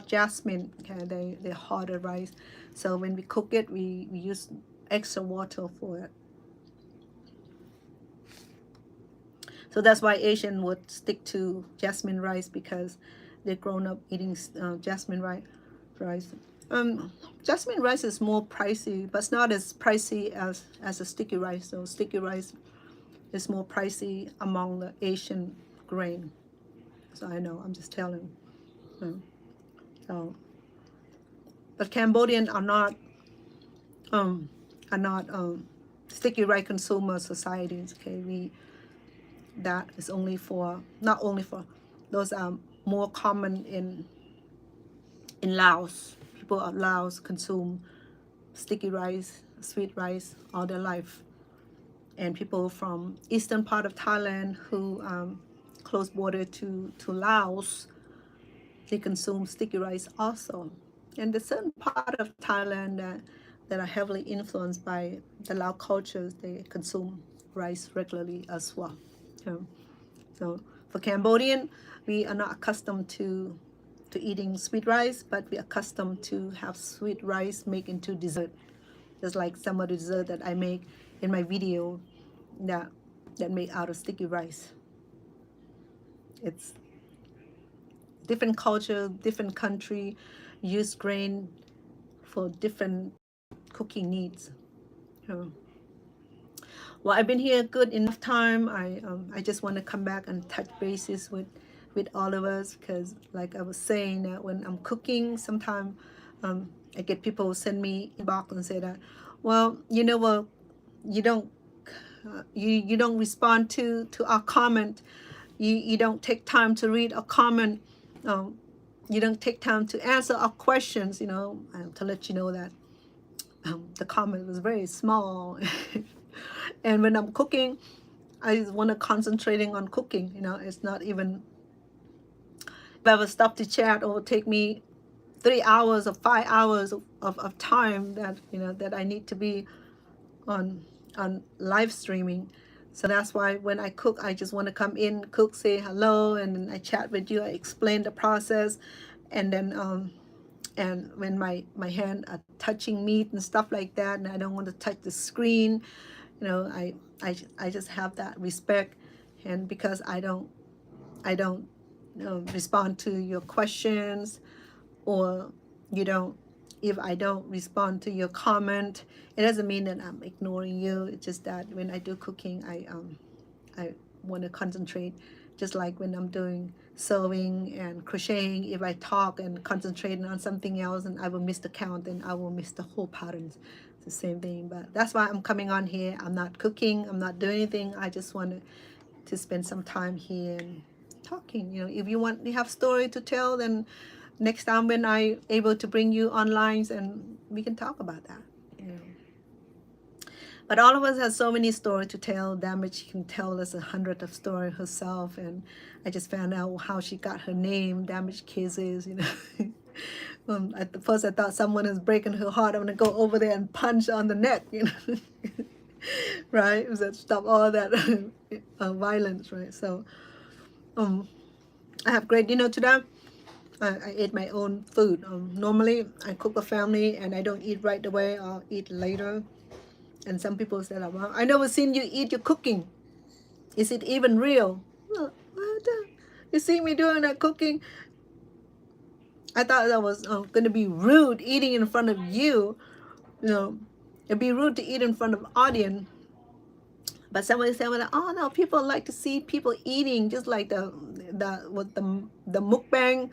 jasmine. Okay, they're harder rice. So when we cook it, we use extra water for it. So that's why Asian would stick to jasmine rice, because they've grown up eating jasmine rice. Jasmine rice is more pricey, but it's not as pricey as a sticky rice. So sticky rice is more pricey among the Asian grain. So I know, I'm just telling. So, but Cambodian are not sticky rice consumer societies. Okay, that is only for, not only for, those are more common in Laos. People of Laos consume sticky rice, sweet rice all their life. And people from eastern part of Thailand who close border to Laos, they consume sticky rice also. And there's certain part of Thailand that are heavily influenced by the Lao cultures. They consume rice regularly as well. So for Cambodian, we are not accustomed to eating sweet rice, but we are accustomed to have sweet rice made into dessert. Just like some of the dessert that I make in my video that made out of sticky rice. It's different culture, different country, use grain for different cooking needs. Well, I've been here good enough time. I just want to come back and touch bases with all of us, because like I was saying, that when I'm cooking, sometimes I get people send me inbox and say that, well, you know what, you don't you don't respond to our comment. You don't take time to read a comment. You don't take time to answer our questions. To let you know that the comment was very small. And when I'm cooking, I just want to concentrating on cooking. It's not even, if I ever stop to chat, or take me 3 hours or 5 hours of time that I need to be on live streaming. So that's why when I cook, I just want to come in, cook, say hello, and then I chat with you. I explain the process, and then and when my hand are touching meat and stuff like that, and I don't want to touch the screen, I just have that respect. And because I don't respond to your questions, or if I don't respond to your comment, it doesn't mean that I'm ignoring you. It's just that when I do cooking, I want to concentrate. Just like when I'm doing sewing and crocheting, if I talk and concentrate on something else, and I will miss the count, and I will miss the whole patterns. It's the same thing. But that's why I'm coming on here. I'm not cooking, I'm not doing anything. I just want to spend some time here and talking. If you want to have story to tell, then next time when I able to bring you online, and we can talk about that. But all of us have so many stories to tell. Damage can tell us 100 of stories herself, and I just found out how she got her name, Damage Kisses. At first I thought someone is breaking her heart. I'm gonna go over there and punch on the neck, right? So stop all that violence, right? So I have great dinner today. I ate my own food. Normally I cook a family and I don't eat right away. I'll eat later. And some people said, well, I never seen you eat your cooking. Is it even real? Well, you see me doing that cooking? I thought that was going to be rude, eating in front of you. It'd be rude to eat in front of audience. But somebody said, well, oh no, people like to see people eating, just like the mukbang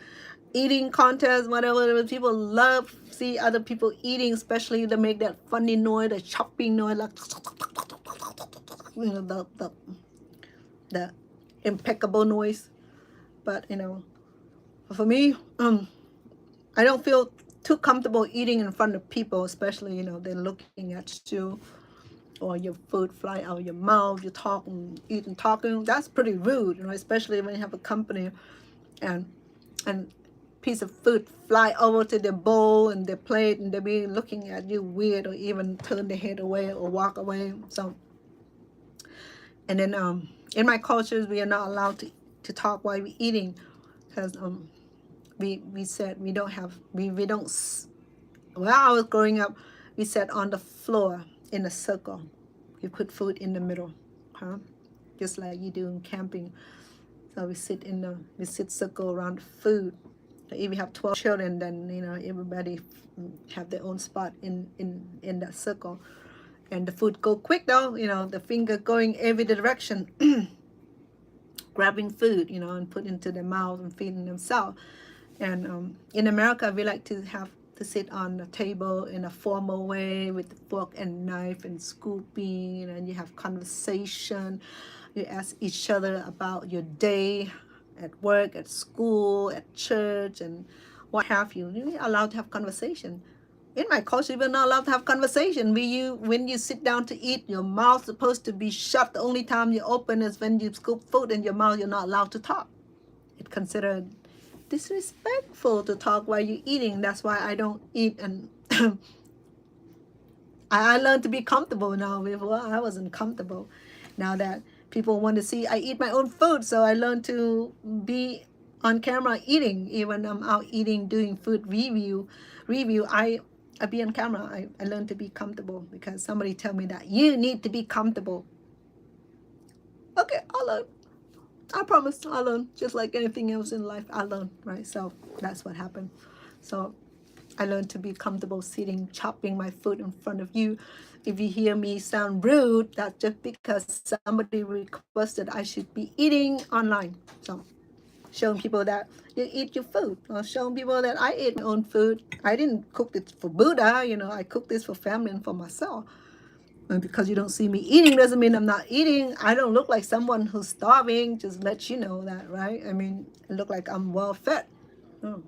eating contest, whatever. People love see other people eating, especially to make that funny noise, the chopping noise, like the impeccable noise. But for me, I don't feel too comfortable eating in front of people, especially they're looking at you, or your food fly out of your mouth, you talking, eating, talking. That's pretty rude, especially when you have a company and piece of food fly over to their bowl and their plate, and they be looking at you weird, or even turn their head away or walk away. So, and then in my cultures, we are not allowed to talk while we're eating, because we said we don't have, we don't, when I was growing up, we sat on the floor in a circle. You put food in the middle, just like you do in camping. So we sit circle around the food. If you have 12 children, then everybody have their own spot in that circle, and the food go quick though. The finger going every direction, grabbing food, and put into their mouth and feeding themselves. And in America, we like to sit on the table in a formal way with fork and knife and scooping, and you have conversation. You ask each other about your day at work, at school, at church, and what have you. You're allowed to have conversation. In my culture, we're not allowed to have conversation. When you sit down to eat, your mouth's supposed to be shut. The only time you open is when you scoop food in your mouth. You're not allowed to talk. It's considered disrespectful to talk while you're eating. That's why I don't eat. And I learned to be comfortable now. Before I wasn't comfortable. Now that people want to see I eat my own food, so I learned to be on camera eating. Even I'm out eating, doing food review. I be on camera. I learned to be comfortable because somebody tell me that you need to be comfortable. Okay, I'll learn. I promise I'll learn. Just like anything else in life, I learn, right? So that's what happened. So I learned to be comfortable sitting, chopping my food in front of you. If you hear me sound rude, that's just because somebody requested I should be eating online. So showing people that you eat your food, or showing people that I ate my own food. I didn't cook this for Buddha, I cook this for family and for myself. And because you don't see me eating doesn't mean I'm not eating. I don't look like someone who's starving, just let you know that, right? I mean, I look like I'm well fed. Oh,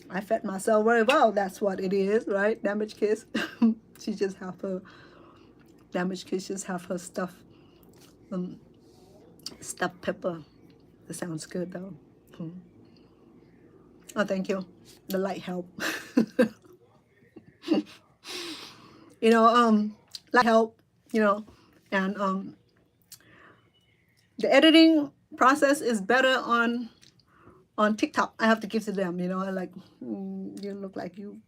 I fed myself very well. That's what it is, right? Damaged kiss. She just have her damaged kiss. Just have her stuffed pepper. That sounds good though. Oh, thank you. The light help. Light help. And the editing process is better on TikTok. I have to give to them. Like you look like you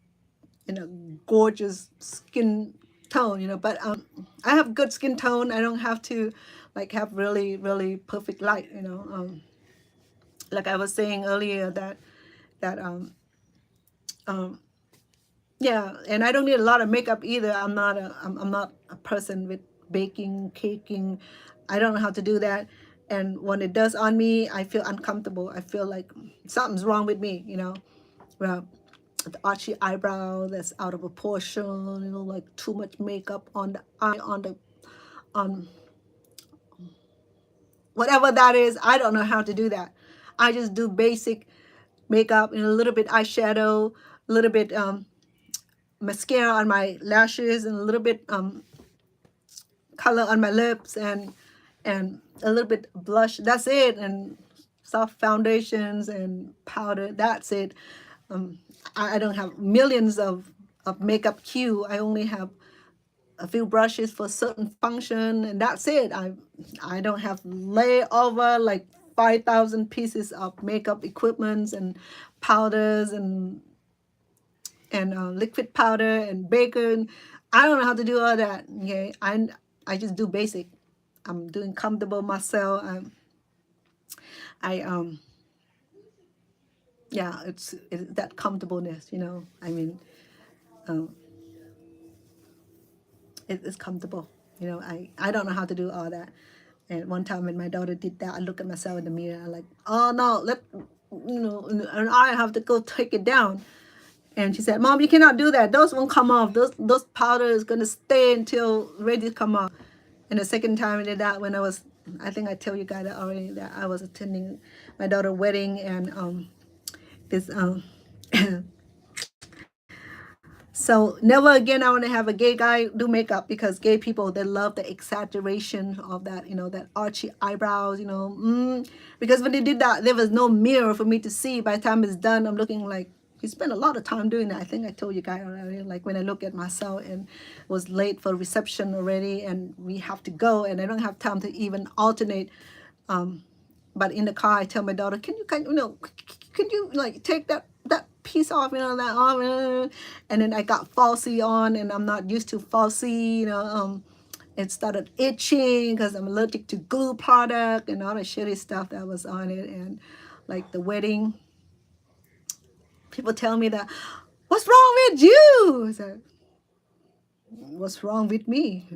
in a gorgeous skin tone. But I have good skin tone. I don't have to like have really really perfect light. Like I was saying earlier that um yeah, and I don't need a lot of makeup either. I'm not a person with baking, caking. I don't know how to do that. And when it does on me, I feel uncomfortable. I feel like something's wrong with me. Well, the archy eyebrow that's out of proportion, like too much makeup on the eye, on whatever that is. I don't know how to do that. I just do basic makeup and a little bit eyeshadow, a little bit mascara on my lashes, and a little bit color on my lips, and a little bit blush. That's it. And soft foundations and powder. That's it. I don't have millions of makeup cue. I only have a few brushes for certain function, and that's it. I don't have lay over like 5,000 pieces of makeup equipments and powders and liquid powder and bacon. I don't know how to do all that. Okay, I just do basic. I'm doing comfortable myself. I yeah, it's that comfortableness. I mean, um, it's comfortable. I don't know how to do all that. And one time when my daughter did that, I look at myself in the mirror. I'm like, oh no, and I have to go take it down. And she said, Mom, you cannot do that. Those won't come off. Those powder is gonna stay until ready to come off. And the second time I did that, when I think I tell you guys that already, that I was attending my daughter's wedding, and this so never again I want to have a gay guy do makeup, because gay people, they love the exaggeration of that, that archy eyebrows, because when they did that, there was no mirror for me to see. By the time it's done, I'm looking like he spent a lot of time doing that. I think I told you guys already, like when I look at myself and was late for reception already, and we have to go, and I don't have time to even alternate. But in the car, I tell my daughter, can you like take that piece off, that arm, and then I got falsy on, and I'm not used to falsy, it started itching because I'm allergic to glue product and all the shitty stuff that was on it. And like the wedding, people tell me that, what's wrong with you? I said, what's wrong with me?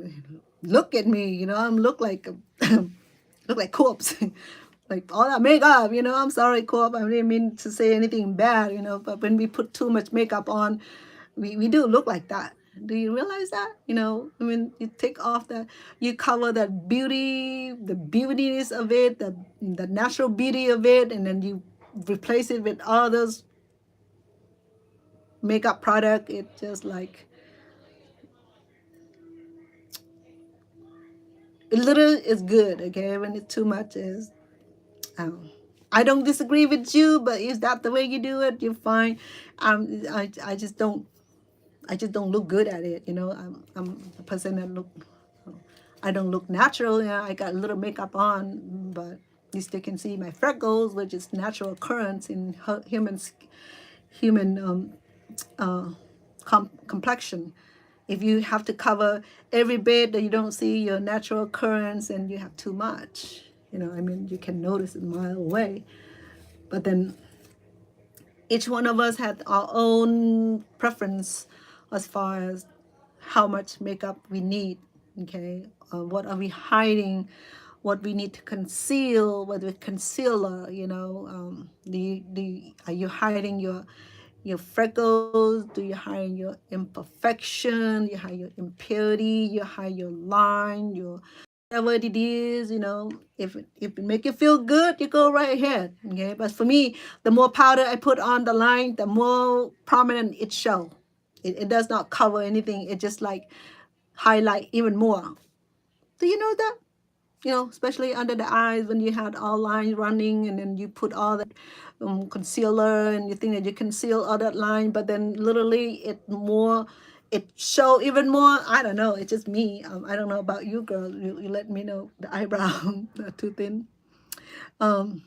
Look at me, I'm look like look like corpse. Like all that makeup, I'm sorry, corp. I didn't mean to say anything bad, but when we put too much makeup on, we do look like that. Do you realize that? I mean, you take off that, you cover that beauty, the beautiness of it, the natural beauty of it, and then you replace it with all those makeup product. It just like, a little is good, okay? When it's too much is, I don't disagree with you, but is that the way you do it? You're fine. I just don't. I just don't look good at it. You know, I'm a person that look. I don't look natural. Yeah, I got a little makeup on, but you still can see my freckles, which is natural occurrence in human complexion. If you have to cover every bit that you don't see your natural occurrence, and you have too much, you know, I mean, you can notice it a mile away. But then each one of us had our own preference as far as how much makeup we need. Okay, what are we hiding? What we need to conceal? Whether concealer, you know, are you hiding your freckles? Do you hide your imperfection? You hide your impurity? You hide your line? Your whatever it is, you know. If it make you feel good, you go right ahead. Okay, but for me, the more powder I put on the line, the more prominent it show. It does not cover anything. It just like highlight even more. Do you know that? You know, especially under the eyes when you had all lines running, and then you put all that concealer, and you think that you conceal all that line, but then literally it show even more. I don't know. It's just me. I don't know about you, girl. You let me know the eyebrow too thin. Um,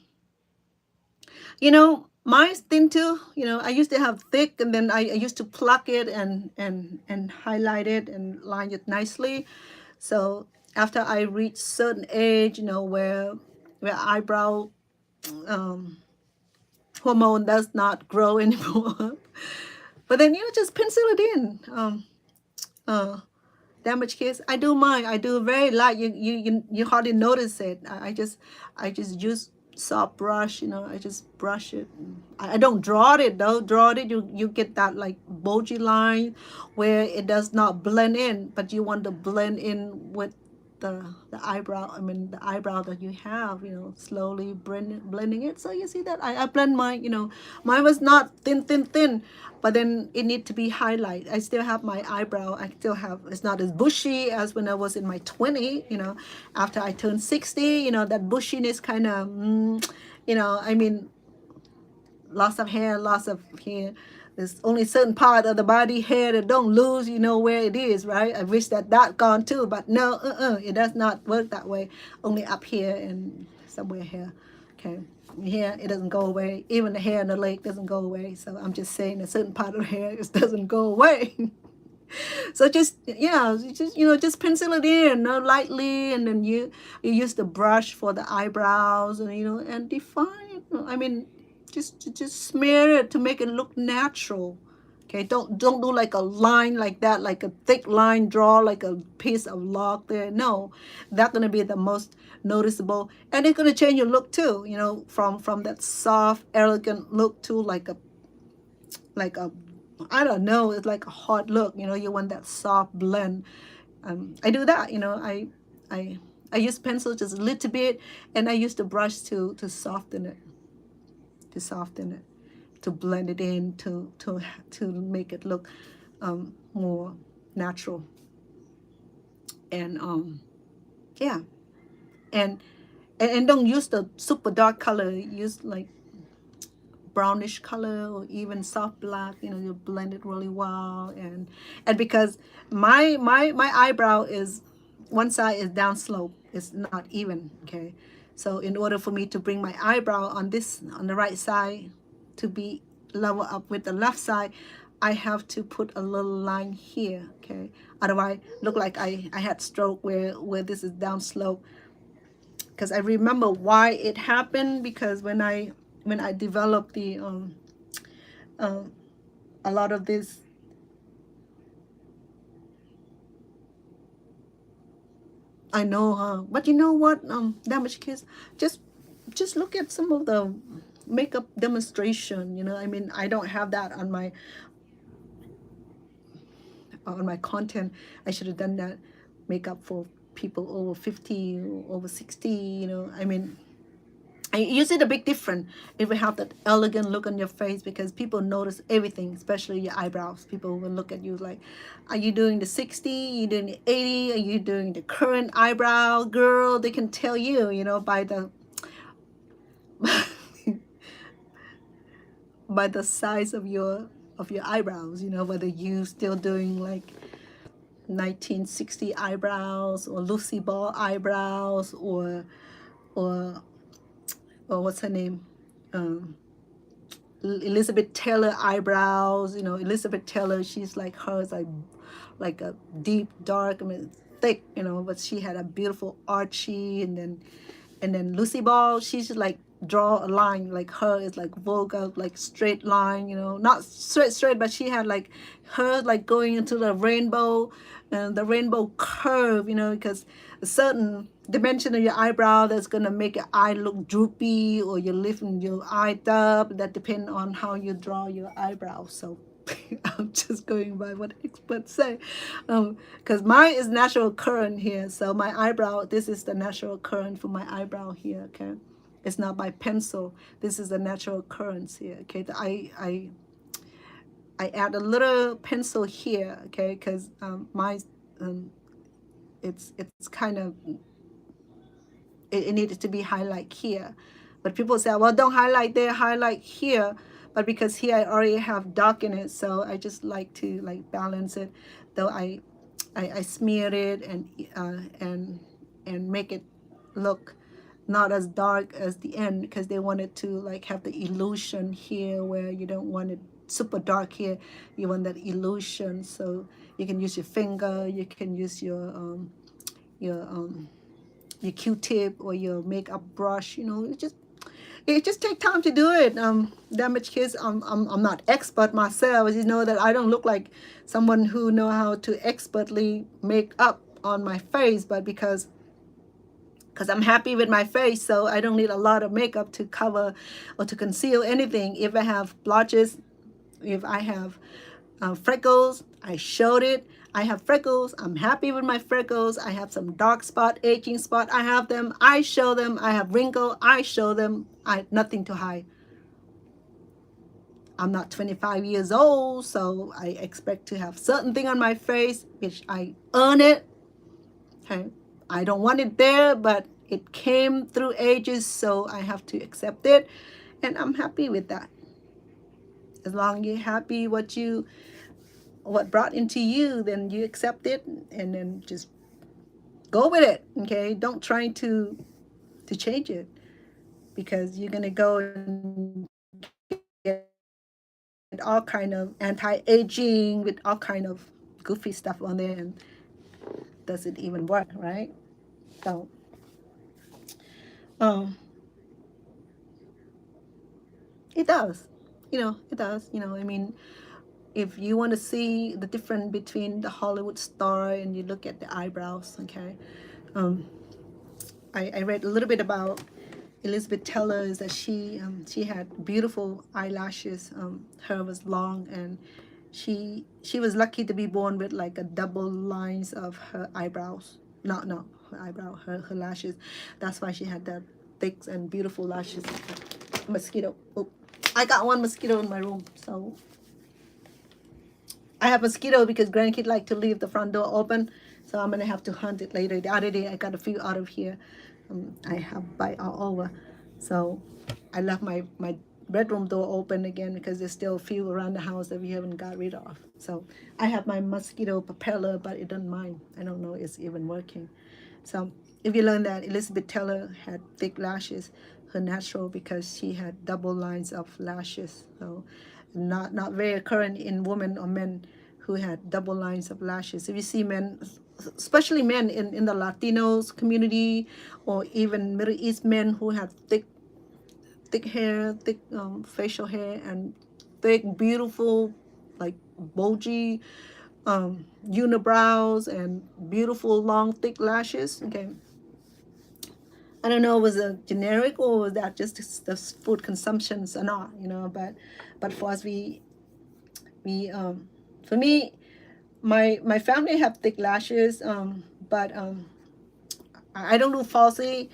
you know, mine's thin too. You know, I used to have thick, and then I used to pluck it and highlight it and line it nicely. So after I reach certain age, you know, where eyebrow um, hormone does not grow anymore, but then you just pencil it in. Uh, Damage case. I do mine. I do very light. You hardly notice it. I just use soft brush. You know, I just brush it. I don't draw it though. Draw it, you get that like bulgy line where it does not blend in, but you want to blend in with the eyebrow. I mean the eyebrow that you have. You know, slowly blending it. So you see that I blend mine. You know, mine was not thin, but then it need to be highlight. I still have my eyebrow. I still have, it's not as bushy as when I was in my 20, you know. After I turned 60, you know, that bushiness kind of, you know, I mean, loss of hair, loss of hair. There's only certain part of the body hair that don't lose, you know where it is, right? I wish that gone too, but no, it does not work that way. Only up here and somewhere here, okay? Here it doesn't go away. Even the hair in the leg doesn't go away. So I'm just saying a certain part of the hair just doesn't go away. So just, yeah, just pencil it in, lightly, and then you use the brush for the eyebrows, and and define it. I mean, just smear it to make it look natural. Okay, don't do like a line like that, like a thick line, draw like a piece of log there. No, that's gonna be the most noticeable, and it's gonna change your look too. You know, from that soft, elegant look to like a I don't know, it's like a hot look. You know, you want that soft blend. I do that. You know, I I use pencil just a little bit, and I use the brush to soften it, to soften it, to blend it in, to make it look more natural. And yeah, and, and don't use the super dark color. Use like brownish color or even soft black. You know, you blend it really well. And because my eyebrow is one side is down slope, it's not even. Okay, so in order for me to bring my eyebrow on the right side to be level up with the left side, I have to put a little line here. Okay, otherwise look like I had stroke where this is down slope. Because I remember why it happened, because when I developed the um, a lot of this I know, huh? But you know what, damaged kids, just look at some of the makeup demonstration. You know, I mean, I don't have that on my content. I should have done that makeup for people over 50 or over 60. You know, I mean, you see the big difference if you have that elegant look on your face, because people notice everything, especially your eyebrows. People will look at you like, are you doing the 60? Are you doing the 80? Are you doing the current eyebrow, girl? They can tell you, you know, by the by the size of your eyebrows, you know, whether you still doing like 1960 eyebrows or Lucy Ball eyebrows or or what's her name, um, Elizabeth Taylor eyebrows. You know, Elizabeth Taylor, she's like hers, like a deep dark, I mean thick, you know, but she had a beautiful archy, and then Lucy Ball, she's just like draw a line, like her is like vulgar, like straight line, you know, not straight, but she had like her like going into the rainbow, and the rainbow curve, you know, because a certain dimension of your eyebrow that's gonna make your eye look droopy, or you're lifting your eye up. That depends on how you draw your eyebrows. So I'm just going by what experts say, because mine is natural current here. So my eyebrow, this is the natural current for my eyebrow here. Okay, it's not by pencil. This is the natural currents here. Okay, I add a little pencil here. Okay, because my it's kind of, it needed to be highlight here, but people say, well, don't highlight there, highlight here. But because here I already have dark in it, so I just like to like balance it. Though I smeared it and make it look not as dark as the end, because they wanted to like have the illusion here, where you don't want it super dark here, you want that illusion. So you can use your finger, you can use your your Q-tip or your makeup brush. You know, it just take time to do it. Damaged kids, I'm not expert myself. You know that I don't look like someone who know how to expertly make up on my face, but because I'm happy with my face, so I don't need a lot of makeup to cover or to conceal anything. If I have blotches, if I have freckles, I showed it. I have freckles, I'm happy with my freckles. I have some dark spot, aging spot, I have them, I show them. I have wrinkle, I show them. I nothing to hide. I'm not 25 years old, so I expect to have certain thing on my face, which I earn it. Okay, I don't want it there, but it came through ages, so I have to accept it, and I'm happy with that. As long as you're happy what brought into you, then you accept it, and then just go with it. Okay, don't try to change it, because you're gonna go and get all kind of anti-aging with all kind of goofy stuff on there, and does it even work, right? So um it does, it does. I mean, if you want to see the difference between the Hollywood star and you look at the eyebrows, okay, um I read a little bit about Elizabeth Taylor, is that she had beautiful eyelashes. Her was long, and she was lucky to be born with like a double lines of her eyebrows. No, her eyebrow, her lashes. That's why she had that thick and beautiful lashes. Mosquito. Oh, I got one mosquito in my room, so I have mosquito because grandkids like to leave the front door open, so I'm gonna have to hunt it later. The other day I got a few out of here. I have bite all over, so I left my bedroom door open again because there's still a few around the house that we haven't got rid of. So I have my mosquito propeller, but it doesn't mind. I don't know it's even working. So if you learn that Elizabeth Taylor had thick lashes, her natural, because she had double lines of lashes. So not very current in women or men who had double lines of lashes. If you see men, especially men in the Latinos community, or even Middle East men who have thick hair, thick facial hair, and thick, beautiful, like bulgy unibrows and beautiful long thick lashes. Okay, I don't know, was it generic or was that just the food consumptions or not, but for us, we for me, my family have thick lashes, but I don't do falsy,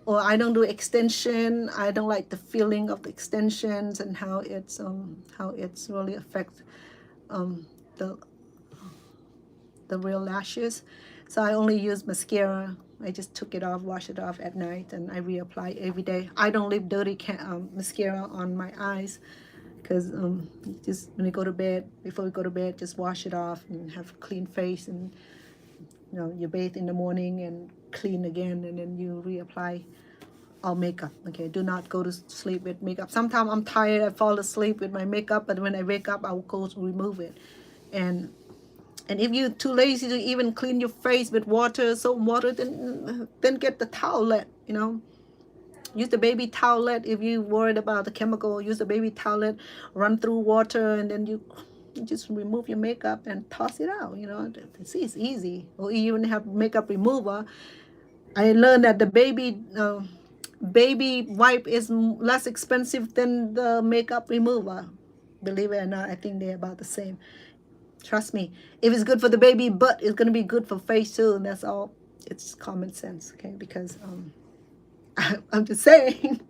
or I don't do extension. I don't like the feeling of the extensions and how it's really affect the real lashes. So I only use mascara. I just took it off, wash it off at night, and I reapply every day. I don't leave dirty mascara on my eyes, because just when we go to bed, before we go to bed, just wash it off and have a clean face, and you bathe in the morning and clean again, and then you reapply all makeup. Okay, do not go to sleep with makeup. Sometimes I'm tired, I fall asleep with my makeup, but when I wake up, I will go to remove it. And if you're too lazy to even clean your face with water, soap water, then get the towelette. Use the baby towelette. If you're worried about the chemical, use the baby towelette, run through water, and then you just remove your makeup and toss it out. See, it's easy. Or you even have makeup remover. I learned that the baby wipe is less expensive than the makeup remover. Believe it or not, I think they're about the same. Trust me, if it's good for the baby butt, it's going to be good for face too, and that's all. It's common sense, okay? Because I'm just saying.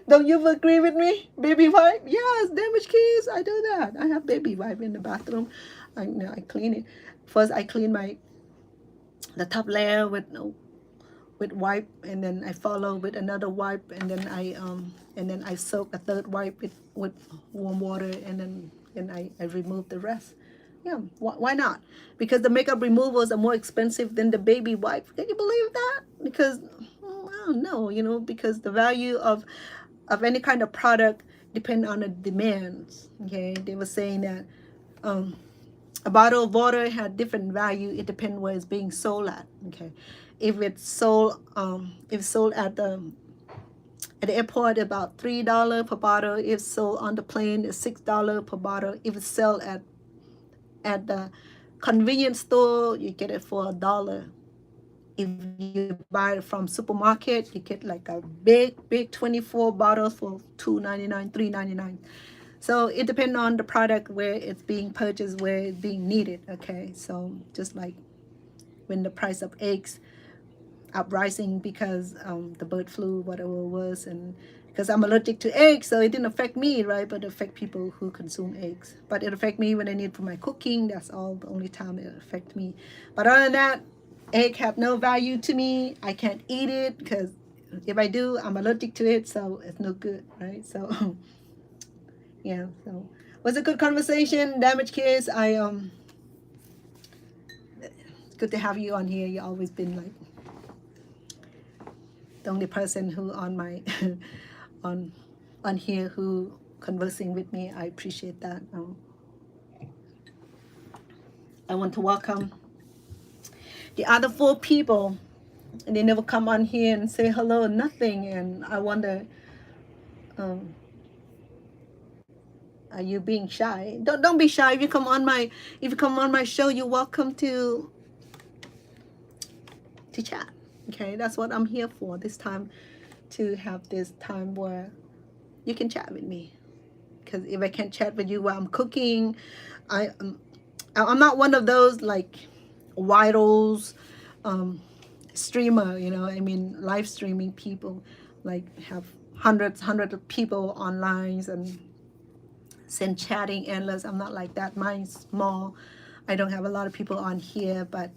Don't you agree with me? Baby wipe? Yes, damaged kids. I do that. I have baby wipe in the bathroom. I clean it. First, I clean the top layer with wipe, and then I follow with another wipe, and then I soak a third wipe with warm water, and then I remove the rest. Yeah, why not? Because the makeup removers are more expensive than the baby wipe. Can you believe that? Because I don't know, because the value of any kind of product depend on the demands. Okay, they were saying that a bottle of water had different value. It depends where it's being sold at. Okay, if it's sold at the airport, about $3 per bottle. If sold on the plane, it's $6 per bottle. If it's sold at the convenience store, you get it for $1. If you buy it from supermarket, you get like a big 24 bottles for $2.99, $3.99. So it depends on the product, where it's being purchased, where it's being needed. Okay, so just like when the price of eggs uprising because the bird flu, whatever it was, and because I'm allergic to eggs, so it didn't affect me, right? But it affect people who consume eggs. But it affect me when I need for my cooking. That's all the only time it affect me. But other than that, egg have no value to me. I can't eat it because if I do, I'm allergic to it, so it's no good, right? So yeah, so it was a good conversation. Damaged kids, it's good to have you on here. You always been like the only person who on my on here who conversing with me. I appreciate that. I want to welcome the other 4 people, and they never come on here and say hello, nothing. And I wonder, are you being shy? Don't be shy. If you come on my show, you're welcome to chat. Okay, that's what I'm here for. This time, to have this time where you can chat with me. Because if I can't chat with you while I'm cooking, I'm not one of those like virals streamer, live streaming people, like have hundreds of people online and send chatting endless. I'm not like that. Mine's small. I don't have a lot of people on here, but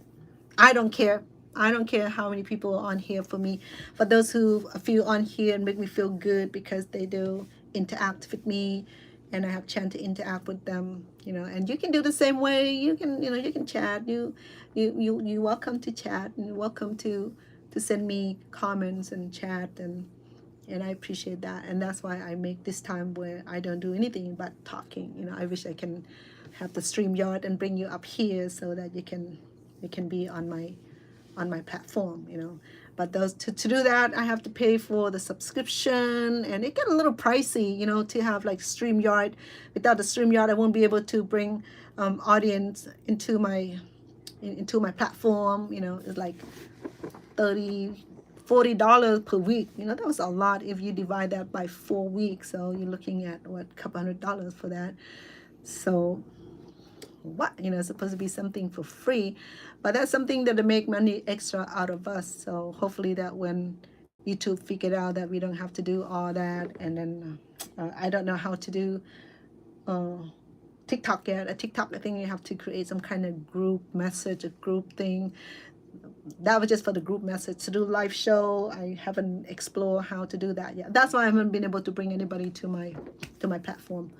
I don't care. I don't care how many people are on here for me. For those who feel on here and make me feel good because they do interact with me, and I have chance to interact with them, and you can do the same way. You can chat. You welcome to chat, and you're welcome to send me comments and chat, and I appreciate that. And that's why I make this time where I don't do anything but talking. I wish I can have the StreamYard and bring you up here so that you can be on my platform. But to do that, I have to pay for the subscription, and it get a little pricey, to have like StreamYard. Without the StreamYard, I won't be able to bring audience into my platform. It's like $40 per week. That was a lot if you divide that by 4 weeks. So you're looking at a couple $100 for that. So what, it's supposed to be something for free, but that's something that they make money extra out of us. So hopefully that when YouTube figured out that we don't have to do all that, and then I don't know how to do TikTok yet. A TikTok, I think you have to create some kind of group message, a group thing. that was just for the group message. To do live show, I haven't explored how to do that yet. That's why I haven't been able to bring anybody to my platform.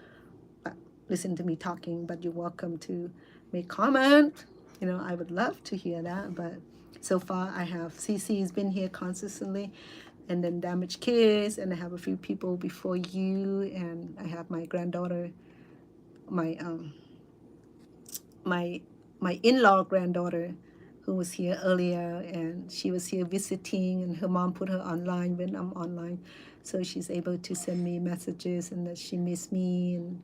But listen to me talking. But you're welcome to make comment. You know, I would love to hear that. But so far, I have CC's been here consistently, and then Damaged Kids, and I have a few people before you, and I have my granddaughter, my my in-law granddaughter, who was here earlier, and she was here visiting, and her mom put her online when I'm online, so she's able to send me messages and that she missed me and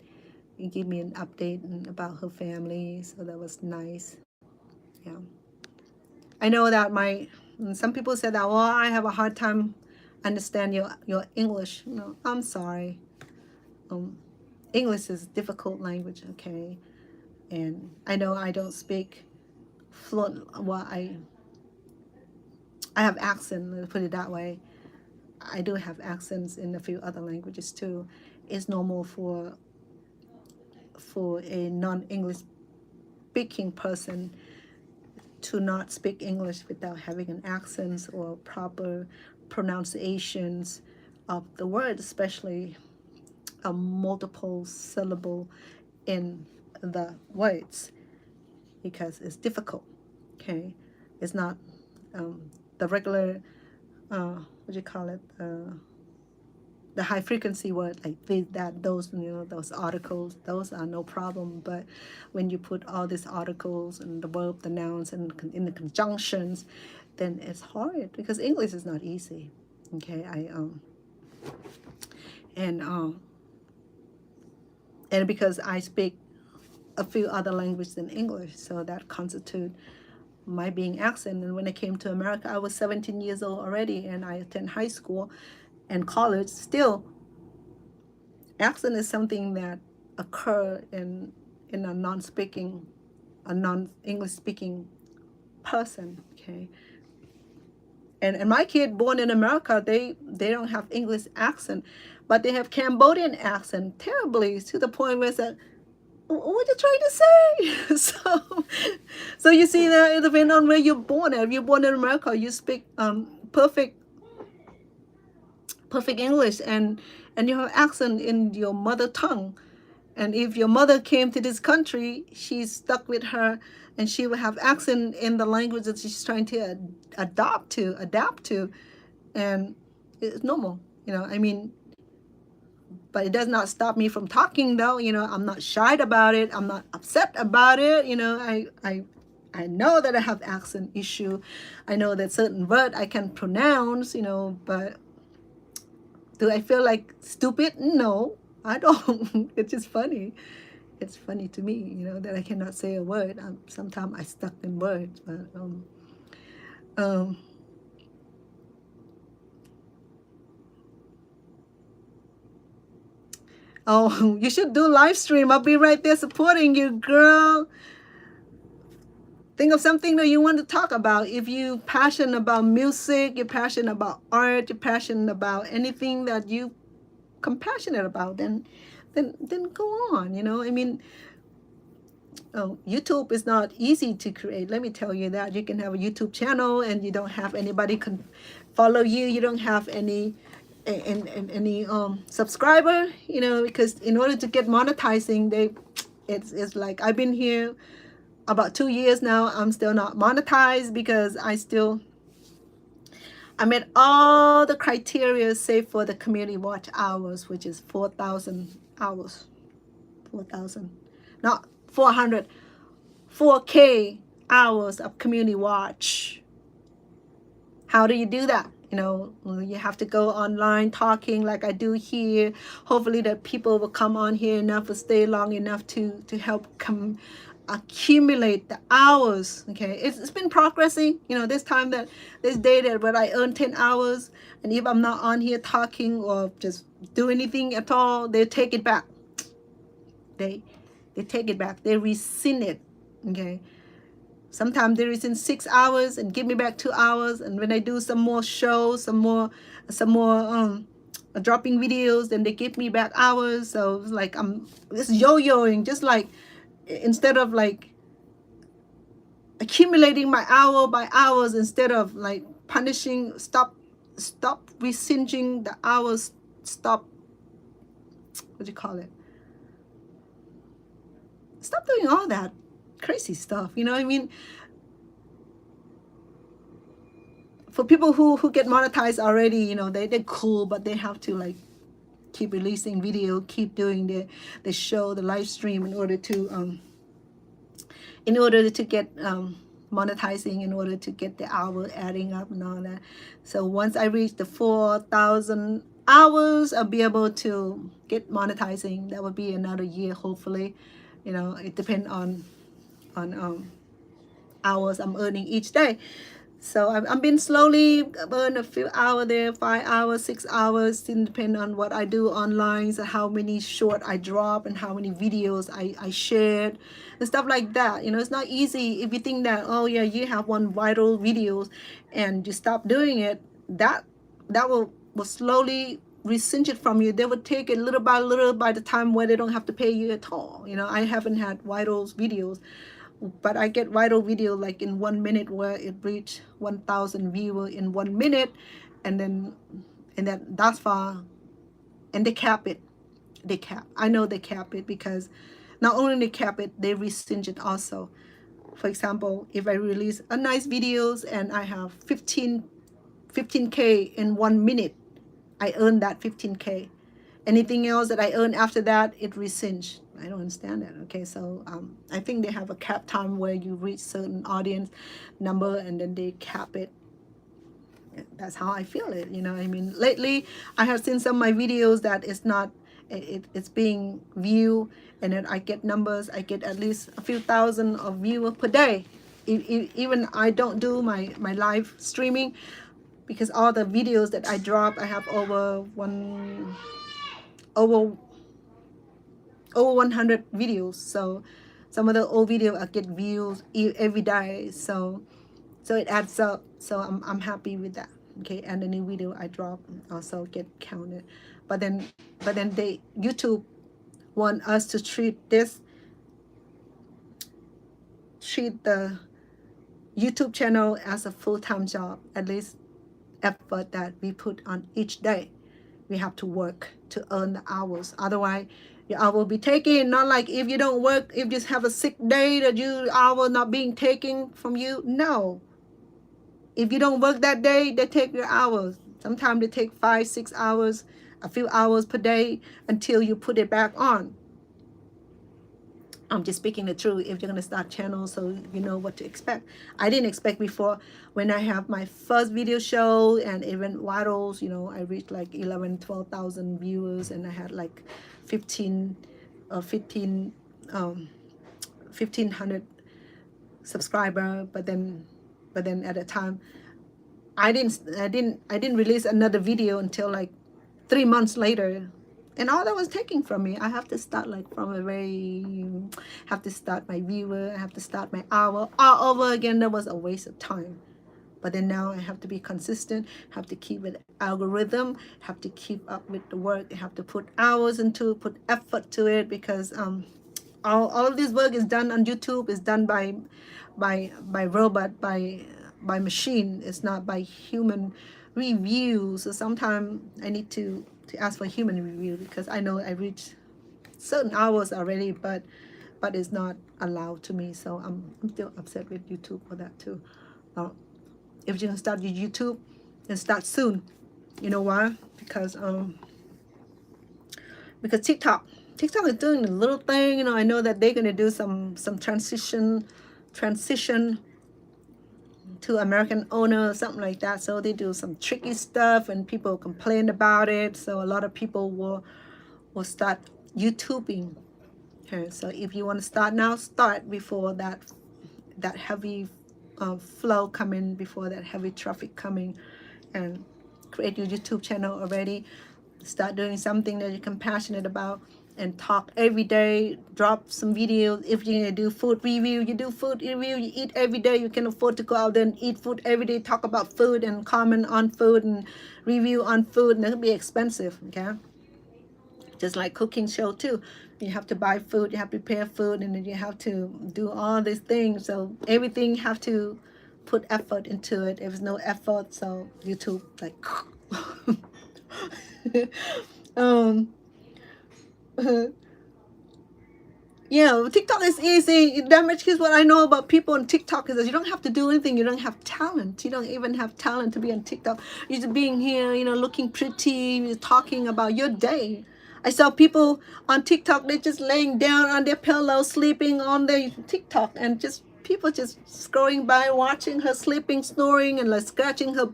give me an update about her family. So that was nice. Yeah, I know that some people said that, well, I have a hard time understand your English. No, I'm sorry. English is a difficult language, okay? And I know I don't speak fluent. Well, I have accent, let's put it that way. I do have accents in a few other languages too. It's normal for a non-English speaking person to not speak English without having an accent or proper pronunciations of the word, especially a multiple syllable in the words, because it's difficult. Okay, it's not the regular what do you call it, the high frequency word like those, you know, those articles, those are no problem. But when you put all these articles and the verb, the nouns, and in the conjunctions, then it's hard, because English is not easy. Okay, and because I speak a few other languages than English, so that constitute my being accent. And when I came to America, I was 17 years old already, and I attend high school and college. Still, accent is something that occur in a non-English speaking person. Okay, and my kid born in America, they don't have English accent, but they have Cambodian accent terribly, to the point where it's like, what are you trying to say? So you see that it depends on where you're born. If you're born in America, you speak perfect English, and you have accent in your mother tongue. And if your mother came to this country, she's stuck with her, and she will have accent in the language that she's trying to adapt to, and it's normal, you know. I mean, but it does not stop me from talking, though. You know, I'm not shy about it. I'm not upset about it. You know, I know that I have accent issue. I know that certain word I can pronounce, you know, but do I feel like stupid? No, I don't. It's just funny. It's funny to me, you know, that I cannot say a word. Sometimes I stuck in words, but oh, you should do live stream. I'll be right there supporting you, girl. Think of something that you want to talk about. If you're passionate about music, you're passionate about art, you're passionate about anything that you compassionate about, then go on. You know, I mean, YouTube is not easy to create. Let me tell you that. You can have a YouTube channel and you don't have anybody can follow you. You don't have any subscriber, you know, because in order to get monetizing, it's like, I've been here about 2 years now. I'm still not monetized because I met all the criteria save for the community watch hours, which is 4,000 hours. 4,000, not 400, 4K hours of community watch. How do you do that? You know, you have to go online talking like I do here. Hopefully that people will come on here enough, will stay long enough to help accumulate the hours. Okay, it's been progressing. You know, this day that when I earn 10 hours, and if I'm not on here talking or just do anything at all, they take it back. They take it back. They rescind it. Okay. Sometimes they rescind 6 hours and give me back 2 hours. And when I do some more shows, some more dropping videos, then they give me back hours. So it's like I'm just yo-yoing, just like, instead of like accumulating my hour by hours instead of like punishing. Stop resinging the hours. Stop, what do you call it, stop doing all that crazy stuff, you know what I mean? For people who get monetized already, you know, they're cool, but they have to like keep releasing video, keep doing the show, the live stream in order to get monetizing, in order to get the hour adding up and all that. So once I reach the 4,000 hours, I'll be able to get monetizing. That would be another year, hopefully. You know, it depends on hours I'm earning each day. So I've been slowly earn a few hours there, 5 hours, 6 hours, it depends on what I do online, so how many short I drop and how many videos I shared and stuff like that. You know, it's not easy. If you think that, oh yeah, you have one viral videos and you stop doing it, that will slowly rescinch it from you. They would take it little by little by the time where they don't have to pay you at all. You know, I haven't had viral videos, but I get viral video like in 1 minute, where it reached 1,000 viewers in 1 minute, and then that's far. And they cap it. I know they cap it, because not only they cap it, they rescinch it also. For example, if I release a nice videos and I have 15K in 1 minute, I earn that 15K. Anything else that I earn after that, it rescinch. I don't understand that. Okay, so I think they have a cap time where you reach certain audience number and then they cap it. That's how I feel it. You know, I mean, lately I have seen some of my videos that it's not, it's being viewed, and then I get numbers. I get at least a few thousand of viewers per day. Even I don't do my live streaming, because all the videos that I drop, I have over 100 videos. So some of the old videos I get views every day, so it adds up. So I'm happy with that. Okay, and the new video I drop also get counted. But then they, YouTube want us to treat the YouTube channel as a full-time job. At least effort that we put on each day, we have to work to earn the hours. Otherwise your hour will be taken. Not like if you don't work, if you have a sick day, that your hour not being taken from you. No, if you don't work that day, they take your hours. Sometimes they take 5-6 hours, a few hours per day, until you put it back on. I'm just speaking the truth. If you're going to start channels, so you know what to expect. I didn't expect before, when I have my first video show and even virals, you know, I reached like 12,000 viewers, and I had like 1,500 subscriber. But then at the time, I didn't release another video until like 3 months later. And all that was taken from me. I have to start like from have to start my viewer, I have to start my hour all over again. That was a waste of time. But then now I have to be consistent, have to keep with algorithm, have to keep up with the work, have to put hours into, put effort to it, because all of this work is done on YouTube, is done by robot, by machine. It's not by human review. So sometimes I need to ask for human review, because I know I reached certain hours already, but it's not allowed to me. So I'm still upset with YouTube for that too. If you're gonna start your YouTube, then start soon. You know why? Because TikTok is doing a little thing. You know, I know that they're gonna do some transition to American owner or something like that. So they do some tricky stuff and people complain about it. So a lot of people will start YouTubing. Okay, so if you want to start now, start before that heavy flow coming, before that heavy traffic coming, and create your YouTube channel already. Start doing something that you're passionate about, and talk every day. Drop some videos. If you're gonna do food review, you do food review. You eat every day. You can afford to go out there and eat food every day. Talk about food and comment on food and review on food, and it'll be expensive. Okay, just like cooking show too. You have to buy food, you have to prepare food, and then you have to do all these things. So everything have to put effort into it. If there's no effort, so YouTube like um yeah, TikTok is easy. That much is what I know about people on TikTok is that you don't have to do anything. You don't have talent. You don't even have talent to be on TikTok. You're just being here, looking pretty, talking about your day. I saw people on TikTok, they're just laying down on their pillow, sleeping on their TikTok, and just people just scrolling by, watching her sleeping, snoring, and like scratching her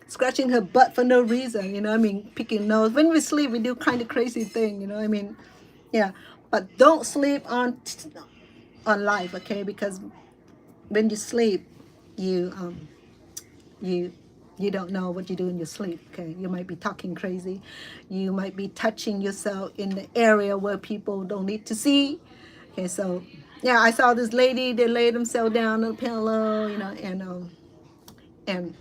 scratching her butt for no reason, picking nose. When we sleep, we do kind of crazy thing. Yeah, but don't sleep on live, okay? Because when you sleep, you you you don't know what you do in your sleep, okay? You might be talking crazy, you might be touching yourself in the area where people don't need to see, okay? So yeah, I saw this lady, they laid themselves down on a pillow, and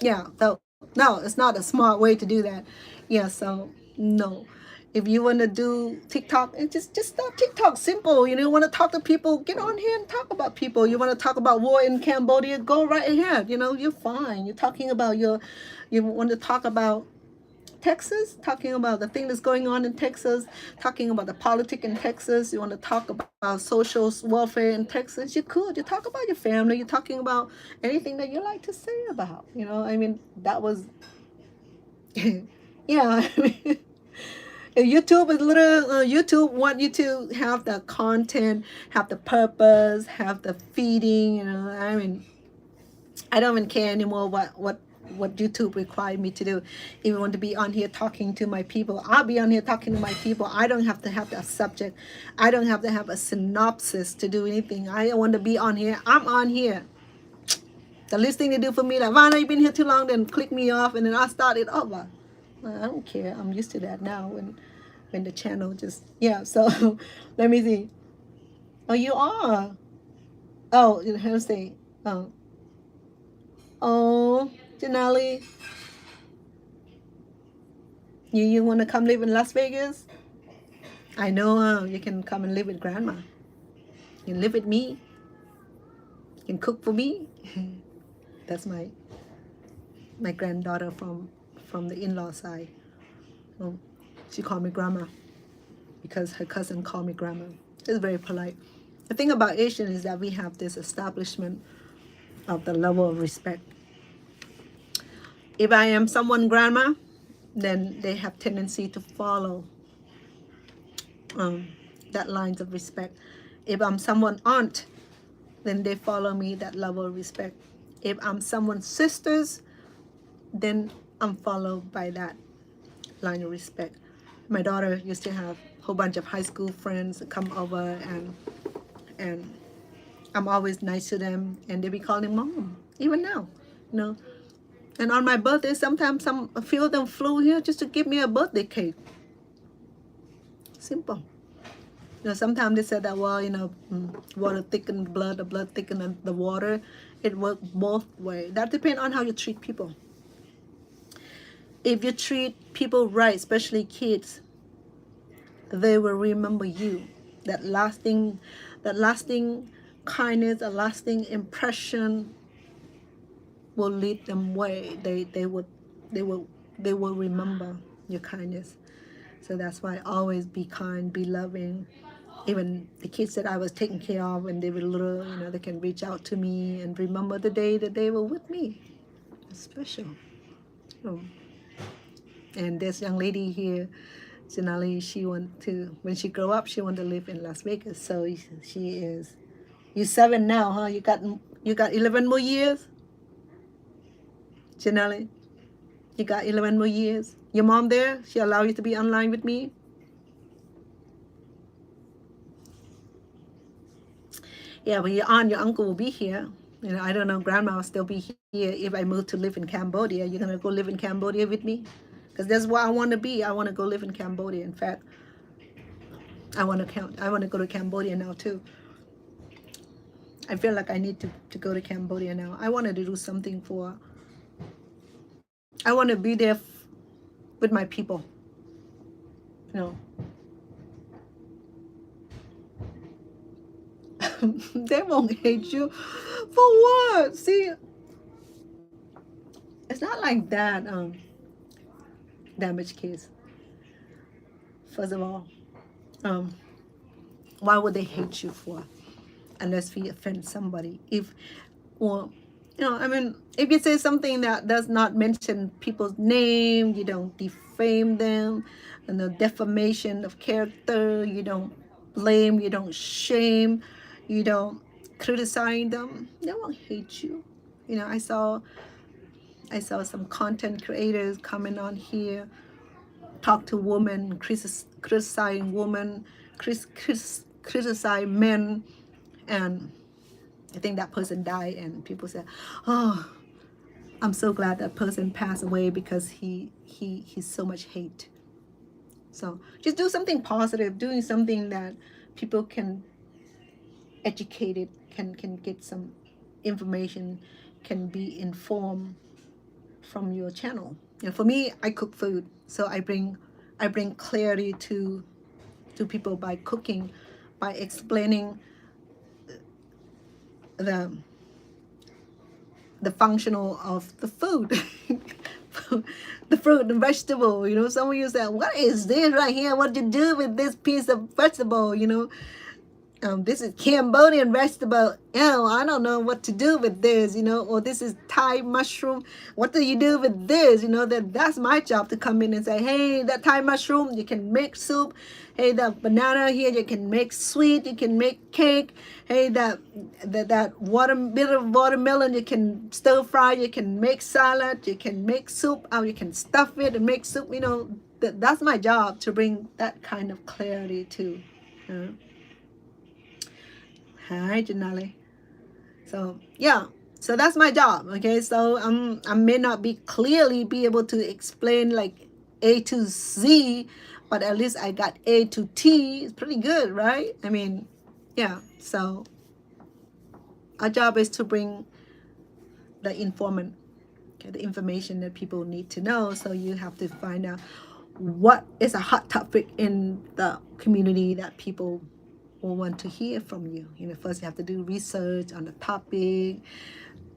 yeah, so no, it's not a smart way to do that. Yeah, so no. If you want to do TikTok, and just start TikTok simple. You want to talk to people, get on here and talk about people. You want to talk about war in Cambodia, go right ahead. You're fine. You're talking about you want to talk about Texas, talking about the thing that's going on in Texas, talking about the politics in Texas. You want to talk about social welfare in Texas, you could. You talk about your family. You're talking about anything that you like to say about. That was, yeah. YouTube is little. YouTube want you to have the content, have the purpose, have the feeding. I don't even care anymore what YouTube required me to do. If you want to be on here talking to my people, I'll be on here talking to my people. I don't have to have that subject. I don't have to have a synopsis to do anything. I want to be on here. I'm on here. The least thing they do for me, like, Vana, you've been here too long, then click me off, and then I start it over. I don't care. I'm used to that now when the channel just, yeah, so let me see. Oh, you are. Oh, let me see. Oh, Janelle, you want to come live in Las Vegas? I know you can come and live with grandma. You can live with me. You can cook for me. That's my granddaughter from the in-law side. She called me grandma because her cousin called me grandma. It's very polite. The thing about Asian is that we have this establishment of the level of respect. If I am someone grandma, then they have tendency to follow that lines of respect. If I'm someone aunt, then they follow me that level of respect. If I'm someone's sisters, then I'm followed by that line of respect. My daughter used to have a whole bunch of high school friends come over, and I'm always nice to them, and they be calling mom, even now. And on my birthday, sometimes a few of them flew here just to give me a birthday cake. Simple. Sometimes they said that, well, water thicken blood, the blood thicken the water. It works both ways. That depends on how you treat people. If you treat people right, especially kids, they will remember you. That lasting kindness, a lasting impression will lead them way. They will remember your kindness. So that's why always be kind, be loving. Even the kids that I was taking care of when they were little, they can reach out to me and remember the day that they were with me. It's special. And this young lady here, Janali, when she grow up, she want to live in Las Vegas. So she is, you're 7 now, huh? You got 11 more years, Janali. You got 11 more years. Your mom there, she allow you to be online with me? Yeah, but your aunt, your uncle will be here. I don't know, grandma will still be here if I move to live in Cambodia. You're going to go live in Cambodia with me? Because that's where I want to be. I want to go live in Cambodia. In fact, I want to go to Cambodia now too. I feel like I need to go to Cambodia now. I wanted to do something I want to be there with my people. you know, they won't hate you for what? See, it's not like that. Damaged case. First of all, um, why would they hate you for? Unless we offend somebody. If, or, I mean, if you say something that does not mention people's name, you don't defame them, and the defamation of character, you don't blame, you don't shame, you don't criticize them, they won't hate you. I saw some content creators coming on here, talk to women, criticizing women, criticize men, and I think that person died, and people said, "Oh, I'm so glad that person passed away because he's so much hate." So just do something positive, doing something that people can educate it, can get some information, can be informed from your channel. And for me, I cook food, so I bring clarity to people by cooking, by explaining the functional of the food. The fruit and vegetable, some of you say, what is this right here, what to do with this piece of vegetable, this is Cambodian vegetable. I don't know what to do with this, or this is Thai mushroom. What do you do with this? That's my job to come in and say, hey, that Thai mushroom, you can make soup. Hey, that banana here, you can make sweet, you can make cake. Hey, that bit of watermelon, you can stir fry, you can make salad, you can make soup, or you can stuff it and make soup. That's my job, to bring that kind of clarity to. Hi, Janelle. So yeah, so that's my job. Okay, so I may not be able to explain like A to Z, but at least I got A to T. It's pretty good, right? I mean, yeah. So our job is to bring the informant, okay, the information that people need to know. So you have to find out what is a hot topic in the community that people will want to hear from you. First you have to do research on the topic,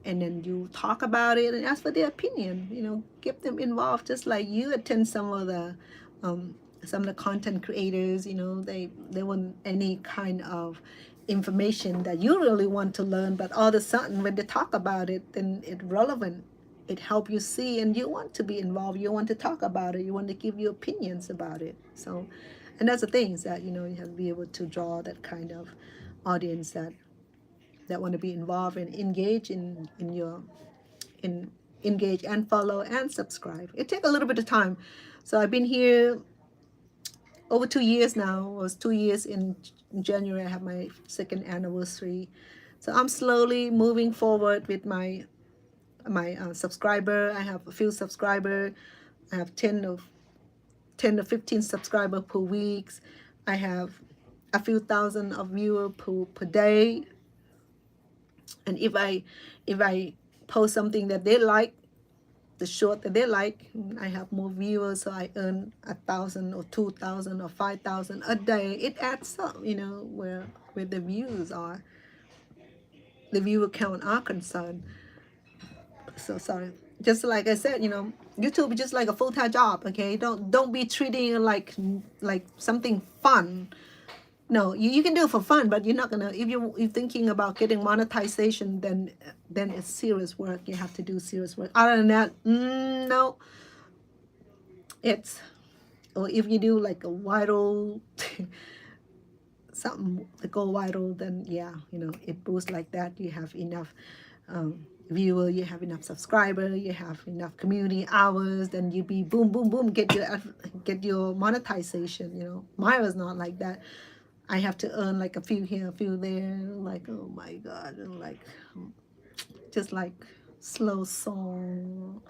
and then you talk about it and ask for their opinion. Get them involved, just like you attend some of the content creators. They want any kind of information that you really want to learn, but all of a sudden when they talk about it, then it's relevant, it help you see, and you want to be involved, you want to talk about it, you want to give your opinions about it. So, and that's the things that you have to be able to draw that kind of audience that want to be involved and engage in your in engage and follow and subscribe. It takes a little bit of time. So I've been here over 2 years now. It was 2 years in January. I have my second anniversary. So I'm slowly moving forward with my subscriber. I have a few subscriber. I have 10 to 15 subscriber per week. I have a few thousand of viewer per day. And if I post something that they like, the short that they like, I have more viewers, so I earn 1,000 or 2,000 or 5,000 a day. It adds up, where the views are, the viewer count are concerned. So sorry. Just like I said, YouTube is just like a full-time job. Okay, don't be treating it like something fun. No, you can do it for fun, but you're not gonna. If you're thinking about getting monetization, then it's serious work. You have to do serious work. Other than that, no. Or if you do like a viral something to go viral, then yeah, it boosts like that. You have enough viewer, you have enough subscriber, you have enough community hours, then you be boom, boom, boom, get your monetization. Mine was not like that. I have to earn like a few here, a few there, like, oh my God, and like just like slow song.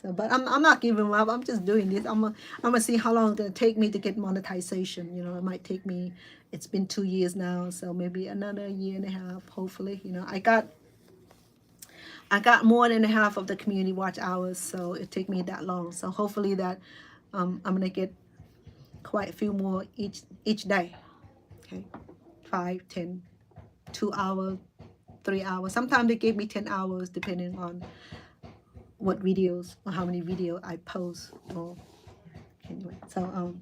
So, but I'm not giving up. I'm just doing this. I'm gonna see how long it's gonna take me to get monetization. It might take me. It's been 2 years now, so maybe another year and a half. Hopefully, I got more than half of the community watch hours, so it take me that long. So hopefully that I'm gonna get quite a few more each day. Okay, 5, 10, 2 hours, 3 hours. Sometimes they gave me 10 hours depending on what videos or how many videos I post. Or anyway, so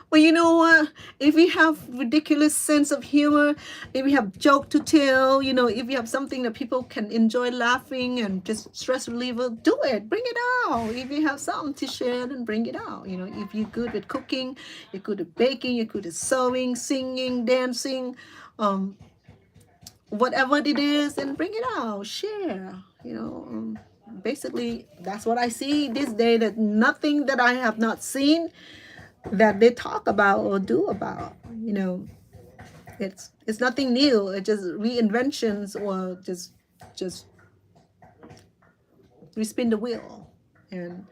Well, you know what? If you have ridiculous sense of humor, if you have joke to tell, if you have something that people can enjoy laughing and just stress reliever, do it. Bring it out. If you have something to share, then bring it out. If you're good with cooking, you're good at baking, you're good at sewing, singing, dancing, whatever it is, then bring it out. Share. Basically, that's what I see this day. That nothing that I have not seen that they talk about or do about. It's nothing new. It's just reinventions or just respin the wheel. And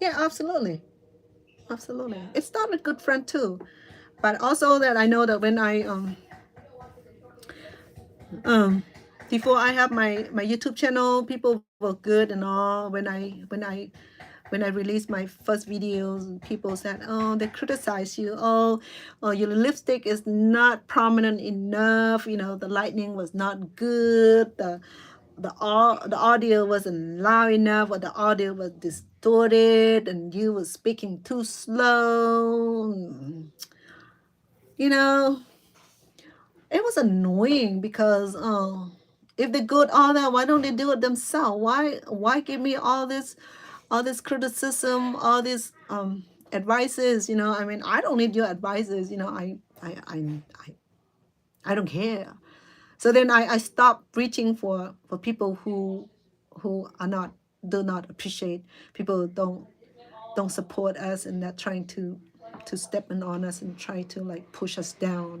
yeah, absolutely. It's not a good friend too, but also that I know that when I before I have my YouTube channel, people were good and all. When I released my first videos, people said, "Oh, they criticize you. Oh, your lipstick is not prominent enough. The lighting was not good. The audio wasn't loud enough, or the audio was distorted, and you were speaking too slow." You know, it was annoying because if they're good all that, why don't they do it themselves? Why give me all this criticism, all these advices? I mean, I don't need your advices. I don't care. So then I stopped reaching for people who do not appreciate, people don't support us, and not trying to step in on us and try to like push us down.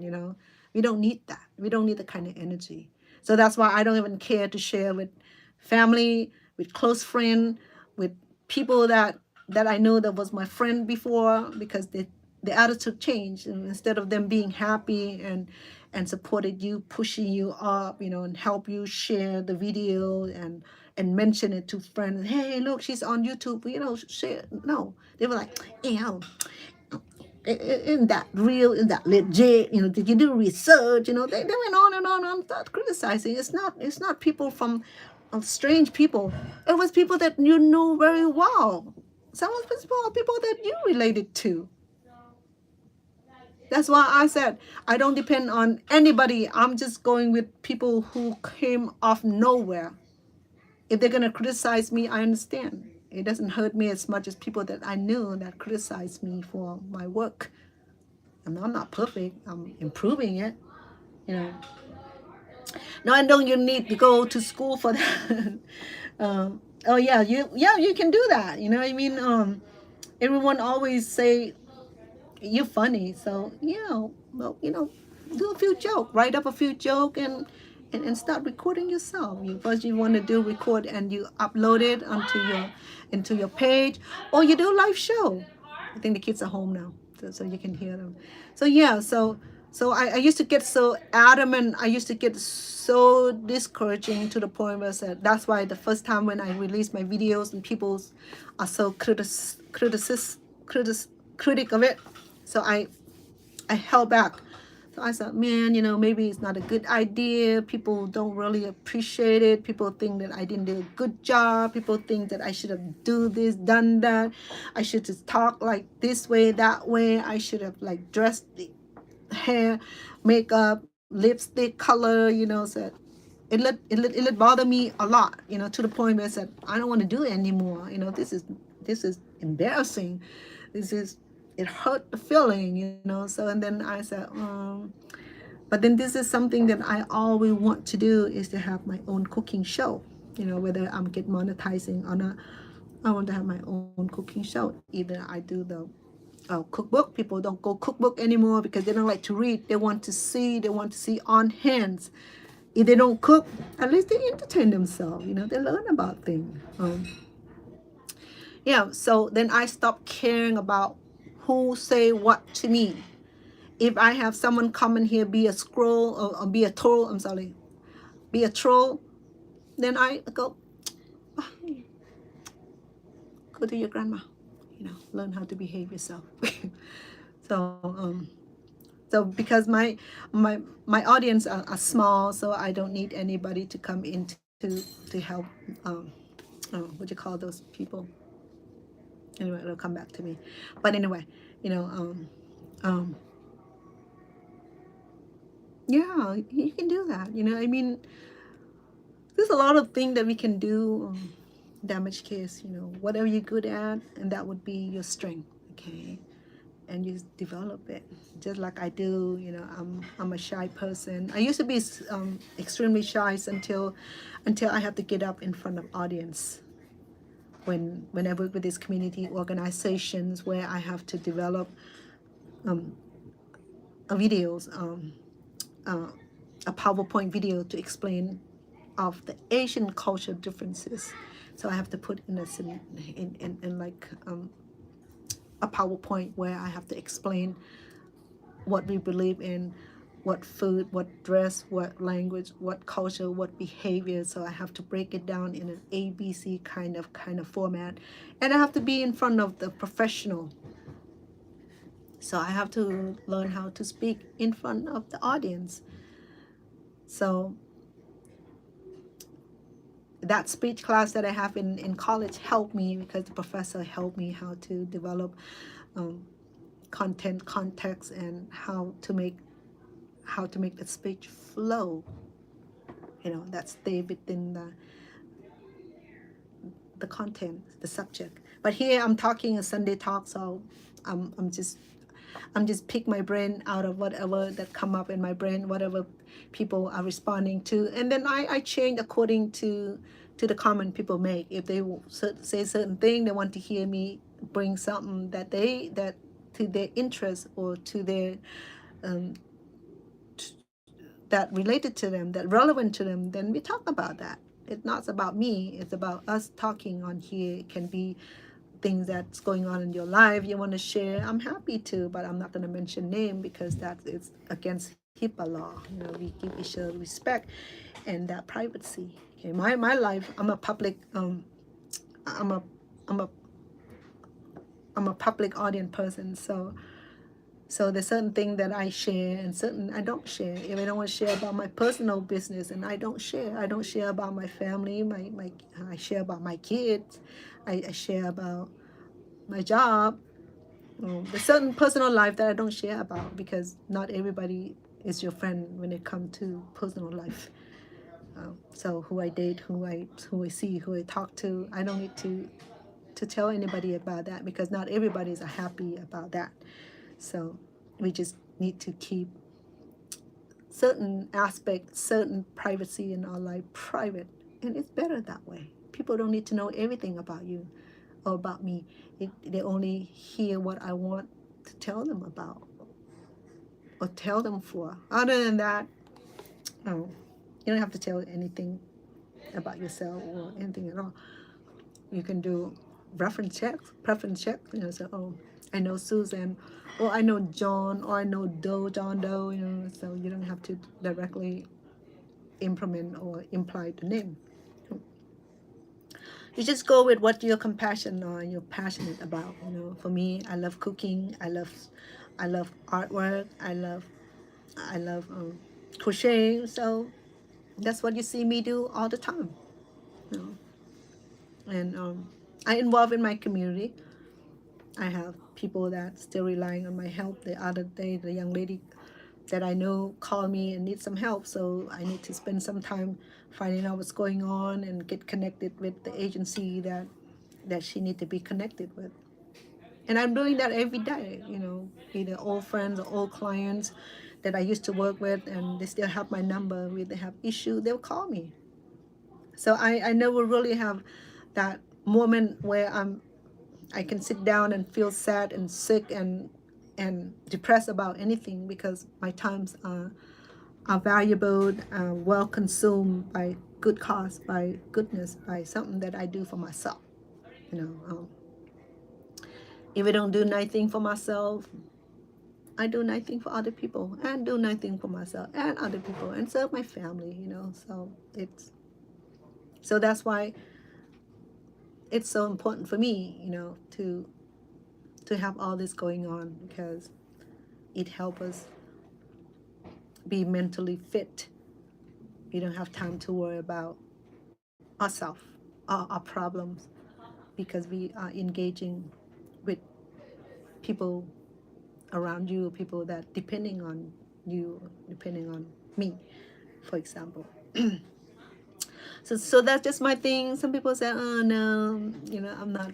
We don't need that. We don't need the kind of energy. So that's why I don't even care to share with family, with close friend, with people that I know that was my friend before, because the attitude changed. And instead of them being happy and supported you, pushing you up, and help you share the video and mention it to friends. Hey, look, she's on YouTube. Share. No, they were like, ew. Isn't that real? Isn't that legit? Did you do research? They went on and on and start criticizing. It's not people from strange people. It was people that you know very well. Some of people that you related to. That's why I said I don't depend on anybody. I'm just going with people who came off nowhere. If they're gonna criticize me, I understand. It doesn't hurt me as much as people that I knew that criticized me for my work. I'm not perfect. I'm improving it. No, I don't. You need to go to school for that. Oh yeah, you can do that. I mean, everyone always say you're funny, so well, do a few joke, write up a few joke, and start recording yourself. First you want to do record and you upload it into your page, or you do a live show. I think the kids are home now, so you can hear them. So yeah, so I used to get so adamant. I used to get so discouraging to the point where I said, that's why the first time when I released my videos and people are so critic of it, so I held back. So I said, man, maybe it's not a good idea. People don't really appreciate it. People think that I didn't do a good job. People think that I should have done that. I should just talk like this way, that way. I should have like dressed the hair, makeup, lipstick color, so it bother me a lot, to the point where I said, I don't want to do it anymore. This is embarrassing. It hurt the feeling, so, and then I said, but then this is something that I always want to do, is to have my own cooking show, whether I'm get monetizing or not. I want to have my own cooking show. Either I do the cookbook. People don't go cookbook anymore because they don't like to read. They want to see on hands. If they don't cook, at least they entertain themselves. They learn about things. So then I stopped caring about who say what to me. If I have someone come in here, be a scroll or be a troll, I'm sorry, be a troll, then I go, "Ah, go to your grandma, learn how to behave yourself." so so because my audience are small, so I don't need anybody to come in to help. What do you call those people? Anyway, it'll come back to me. But anyway, you know, um, yeah, you can do that. I mean, there's a lot of things that we can do. Damage case, whatever you're good at, and that would be your strength. Okay, and you develop it just like I do. I'm a shy person. I used to be extremely shy until I have to get up in front of audience. When I work with these community organizations where I have to develop videos, a PowerPoint video to explain of the Asian culture differences. So I have to put in like a PowerPoint where I have to explain what we believe in, what food, what dress, what language, what culture, what behavior. So I have to break it down in an ABC kind of format, and I have to be in front of the professional. So I have to learn how to speak in front of the audience. So that speech class that I have in college helped me because the professor helped me how to develop content, context, and how to make the speech flow. That stay within the content, the subject. But here I'm talking a Sunday talk, so I'm just pick my brain out of whatever that come up in my brain, whatever people are responding to, and then I change according to the comment people make. If they say certain thing, they want to hear me bring something that to their interest or to their that related to them, that relevant to them, then we talk about that. It's not about me, it's about us talking on here. It can be things that's going on in your life you want to share. I'm happy to, but I'm not going to mention name because that is against HIPAA law. We give each other respect and that privacy. Okay, my life, I'm a public I'm a I'm a I'm a public audience person, so there's certain things that I share and certain I don't share. If I don't want to share about my personal business, and I don't share. I don't share about my family. I share about my kids. I share about my job. There's certain personal life that I don't share about because not everybody is your friend when it comes to personal life. So who I date, who I see, who I talk to, I don't need to tell anybody about that because not everybody is happy about that. So we just need to keep certain aspects, certain privacy in our life private, and it's better that way. People don't need to know everything about you or about me. They only hear what I want to tell them about or tell them for. Other than that, no, you don't have to tell anything about yourself or anything at all. You can do reference checks, preference checks. So I know Susan, or I know John, or I know John Doe. So you don't have to directly implement or imply the name. You just go with what you're compassionate on, you're passionate about. For me, I love cooking. I love artwork. I love crocheting. So that's what you see me do all the time. And I involve in my community. I have people that still relying on my help. The other day, the young lady that I know called me and needs some help, so I need to spend some time finding out what's going on and get connected with the agency that she need to be connected with. And I'm doing that every day, either old friends or old clients that I used to work with, and they still have my number. If they have issue, they'll call me. So I never really have that moment where I can sit down and feel sad and sick and depressed about anything because my times are valuable, well consumed by good cause, by goodness, by something that I do for myself. If I don't do nothing for myself, I do nothing for other people and do nothing for myself and other people and serve my family, you know. So that's why it's so important for me, you know, to have all this going on, because it helps us be mentally fit. We don't have time to worry about ourselves, our problems, because we are engaging with people around you, people that depending on you, depending on me, for example. So that's just my thing. Some people say, oh no, you know, I'm not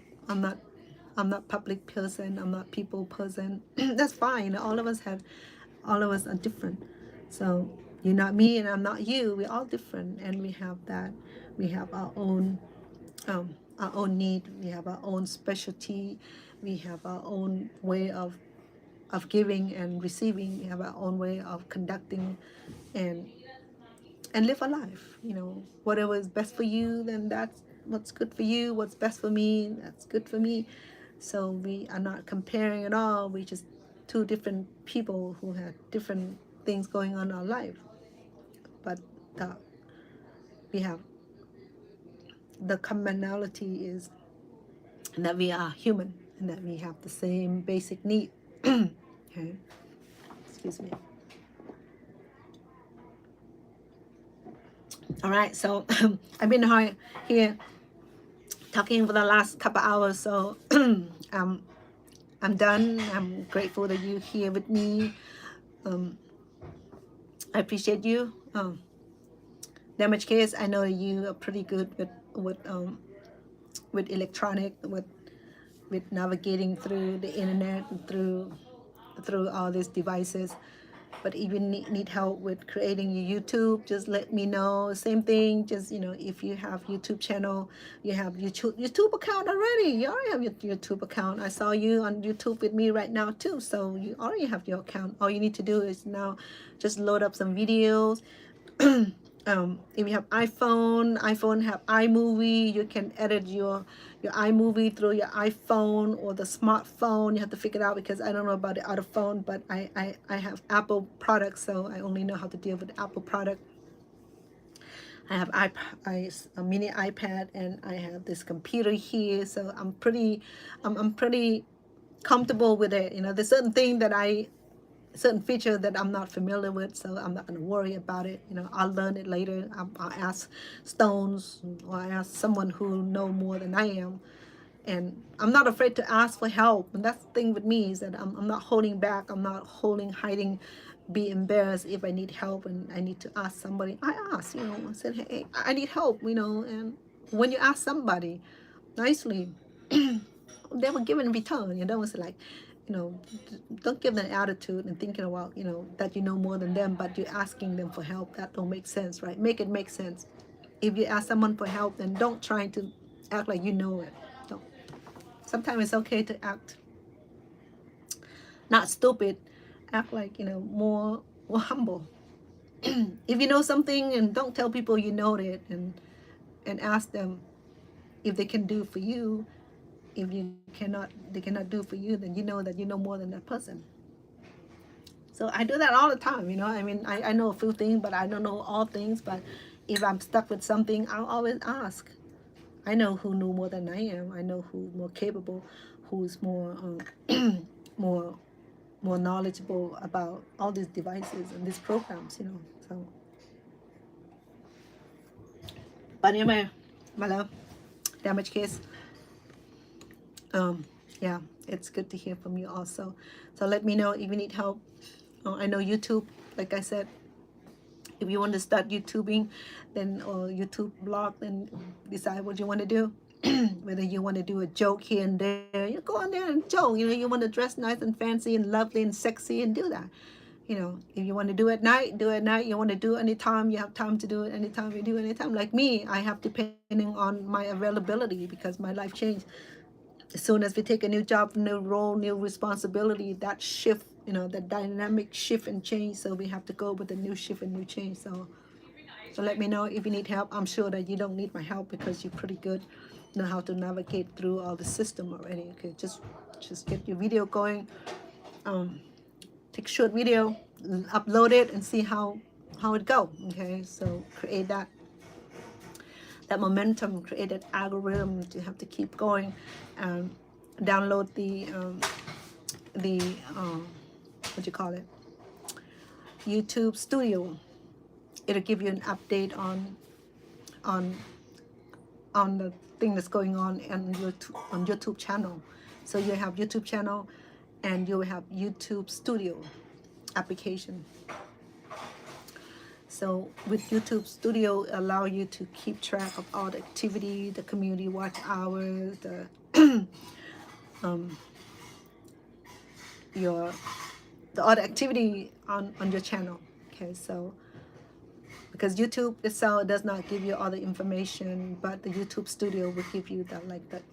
I'm not public person, I'm not people person. That's fine, you know, all of us are different. So you're not me and I'm not you, we're all different, and we have our own need, we have our own specialty, we have our own way of giving and receiving, we have our own way of conducting and live a life. You know, whatever is best for you, then that's what's good for you. What's best for me, that's good for me. So we are not comparing at all. We just two different people who have different things going on in our life. But the, we have the commonality is that we are human and that we have the same basic need. Okay, excuse me. All right, so I've been here talking for the last couple hours, so I'm done. I'm grateful that you're here with me. I appreciate you. Damage case, I know you are pretty good with electronic, with navigating through the internet and through all these devices. But if you need help with creating your YouTube, just let me know. Same thing, just, you know, if you have YouTube channel, you have YouTube account already. You already have your YouTube account. I saw you on YouTube with me right now too. So you already have your account. All you need to do is now just load up some videos. If you have iPhone have iMovie. You can edit your iMovie through your iPhone or the smartphone. You have to figure it out, because I don't know about the other phone, but I have Apple products, so I only know how to deal with the Apple product. I have a mini iPad, and I have this computer here, so I'm pretty comfortable with it. You know, there's certain feature that I'm not familiar with, so I'm not going to worry about it. You know, I'll learn it later. I'll ask Stones, or I ask someone who know more than I am. And I'm not afraid to ask for help. And that's the thing with me, is that I'm not holding back. I'm not hiding, be embarrassed if I need help and I need to ask somebody. I ask, you know, I said, hey, I need help, you know. And when you ask somebody nicely, they will give in return. You know, it's like, you know, don't give them an attitude and thinking about, you know, that you know more than them, but you're asking them for help. That don't make sense, right? Make it make sense. If you ask someone for help, then don't try to act like you know it. Don't. Sometimes it's okay to act not stupid, act like, you know, more humble. If you know something, and don't tell people you know it, and ask them if they can do for you. If they cannot do for you, then you know that you know more than that person. So I do that all the time, you know. I mean, I know a few things, but I don't know all things. But if I'm stuck with something, I'll always ask. I know who knew more than I am. I know who's more capable, who's more more more knowledgeable about all these devices and these programs, you know. So, but anyway, my love, damage case. Yeah, it's good to hear from you also. So let me know if you need help. I know YouTube, like I said, if you want to start YouTubing, then, or YouTube blog, then decide what you want to do. Whether you want to do a joke here and there, you go on there and joke. You know, you want to dress nice and fancy and lovely and sexy, and do that. You know, if you want to do it at night, do it at night. You want to do it anytime, you have time to do it anytime, you do it anytime. Like me, I have depending on my availability, because my life changed. As soon as we take a new job, new role, new responsibility, that shift, you know, the dynamic shift and change. So we have to go with the new shift and new change. So let me know if you need help. I'm sure that you don't need my help, because you're pretty good, know how to navigate through all the system already. Okay, just get your video going. take a short video, upload it, and see how it go. Okay, so create that momentum, create that algorithm to have to keep going. Download the what you call it, YouTube Studio. It'll give you an update on the thing that's going on YouTube channel. So you have YouTube channel, and you will have YouTube Studio application. So with YouTube Studio, allow you to keep track of all the activity, the community watch hours, the all the activity on your channel. Okay, so because YouTube itself does not give you all the information, but the YouTube Studio will give you the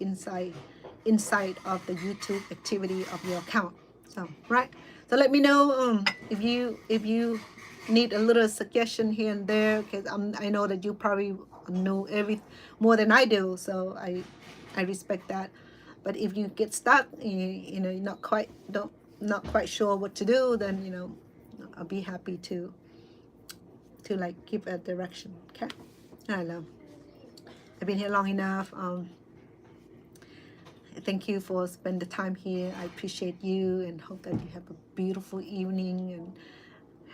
insight of the YouTube activity of your account. So right, so let me know if you need a little suggestion here and there, because I know that you probably know more than I do, so I respect that. But if you get stuck, you know, you're not quite sure what to do, then I'll be happy to give a direction. Okay, I don't know. I've been here long enough. Thank you for spending the time here. I appreciate you, and hope that you have a beautiful evening and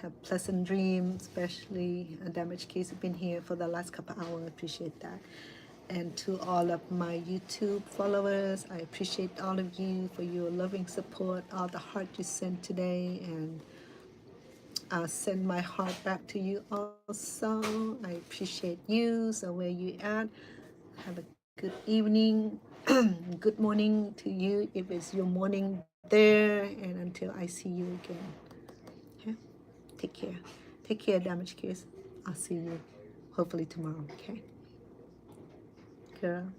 have pleasant dreams, especially a damaged case have been here for the last couple hours. I appreciate that. And to all of my YouTube followers, I appreciate all of you for your loving support, all the heart you sent today, and I'll send my heart back to you also. I appreciate you. So where you at, have a good evening, good morning to you if it's your morning there, and until I see you again. Okay? Take care, damaged kids. I'll see you hopefully tomorrow. Okay, girl.